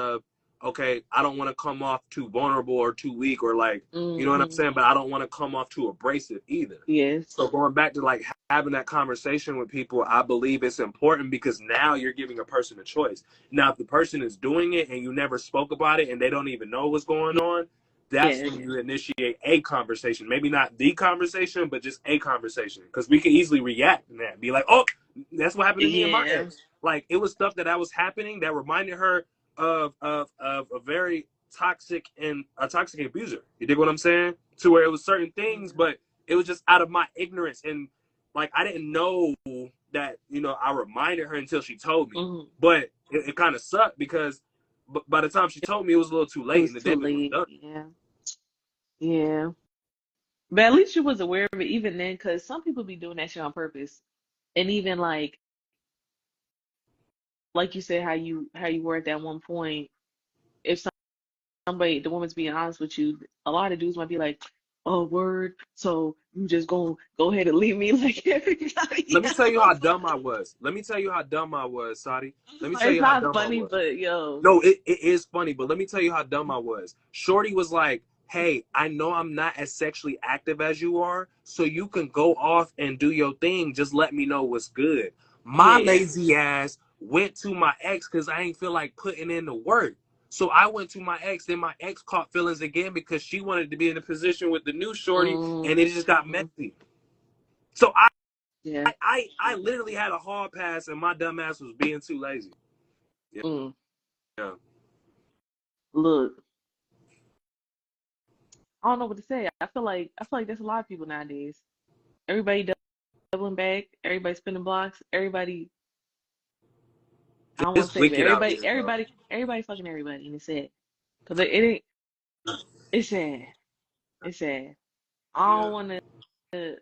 okay, I don't want to come off too vulnerable or too weak, or like, you know what I'm Mm-hmm. saying? But I don't want to come off too abrasive either. Yes. So going back to like having that conversation with people, I believe it's important, because now you're giving a person a choice. Now, if the person is doing it and you never spoke about it and they don't even know what's going on, that's Yeah. when you initiate a conversation. Maybe not the conversation, but just a conversation. Because we can easily react in that. Be like, oh, that's what happened to me and my Yeah. ex. Like, it was stuff that was happening that reminded her of a very toxic abuser. You dig what I'm saying? To where it was certain things, Yeah. but it was just out of my ignorance, and like I didn't know that, you know, I reminded her until she told me. Mm-hmm. But it kind of sucked, because by the time she told me, it was a little too It late was and the too damage was late. done. Yeah. Yeah. But at least you was aware of it even then, because some people be doing that shit on purpose. And even like you said, how you were at that one point, if somebody, the woman's being honest with you, a lot of dudes might be like, "Oh, word, so you just go ahead and leave me like everybody Let me tell you how else." dumb I was. Let me tell you how dumb I was, Sadi. Let me tell It's you how not dumb I funny, was. but yo, No, it is funny, but let me tell you how dumb I was. Shorty was like, hey, I know I'm not as sexually active as you are, so you can go off and do your thing. Just let me know what's good. My yeah. lazy ass went to my ex because I ain't feel like putting in the work. So I went to my ex, then my ex caught feelings again because she wanted to be in a position with the new shorty, and it just got Mm-hmm. messy. So I Yeah. I literally had a hard pass, and my dumb ass was being too lazy. Yeah. Mm. Yeah. Look, I don't know what to say. I feel like there's a lot of people nowadays. Everybody doubling back, everybody spinning blocks, everybody. I don't want It's to say, but wicked out everybody, here, bro. everybody, everybody fucking everybody, and it's sad. Cause it ain't. It's sad. It's sad. I Yeah. don't want to.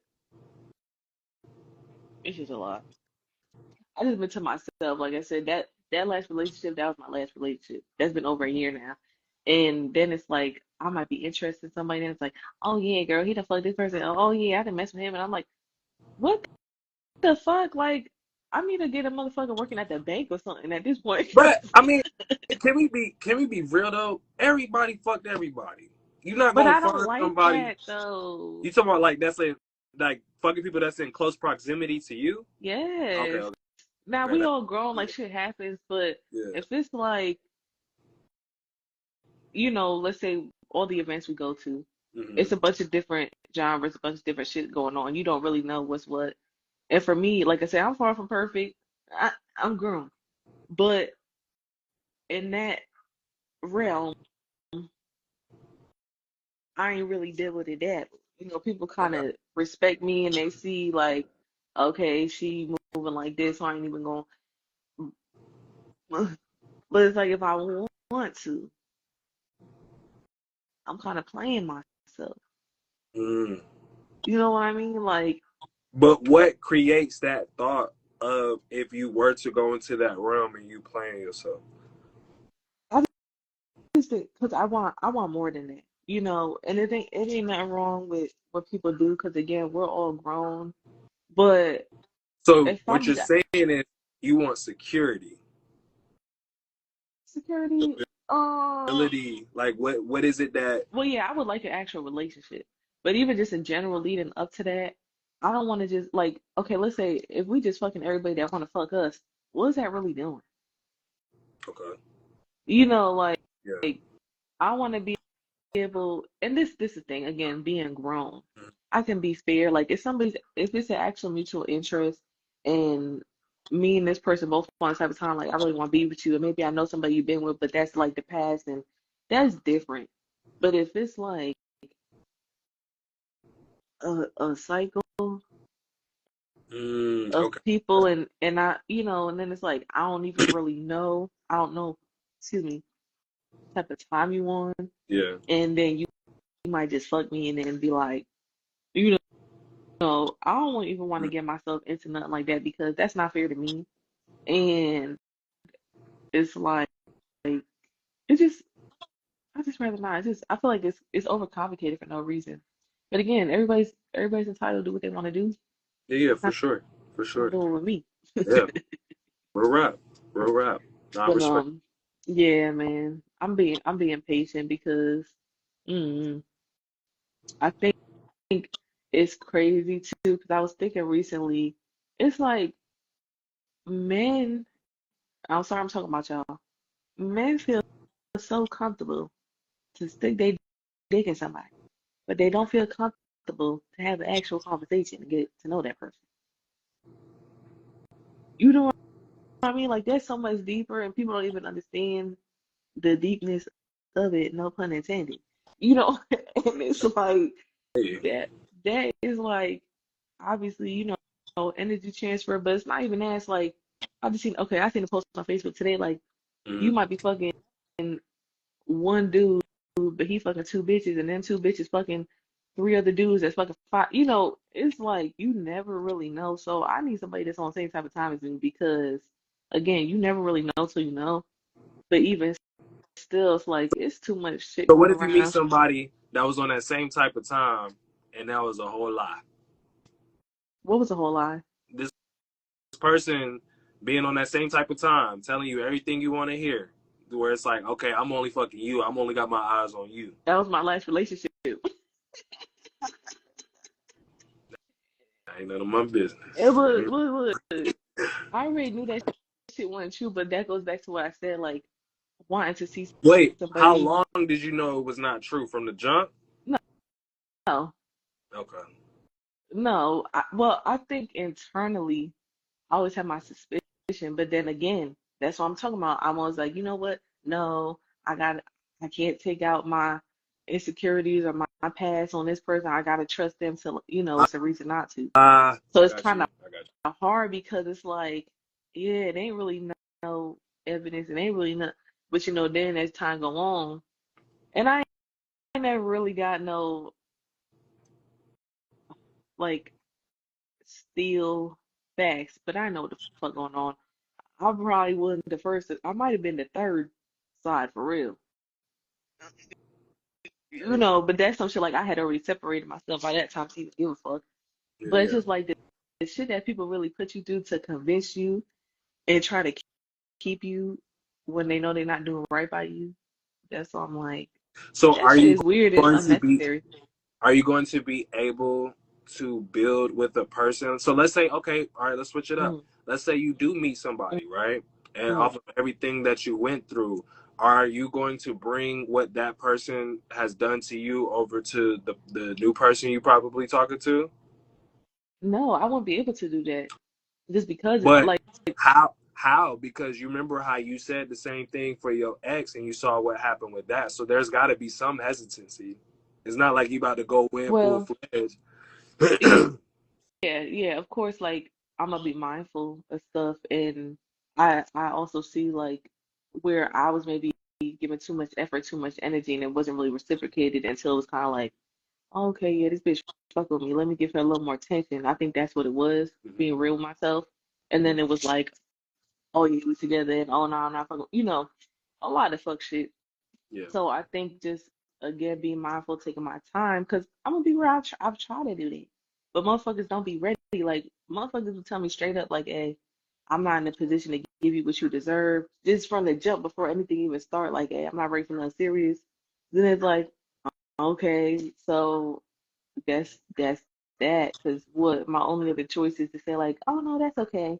It's just a lot. I just been to myself, like I said, that last relationship, that was my last relationship. That's been over a year now. And then it's like I might be interested in somebody, and it's like, oh yeah, girl, he done fucked this person. Oh yeah, I done mess with him, and I'm like, what the fuck? Like, I need to get a motherfucker working at the bank or something at this point. But I mean, can we be real though? Everybody fucked everybody. You're not But gonna I don't find like somebody. that though. You talking about like that's like fucking people that's in close proximity to you? Okay, Yes. okay, Now okay. we That, all grown, yeah, like shit happens, but yeah, if it's like, let's say all the events we go to, mm-hmm. it's a bunch of different genres, a bunch of different shit going on. You don't really know what's what. And for me, like I said, I'm far from perfect. I'm grown. But in that realm, I ain't really deal with it that. People kind Okay. of respect me and they see like, okay, she moving like this, so I ain't even going. But it's like if I want to, I'm kind of playing myself. Mm. You know what I mean? Like, But what creates that thought of if you were to go into that realm and you playing yourself? I just think because I want more than that, you know. And it ain't nothing wrong with what people do because again, we're all grown. But So if what I'm you're saying is you want security, security, ability. Like what is it that? well, yeah, I would like an actual relationship. But even just in general, leading up to that, I don't want to just like, okay, let's say if we just fucking everybody that want to fuck us, what is that really doing? Okay. You know, Yeah. like I want to be able, and this is the thing again, being grown, Mhm. I can be fair. Like if it's an actual mutual interest, and me and this person both want to type of time, like I really want to be with you, and maybe I know somebody you've been with, but that's like the past, and that's different. But if it's like a cycle of Okay. people, and I, you know, and then it's like I don't even really know, I don't know, excuse me, type of time you on, Yeah. and then you might just fuck me and then be like, you know, I don't even want to get myself into nothing like that because that's not fair to me. And it's like it's just I just rather not. It's just I feel like it's overcomplicated for no reason. But again, everybody's entitled to do what they want to do. Yeah. Yeah. For Not sure. For gonna sure. do it with me. Yeah. Real rap. Real rap. Nah, I But respect. yeah, man, I'm being patient because mm, I think it's crazy too. Because I was thinking recently, it's like men. I'm sorry, I'm talking about y'all. Men feel so comfortable to stick their dick in somebody, but they don't feel comfortable to have an actual conversation and get to know that person. You know what I mean? Like that's so much deeper, and people don't even understand the deepness of it. No pun intended. You know, and it's like Hey. that. That is like obviously, energy transfer, but it's not even that. It's like I just seen. Okay, I seen a post on Facebook today. Like you Mhm. might be fucking one dude, but he fucking two bitches, and then two bitches fucking three other dudes that's fucking five. You know, it's like you never really know. So I need somebody that's on the same type of time as me because, again, you never really know till you know. But even still, it's like it's too much shit So what going if you meet around. somebody that was on that same type of time and that was a whole lie? What was the whole lie? This person being on that same type of time, telling you everything you want to hear, where it's like, okay, I'm only fucking you. I'm only got my eyes on you. That was my last relationship. That ain't none of my It business. was. I already knew that shit wasn't true, but that goes back to what I said, like wanting to see Wait, how somebody. long did you know it was not true from the jump? No, no, Okay. no. Well, I think internally, I always have my suspicion, but then again, that's what I'm talking about. I'm always like, you know what? No, I can't take out my insecurities or my past on this person. I gotta trust them to, it's a reason not to. So I it's got kind you. of I got hard because it's like, yeah, it ain't really no evidence, it ain't really no, but then as time go on, and I ain't never really got no like still facts, but I know what the fuck going on. I probably wasn't the first. I might have been the third side for real. But that's some shit like I had already separated myself by that time to even give a fuck. you. But it's Yeah, yeah. just like the shit that people really put you through to convince you and try to keep you when they know they're not doing right by you. That's why I'm like, So that shit is weird and going to be unnecessary. are you going to be able to build with a person? So let's say, okay, all right, let's switch it up. Mm, Let's say you do meet mm, somebody, right? And mm. off of everything that you went through, are you going to bring what that person has done to you over to the new person you probably talking to? No, I won't be able to do that just because it's But like, how? How? Because you remember how you said the same thing for your ex and you saw what happened with that. So there's got to be some hesitancy. It's not like you about to go in full well, fledged. yeah, of course, like I'm gonna be mindful of stuff, and I also see like where I was maybe giving too much effort, too much energy, and it wasn't really reciprocated until it was kind of like Okay, yeah, this bitch fuck with me. Let me give her a little more attention. I think that's what it was, Hmm. being real with myself. And then it was like, oh yeah, we together, and oh no, I'm not fucking, a lot of fuck shit. Yeah. So I think just again being mindful, taking my time, because I'm gonna be real. I've tried to do that, but motherfuckers don't be ready. Like motherfuckers will tell me straight up, like, "Hey, I'm not in a position to give you what you deserve." Just from the jump before anything even start, like, "Hey, I'm not ready for nothing serious." Then it's like, okay, so that's that. Because what my only other choice is to say like, "Oh no, that's okay,"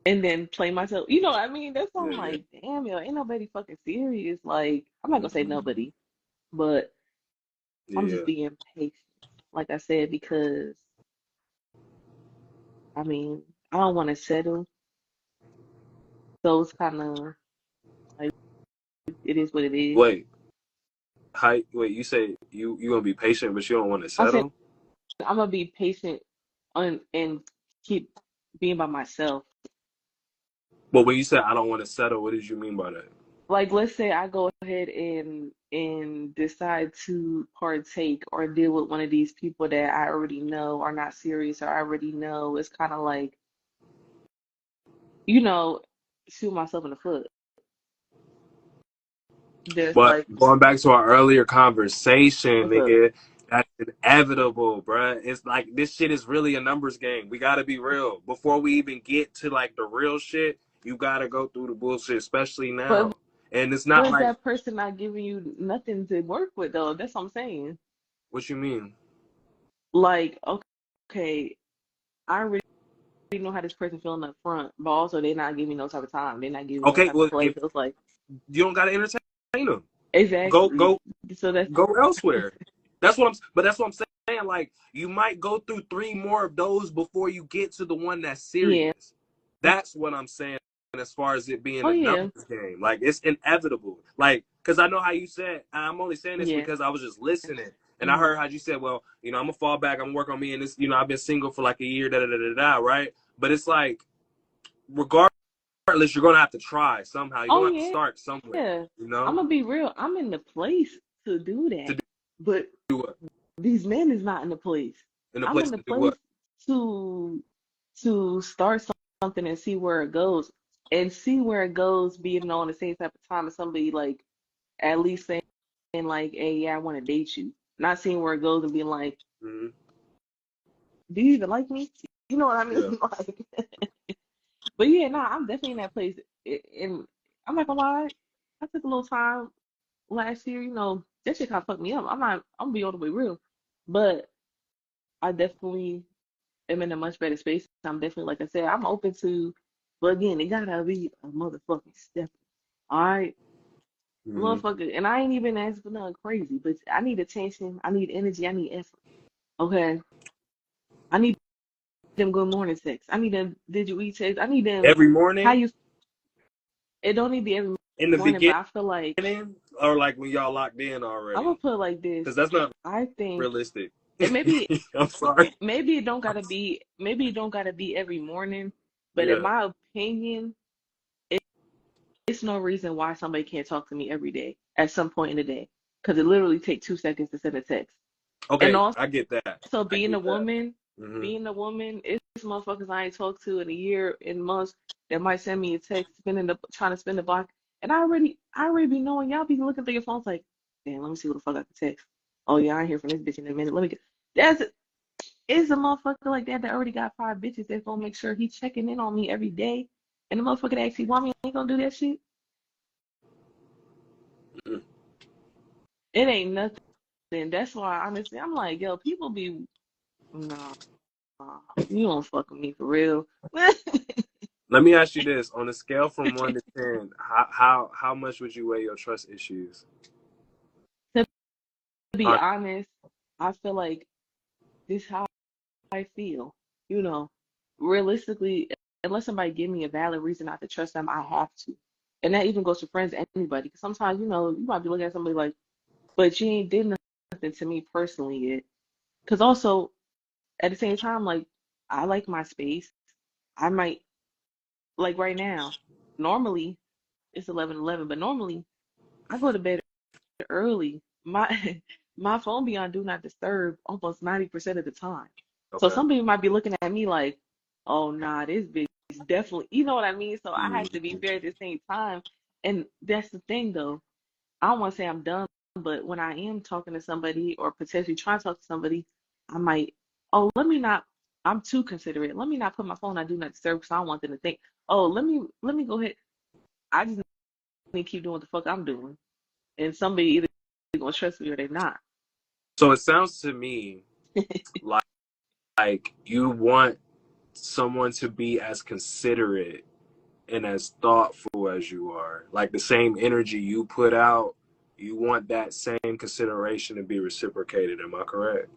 and then play myself. You know what I mean? That's why Yeah. I'm Yeah. like, damn, yo, ain't nobody fucking serious. Like, I'm not gonna say Hmm. nobody, but I'm just Yeah. being patient, like I said, because I mean, I don't want to settle. So it's kind of like it is what it is. Wait. How? Wait. You say you gonna be patient, but you don't want to I said settle. I'm gonna be patient and keep being by myself. But when you say I don't want to settle, what did you mean by that? Like, let's say I go ahead and decide to partake or deal with one of these people that I already know are not serious, or I already know it's kind of like, you know, shoot myself in the foot. There's But like, going back to our earlier conversation, what's up? nigga, that's inevitable, bruh. It's like this shit is really a numbers game. We gotta be real. Before we even get to like the real shit, you gotta go through the bullshit, especially But now. And it's not where's like that person not giving you nothing to work with though? That's what I'm saying. what you mean. Like, okay, I already know how this person feeling up front, but also they're not giving me no type of time. They're not giving me no Okay, type of well play. if So it's like, you don't gotta entertain them, go exactly. go So that's, go elsewhere. That's what I'm saying. Like you might go through three more of those before you get to the one that's yeah. serious. That's what I'm saying as far as it being Oh a yeah. numbers game. Like it's inevitable. Like because I know how you said. And I'm only saying this Yeah. because I was just listening and I Hmm. heard how you said, well, I'm gonna fall back. I'm gonna work on me and this. I've been single for like a year. Da da da da da. Right. But it's like regardless, you're gonna have to try somehow. You're Oh gonna have to yeah. start somewhere. Yeah. You know. I'm gonna be real. I'm in the place to do To that, but do what? these men is not in the place. In a I'm place in the to do what? place to start something and see where it goes, and see where it goes, being on the same type of time as somebody like at least saying like, "Hey, yeah, I want to date you." Not seeing where it goes and being like, Mm-hmm. "Do you even like me?" You know what I mean? Yeah. Like, but yeah, no, I'm definitely in that place, and I'm not gonna lie, I took a little time last year. That shit kind of fucked me up. I'm gonna be all the way real, but I definitely am in a much better space. I'm definitely, like I said, I'm open to, but again, it gotta be a motherfucking step. All right, Mm-hmm. motherfucker, and I ain't even asking for nothing crazy, but I need attention, I need energy, I need effort. Okay, I need them good morning texts. I need them did you eat texts. I need them Every how morning you. It don't need to be every in the morning, but I feel like beginning, or like when y'all locked in I'm gonna already, put it like this. because that's not I think realistic. it maybe I'm sorry. maybe it don't gotta be every morning, but in Yeah. my opinion, it's no reason why somebody can't talk to me every day at some point in the day, because it literally takes 2 seconds to send a text. And Okay, also I get that. I being a get that. woman, Hmm. it's motherfuckers I ain't talked to in a year, in months, that might send me a text, trying to spin the block, and I already be knowing y'all be looking through your phones like, damn, let me see what the fuck I can text. Oh yeah, I ain't hear from this bitch in a minute. Let me get. That's It's a motherfucker like that already got 5 bitches that's gonna make sure he checking in on me every day, and the motherfucker that actually want me ain't gonna do that shit. It ain't nothing. That's why honestly I'm like, yo, people be nah, you don't fuck with me for real. Let me ask you this: on a scale from 1 to 10, how much would you weigh your trust issues? To be On honest, I feel like this how I feel. You know, realistically, unless somebody give me a valid reason not to trust them, I have to. And that even goes to friends, anybody. Because sometimes, you might be looking at somebody like, but you ain't did nothing to me personally yet. Because also, at the same time, like, I like my space. I might, like right now, normally it's 11:11, but normally I go to bed early. My my phone be on do not disturb almost 90% of the time. So Okay. some people might be looking at me like, oh nah, this bitch is definitely, you know what I mean? So I have to be Mhm. fair at the same time. And that's the thing though. I don't want to say I'm dumb, but when I am talking to somebody or potentially trying to talk to somebody, I might, oh, let me not, I'm too considerate. Let me not put my phone on do not disturb because I don't want them to think, oh, let me go ahead. I just need to keep doing what the fuck I'm doing. And somebody either gonna trust me or they not. So it sounds to me like you want someone to be as considerate and as thoughtful as you are. Like the same energy you put out, you want that same consideration to be reciprocated. Am I correct?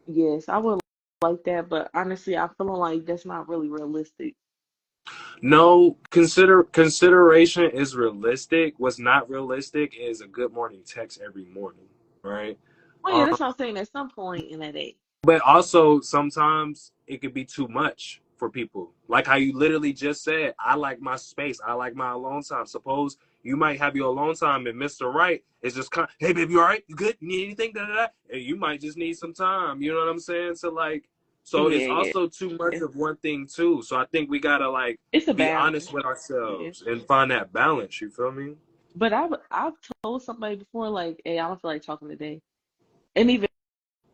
Yes, I would like that, but honestly, I'm feeling like that's not really realistic. No, consideration is realistic. What's not realistic is a good morning text every morning, right? Well, yeah, Um, that's what I'm saying. At some point in that day, but also sometimes it could be too much for people. Like how you literally just said, I like my space. I like my alone time. Suppose you might have your alone time and Mr. Right is just kind of, hey baby, you all right? You good? You need anything? Da, da, da. And you might just need some time. You know what I'm saying? So like, so it's yeah, also too much yeah, of one thing too. So I think we gotta like it's a be balance. honest with Yeah. ourselves and find that balance. You feel me? But I've told somebody before like, hey, I don't feel like talking today. And even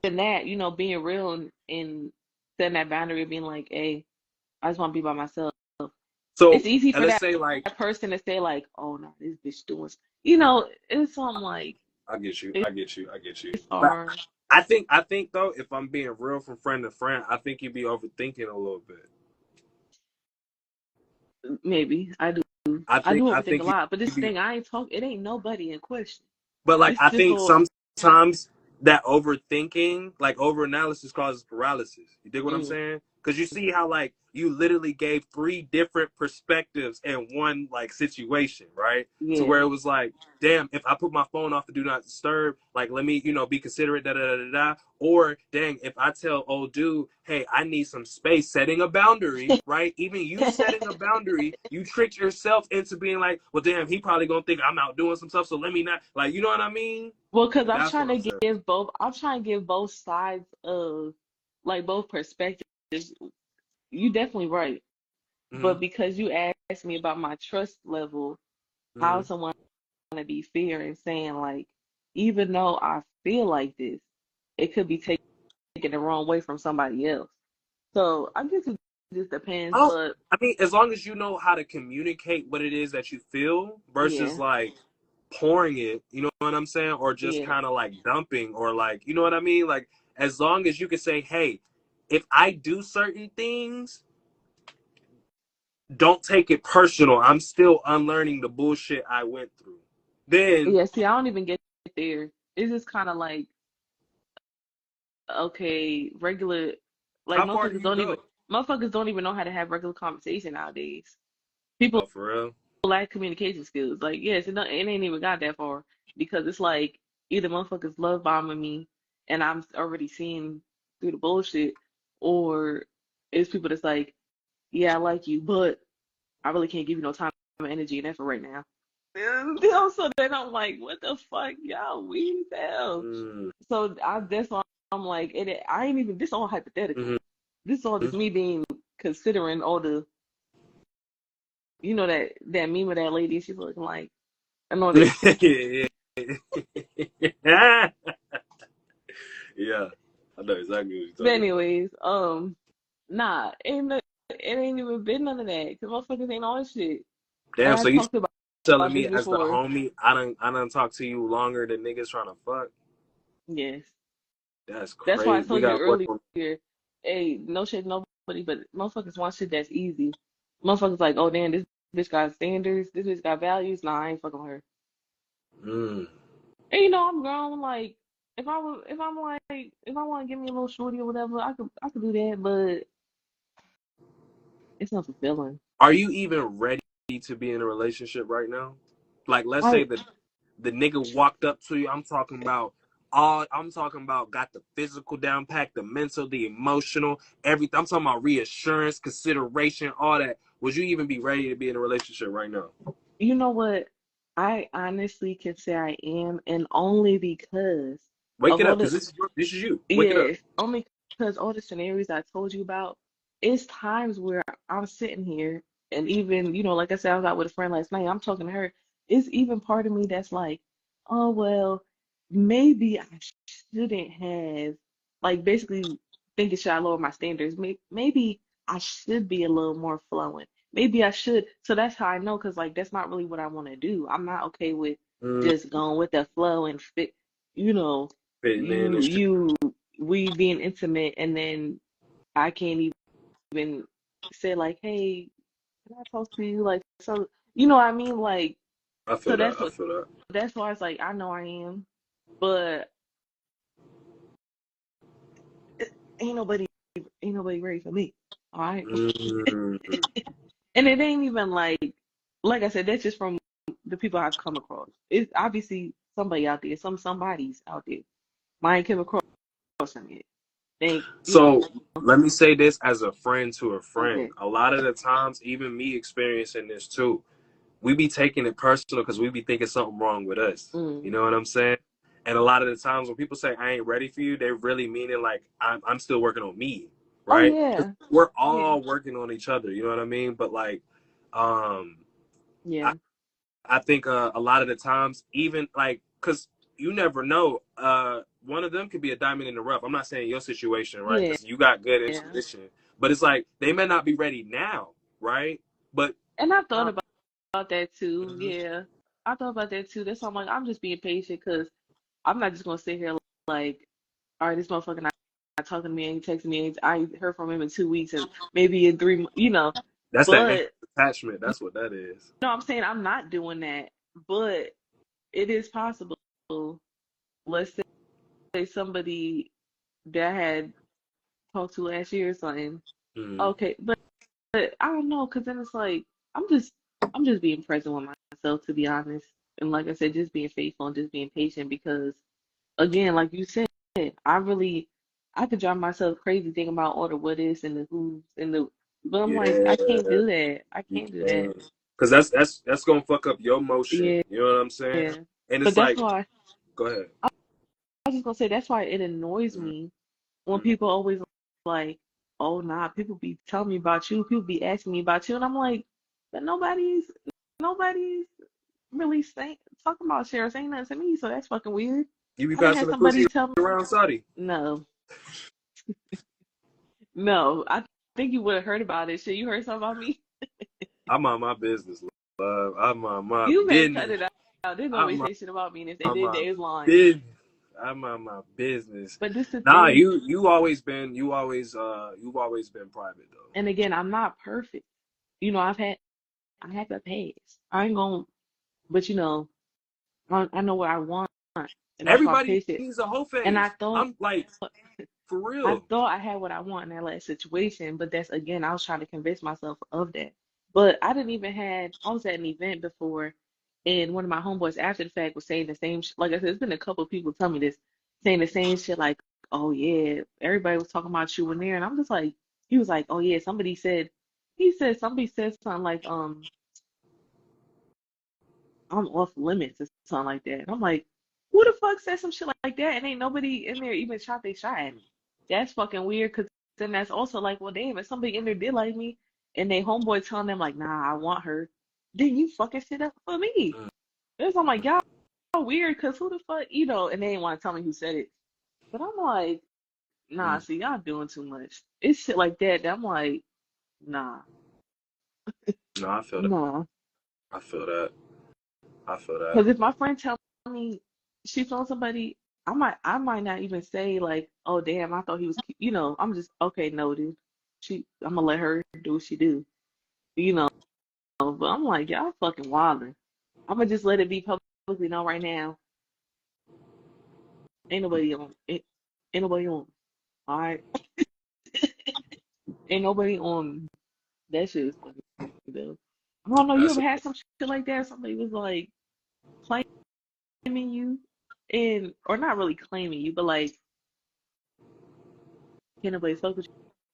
that, being real and setting that boundary of being like, hey, I just want to be by myself. It's So easy and for let's that say like, person to say like, oh no, this bitch doing, it's something like I get you, it's, I get you, I get you. it's But hard. I think though, if I'm being real from friend to friend, I think you'd be overthinking a little bit. Maybe I do. I do I overthink a think you lot, but this be, thing I ain't talk. It ain't nobody in question. but like This I just think all. sometimes that overthinking, like over analysis, causes paralysis. You dig what I'm Mm, saying? Because you see how like you literally gave three different perspectives in one like situation, right? To yeah. where it was like, damn, if I put my phone off to do not disturb, like let me, be considerate, da da da da da. Or dang, if I tell old dude, hey, I need some space, setting a boundary, right? Even you setting a boundary, you tricked yourself into being like, well, damn, he probably gonna think I'm out doing some stuff, so let me not, like, you know what I mean? Well, because I'm That's trying what I'm to saying. give both. I'm trying to give both sides of, like, both perspectives. You definitely right, Mm-hmm. but because you asked me about my trust level, how Mm-hmm. someone to be fair and saying like, even though I feel like this, it could be taken the wrong way from somebody else. So I guess it just depends, Oh, but I mean, as long as you know how to communicate what it is that you feel versus yeah, like pouring it, you know what I'm saying? Or just yeah. kind of like dumping or like, you know what I mean? Like, as long as you can say, hey, if I do certain things, don't take it personal. I'm still unlearning the bullshit I went through. Then, Yeah, see, I don't even get there. It's just kind of like, okay, regular, like how far do you go? motherfuckers don't even know how to have regular conversation nowadays. People Oh, for real? lack communication skills. Like, yes, it ain't even got that far because it's like either motherfuckers love bombing me and I'm already seeing through the bullshit, or it's people that's like, yeah, I like you, but I really can't give you no time, energy, and effort right now. So then I'm like, what the fuck, y'all weird as hell. Mm-hmm. So that's why I'm like, I ain't even. This all hypothetical. This all just me being considering all the, that meme of that lady. She's looking like, I know that. Yeah. Yeah. Yeah. I know exactly what But you're talking about. anyways, nah, it ain't even been none of that. Cause motherfuckers ain't all shit. Like Damn, I so you talked telling about me this as the before. homie, I done talk to you longer than niggas trying to fuck? Yes, That's that's why I crazy. We told you got work earlier. on. Hey, no shit, nobody, but motherfuckers want shit that's easy. Motherfuckers like, oh damn, this bitch got standards. This bitch got values. Nah, I ain't fucking with her. Mm. And I'm grown. Like, if I want to give me a little shorty or whatever, I could do that. But it's not fulfilling. Are you even ready to be in a relationship right now? Like, let's say I that the nigga walked up to you. I'm talking about got the physical down pack, the mental, the emotional, everything. I'm talking about reassurance, consideration, all that. Would you even be ready to be in a relationship right now? You know what? I honestly can say I am, and only because Wake of it all up, the because this is you. Wake it up. yes, only because all the scenarios I told you about, it's times where I'm sitting here and even, like I said, I was out with a friend last night, I'm talking to her. It's even part of me that's like, oh well, maybe I shouldn't have like basically thinking should I lower my standards? Maybe I should be a little more flowing. Maybe I should. So that's how I know, because like that's not really what I want to do. I'm not okay with Mm, just going with the flow and fit, you know, fitting in you and shit. you we being intimate and then I can't even say like, hey, can I talk to you? Like, so you know what I mean? Like, I so feel that. I feel that. that's why it's like I know I am, but it, ain't nobody ain't nobody ready for me. All right. Mm, And it ain't even like I said, that's just from the people I've come across. It's obviously somebody out there, somebody's out there. I ain't come across them yet. They, so let me say this as a friend to a friend. okay. A lot of the times, even me experiencing this too, we be taking it personal because we be thinking something wrong with us. You Mm. know what I'm saying? And a lot of the times when people say I ain't ready for you, they really mean it like I'm still working on me, Oh right? 'Cause yeah. we're Yeah. all working on each other. You know what I mean? But like, um, I, Yeah. I think a lot of the times, even like, cause you never know. One of them could be a diamond in the rough. I'm not saying your situation, right? Yeah. Because you got good Yeah. intuition, but it's like they may not be ready now, right? But And I thought um, about that too. mhm. Yeah. I thought about that too. That's why I'm like, I'm just being patient because I'm not just gonna sit here like, all right, this motherfucker not talking to me, ain't texting me, I ain't heard from him in 2 weeks and maybe in 3 months. That's that But attachment. That's what that is. no, I'm saying I'm not doing that. But it is possible. Let's say somebody that I had talked to last year or something. Mm, Okay, but I don't know, because then it's like I'm just being present with myself, to be honest. And like I said, just being faithful and just being patient because again, like you said, I could drive myself crazy thinking about all the what ifs and the who's and the but I'm like, yeah, I can't do that. I you can't do that. can. Because that's gonna fuck up your motion. Yeah, You know what I'm saying? yeah. And But it's that's like, why go ahead. I was just gonna say that's why it annoys Mm, me when mm. people always like, oh nah, people be telling me about you, people be asking me about you, and I'm like, but nobody's really saying talking about Cheryl saying nothing to me, so that's fucking weird. You be I done passing had the pussy somebody tell me around Sari. no, no. I think you would have heard about it. Shit, you heard something about me? I'm on my business, love. I'm on my You better cut business. it out. They're gonna be I'm say shit about me, and if they on did, my they was lying. business. I'm on my business. But this the Nah, thing, you've always been private though. and again, I'm not perfect. I had that past. I ain't gonna, but I know what I want, and that's why I'm Everybody patient. needs a whole And phase. I'm like, for I real. thought I had what I want in that last situation, but that's again, I was trying to convince myself of that. But I didn't even had. I was at an event before, and one of my homeboys after the fact was saying the same. Like I said, there's been a couple of people tell me this, saying the same shit. Like, oh yeah, everybody was talking about you in there, and I'm just like, he was like, oh yeah, somebody said something like, I'm off limits or something like that. And I'm like, who the fuck said some shit like that? And ain't nobody in there even shot they shot at me. That's fucking weird. Cause then that's also like, well, damn, if somebody in there did like me, and they homeboy telling them like, nah, I want her, then you fucking shit up for me. Mm, There's I'm like, y'all weird. Cause who the fuck, and they ain't want to tell me who said it. But I'm like, nah, mm. see, y'all doing too much. It's shit like that. That I'm like, nah, No, I feel that. nah. I feel that. I feel that. Because if my friend tell me she found somebody, I might not even say like, oh damn, I thought he was cute. I'm just okay, noted. I'm gonna let her do what she do. You know, but I'm like, y'all fucking wildin'. I'm gonna just let it be publicly known right now. Ain't nobody on. All right, ain't nobody on. That shit is funny though. I don't know. You That's ever had some shit like that? Somebody was like claiming you, and or not really claiming you, but like, can nobody fuck with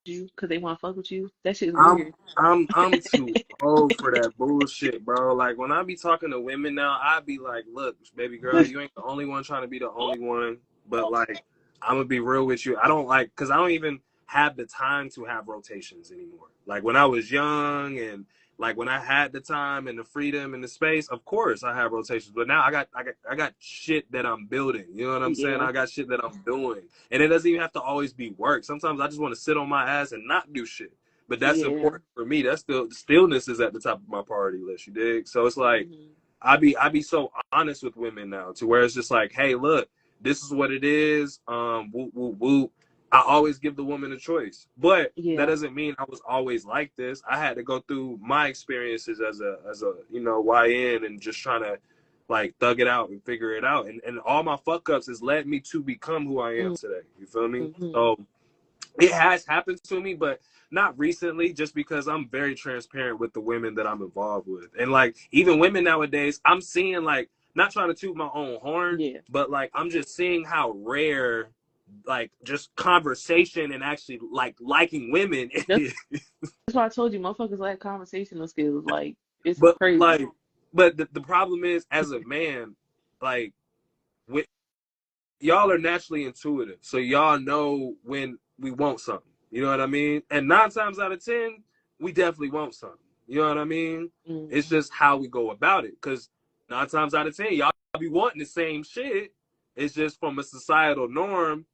you because they want to fuck with you. That shit is I'm weird. I'm too old for that bullshit, bro. Like when I be talking to women now, I be like, look, baby girl, you ain't the only one trying to be the only one. but like I'm gonna be real with you. I don't like because I don't even have the time to have rotations anymore. Like when I was young and like when I had the time and the freedom and the space, of course I have rotations. But now I got shit that I'm building. You know what I'm saying? Yeah, I got shit that I'm doing, and it doesn't even have to always be work. Sometimes I just want to sit on my ass and not do shit. But that's yeah. important for me. That's still stillness is at the top of my priority list. You dig? So it's like Hmm. I be so honest with women now to where it's just like, hey, look, this is what it is. Whoop whoop whoop. I always give the woman a choice, but that Yeah, doesn't mean I was always like this. I had to go through my experiences as a YN and just trying to like thug it out and figure it out. And all my fuck ups has led me to become who I am today. You feel me? mm-hmm. So it has happened to me, but not recently, just because I'm very transparent with the women that I'm involved with. And like even women nowadays, I'm seeing like not trying to toot my own horn, Yeah. but like I'm just seeing how rare like just conversation and actually like liking women That's is. why I told you, motherfuckers lack conversational skills. Like, it's But crazy. like but the problem is as a man, like with y'all are naturally intuitive, so y'all know when we want something. You know what I mean? And 9 times out of 10, we definitely want something. You know what I mean? It's Mm. just how we go about it. Because 9 times out of 10, y'all be wanting the same shit. It's just from a societal norm,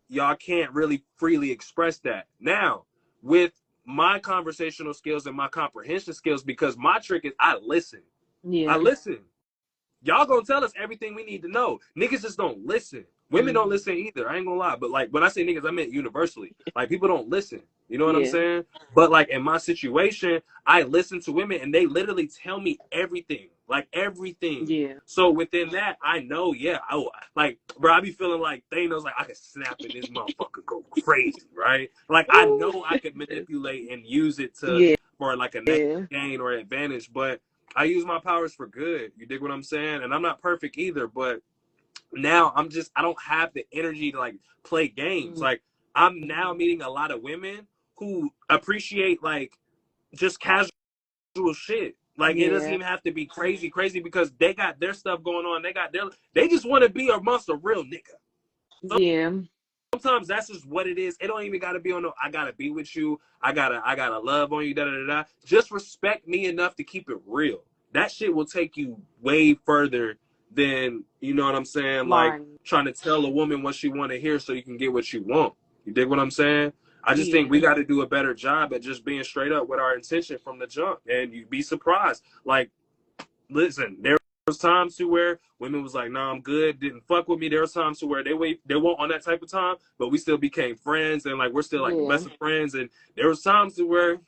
y'all can't really freely express that. Now, with my conversational skills and my comprehension skills, because my trick is I listen. I Yeah. listen. Y'all gonna tell us everything we need to know. Niggas just don't listen. Women don't Hmm. listen either. I ain't gonna lie. But like when I say niggas, I meant universally. Like people don't listen. You know what I'm Yeah. saying? But like in my situation, I listen to women and they literally tell me everything. Like everything. Yeah. So within that, I know, yeah, like, bro, I be feeling like Thanos, like I could snap and this motherfucker go crazy, right? Like I Ooh. know I could manipulate and use it to Yeah. for like a negative gain or advantage, but I use my powers for good. You dig what I'm saying? And I'm not perfect either, but now I don't have the energy to like play games. Like I'm now Mm-hmm. meeting a lot of women who appreciate like just casual shit. Like it doesn't Yeah. even have to be crazy because they got their stuff going on. They just want to be amongst a real nigga. Yeah. Sometimes that's just what it is. It don't even gotta be on no I gotta be with you. I gotta love on you, da da da da. Just respect me enough to keep it real. That shit will take you way further than, you know what I'm saying, like Lying. trying to tell a woman what she wanna hear so you can get what you want. You dig what I'm saying? I just think Yeah. we gotta do a better job at just being straight up with our intention from the jump. And you'd be surprised. Like listen, there was times to where women was like, "Nah, I'm good," didn't fuck with me. There was times to where they weren't on that type of time, but we still became friends and like we're still like the Yeah. best of friends. And there was times to where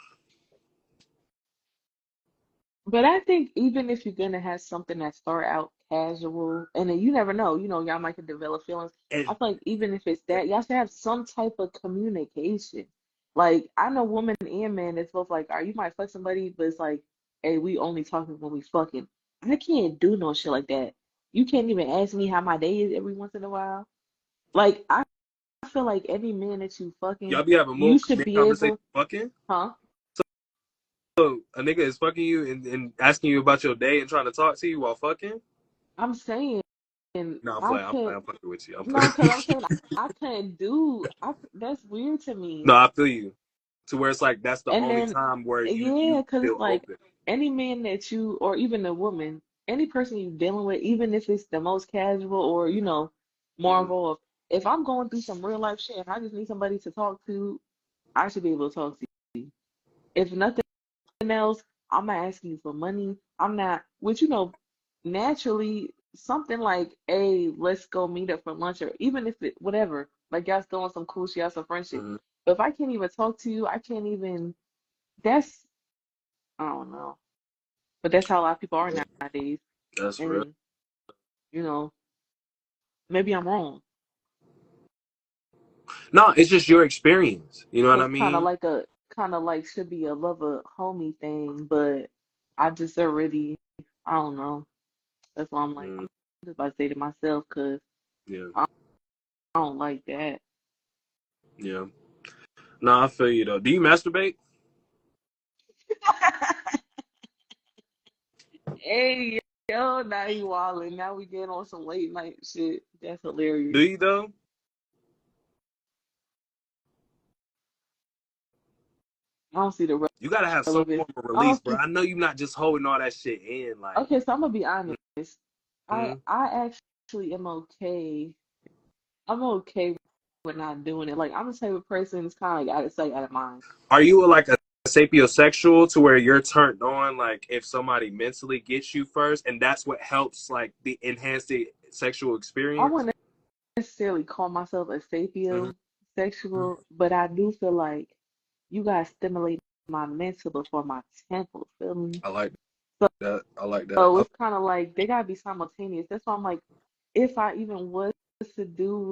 But I think even if you're gonna have something that start out casual, and then you never know, y'all might could develop feelings. I and feel like even if it's that, y'all should have some type of communication. Like I know woman and man that's both like, you might fuck somebody, but it's like, hey, we only talking when we fucking. I can't do no shit like that. You can't even ask me how my day is every once in a while. Like I feel like any man that you y'all fucking, be having you more should men be conversation able, fucking. huh? So a nigga is fucking you and asking you about your day and trying to talk to you while fucking. I'm saying No, I'm I playing. couldn't. I'm fucking with you. I'm No, playing because I'm with you. saying I couldn't do. That's weird to No, me. I feel you. To where it's like that's the And only then time where you yeah, because it's feel like open. any man that you, or even a woman, any person you're dealing with, even if it's the most casual or more Mm-hmm. involved. If I'm going through some real life shit and I just need somebody to talk to, I should be able to talk to you. If nothing else, I'm not asking you for money. I'm not, which naturally something like, hey, let's go meet up for lunch, or even if it whatever, like y'all still on some cool shit, y'all some friendship. Mm-hmm. But if I can't even talk to you, I can't even. That's I don't know, but that's how a lot of people are nowadays, That's real. and you know maybe I'm wrong. No, it's just your experience. You know what I It's kind of mean? like should be a lover homie thing, but I just already I don't know. That's why I'm like Mm, I'm just about to say to myself, cause yeah, I don't like that. yeah. No, I feel you though. Do you masturbate? Hey, Yo, now you wildin'. Now we get on some late night shit. That's Do hilarious. you though? I don't see the You gotta have some relevance. form of I release, don't bro. see. I know you're not just holding all that shit in. Like, Okay, so I'm gonna be honest. I mm-hmm. I actually am okay. I'm okay with not doing it. Like I'm the type of person that's kind of like out of sight, out of mind. Are you like a sapiosexual to where you're turned on, like if somebody mentally gets you first, and that's what helps like the enhance the sexual I experience? wouldn't necessarily call myself a Mm-hmm. sapiosexual, but I do feel like you guys stimulate my mental before my temple. Feel me? I like that. I like that. So it's kind of like they gotta be simultaneous. That's why I'm like, if I even was to do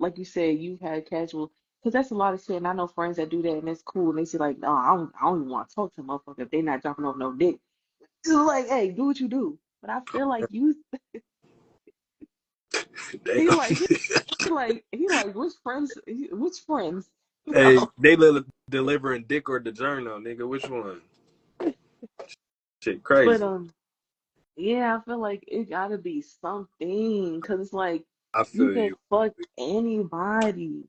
like you said, you've had casual, because that's a lot of shit. And I know friends that do that, and it's cool. And they say like, no, I don't even want to talk to a motherfucker if they not jumping off no dick. It's like, hey, do what you do. But I feel like you, Damn. he like he like which friends, you Hey, know. they delivering dick or DiGiorno, nigga. Which one? Shit, But crazy. yeah, I feel like it gotta be something, because it's like I you feel can you. fuck anybody.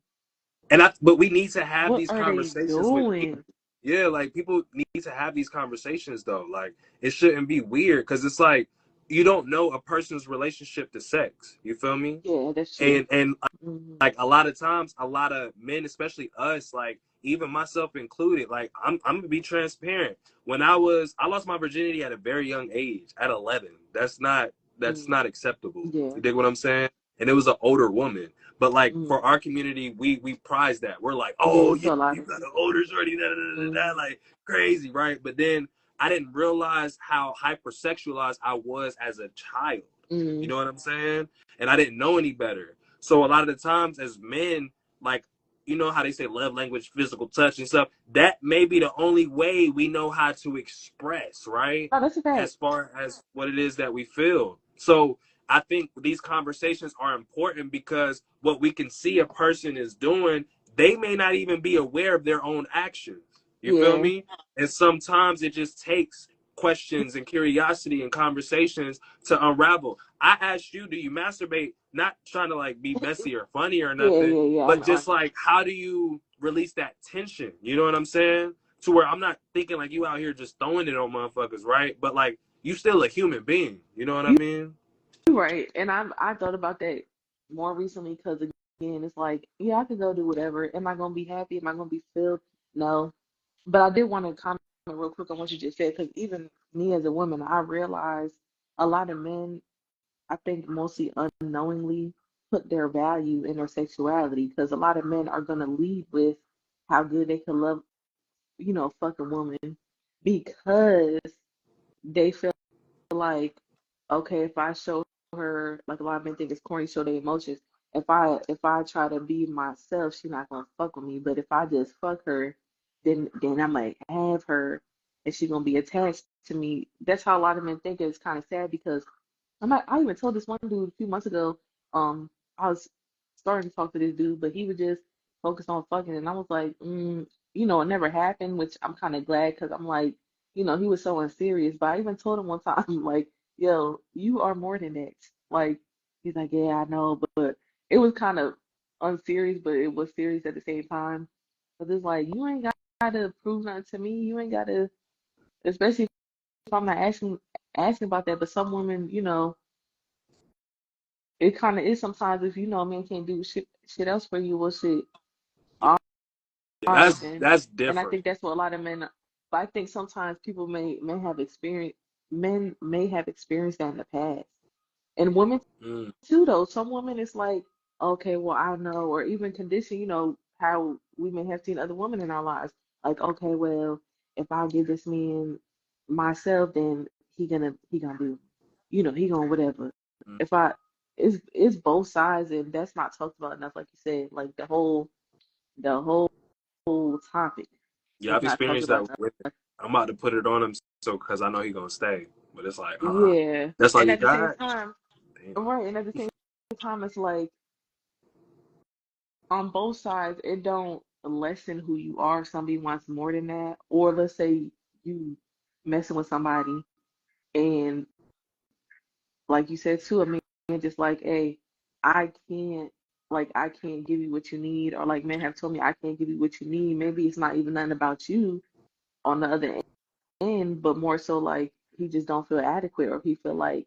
But we need to have What these are they conversations with people. doing? Yeah, like people need to have these conversations though. Like it shouldn't be weird because it's like you don't know a person's relationship to sex. You feel me? Yeah, that's true. And Hmm. like a lot of times, a lot of men, especially us, like even myself included, like I'm gonna be transparent. When I lost my virginity at a very young age, at 11. That's Hmm. not acceptable. Yeah. You dig what I'm saying? And it was an older woman. But like for Hmm. our community, we prize that. We're like, oh Yeah, yeah, so a lot you of got an people. older shorty, da, da, da, da, da, Hmm. like crazy, right? But then I didn't realize how hypersexualized I was as a child. You Hmm. know what I'm saying? And I didn't know any better. So a lot of the times as men, like, you know how they say love language, physical touch and stuff, that may be the only way we know how to express, right? No, that's a fact. As far as what it is that we feel. So I think these conversations are important because what we can see a person is doing, they may not even be aware of their own actions. You feel Yeah. me? And sometimes it just takes questions and curiosity and conversations to unravel. I asked you, do you masturbate? Not trying to like be messy or funny or Yeah, nothing, yeah, yeah. I but know. I just like how do you release that tension? You know what I'm saying? To where I'm not thinking like you out here just throwing it on motherfuckers, right? But like you still a human being. You know what I You mean? right. And I thought about that more recently because again, it's like, yeah, I could go do whatever. Am I gonna be happy? Am I gonna be filled? No. But I did want to comment real quick on what you just said, because even me as a woman, I realize a lot of men, I think mostly unknowingly, put their value in their sexuality, because a lot of men are gonna lead with how good they can love, fuck a woman, because they feel like, okay, if I show her, like a lot of men think it's corny, show their emotions. If I try to be myself, she's not gonna fuck with me. But if I just fuck her, then I might have her, and she's gonna be attached to me. That's how a lot of men think. It's kind of sad because I even told this one dude a few months ago, um, I was starting to talk to this dude, but he was just focused on fucking, and I was like, it never happened, which I'm kind of glad, because I'm like, he was so unserious. But I even told him one time, like, yo, you are more than that. Like, he's like, yeah, I know, but it was kind of unserious, but it was serious at the same time. But it's like, you ain't got to prove nothing to me. You ain't got to, especially if I'm not asking about that. But some women, it kind of is sometimes, if a man can't do shit else for you, well, shit, all Yeah, right then. that's And I different. think that's what a lot of men, but I think sometimes people may have experienced, men may have experienced that in the past. And women Mm. too, though. Some women, it's like, okay, well, I know, or even condition, how we may have seen other women in our lives. Like, okay, well, if I give this man myself, then he gonna do, he gonna whatever. Mm. If I, it's both sides, and that's not talked about enough, like you said. Like the whole topic Yeah, is I've not talked experienced that about enough. with it. I'm about to put it on him so because I know he gonna stay. But it's like, Yeah, that's all and you at the same got? time, Damn. right, and at the same time, it's like, on both sides, it don't lessen who you are. Somebody wants more than that. Or let's say you messing with somebody and like you said too, a man just like, hey, I can't I can't give you what you need, or like men have told me I can't give you what you need. Maybe it's not even nothing about you on the other end, but more so like he just don't feel adequate, or he feel like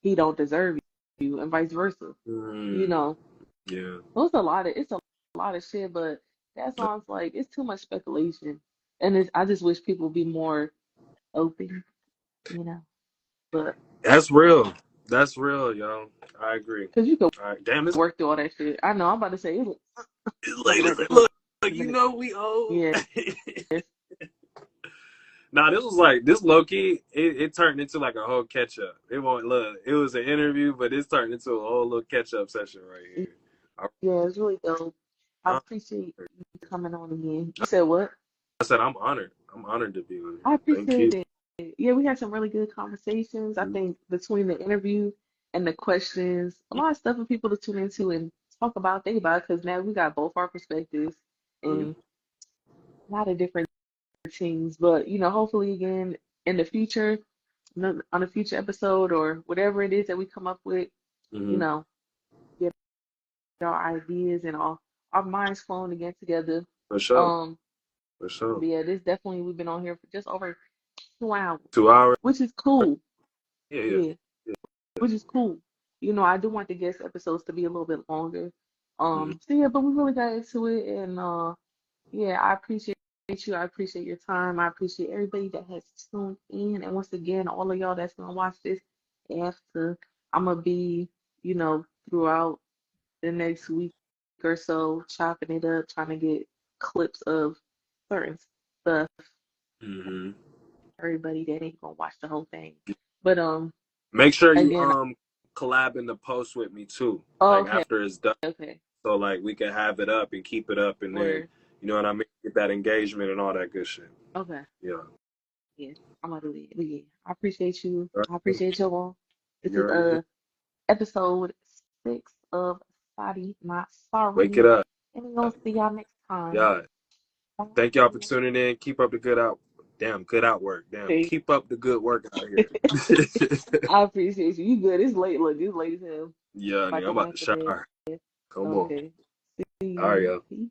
he don't deserve you, and vice versa. You Mm, know, yeah. well, it's a lot of shit, but that sounds like it's too much speculation, and I just wish people be more open, you know, but That's real. That's real, yo. I agree. because you could All right. Damn, it's work through all that shit. I know I'm about to say it. I'm late. gonna let this Look, a you minute. know we old. Yes. Nah, this was like this low key. It turned into like a whole catch up. It won't look. It was an interview, but it's turned into a whole little catch up session right here. Yeah, it's really dope. I I, appreciate you coming on again. You said what? I said I'm honored. I'm honored to be on I here. Thank you. appreciate it. Yeah, we had some really good conversations. I Mhm. think between the interview and the questions, a lot of stuff for people to tune into and talk about, think about, because now we got both our perspectives Mhm. and a lot of different things. But, hopefully again in the future, on a future episode or whatever it is that we come up with, you Mhm. know, get our ideas and our minds flowing again together. For sure. Um, For sure. but yeah, this definitely we've been on here for just over 2 hours, 2 hours. which is cool. Yeah. Yeah. Yeah, Yeah. which is cool. I do want the guest episodes to be a little bit longer. Mhm. So yeah, but we really got into it, and yeah, I appreciate you. I appreciate your time. I appreciate everybody that has tuned in, and once again, all of y'all that's gonna watch this after. I'm gonna be, throughout the next week or so, chopping it up, trying to get clips of certain stuff. Mhm. Everybody that ain't gonna watch the whole thing, but Make sure you again, collab in the post with me too. oh, Like okay, after it's done. okay, So like we can have it up and keep it up and then where, you know what I mean? Get that engagement and all that good shit. okay. Yeah. Yeah, I'm gonna do that. But yeah, I appreciate you. All I right. appreciate y'all. This You is already know. episode 6 of Sari, not Wake sorry. it up. And we're gonna see y'all next time. Yeah. Bye. Thank y'all for tuning in. Keep up the good out. Damn, good outwork. Damn. Okay. Keep up the good work out here. I appreciate you. You good. It's late. Look, it's late as hell. Yeah, About nigga, to I'm go about back to to bed. shower. Come on. Okay. See All right, you. yo. Peace.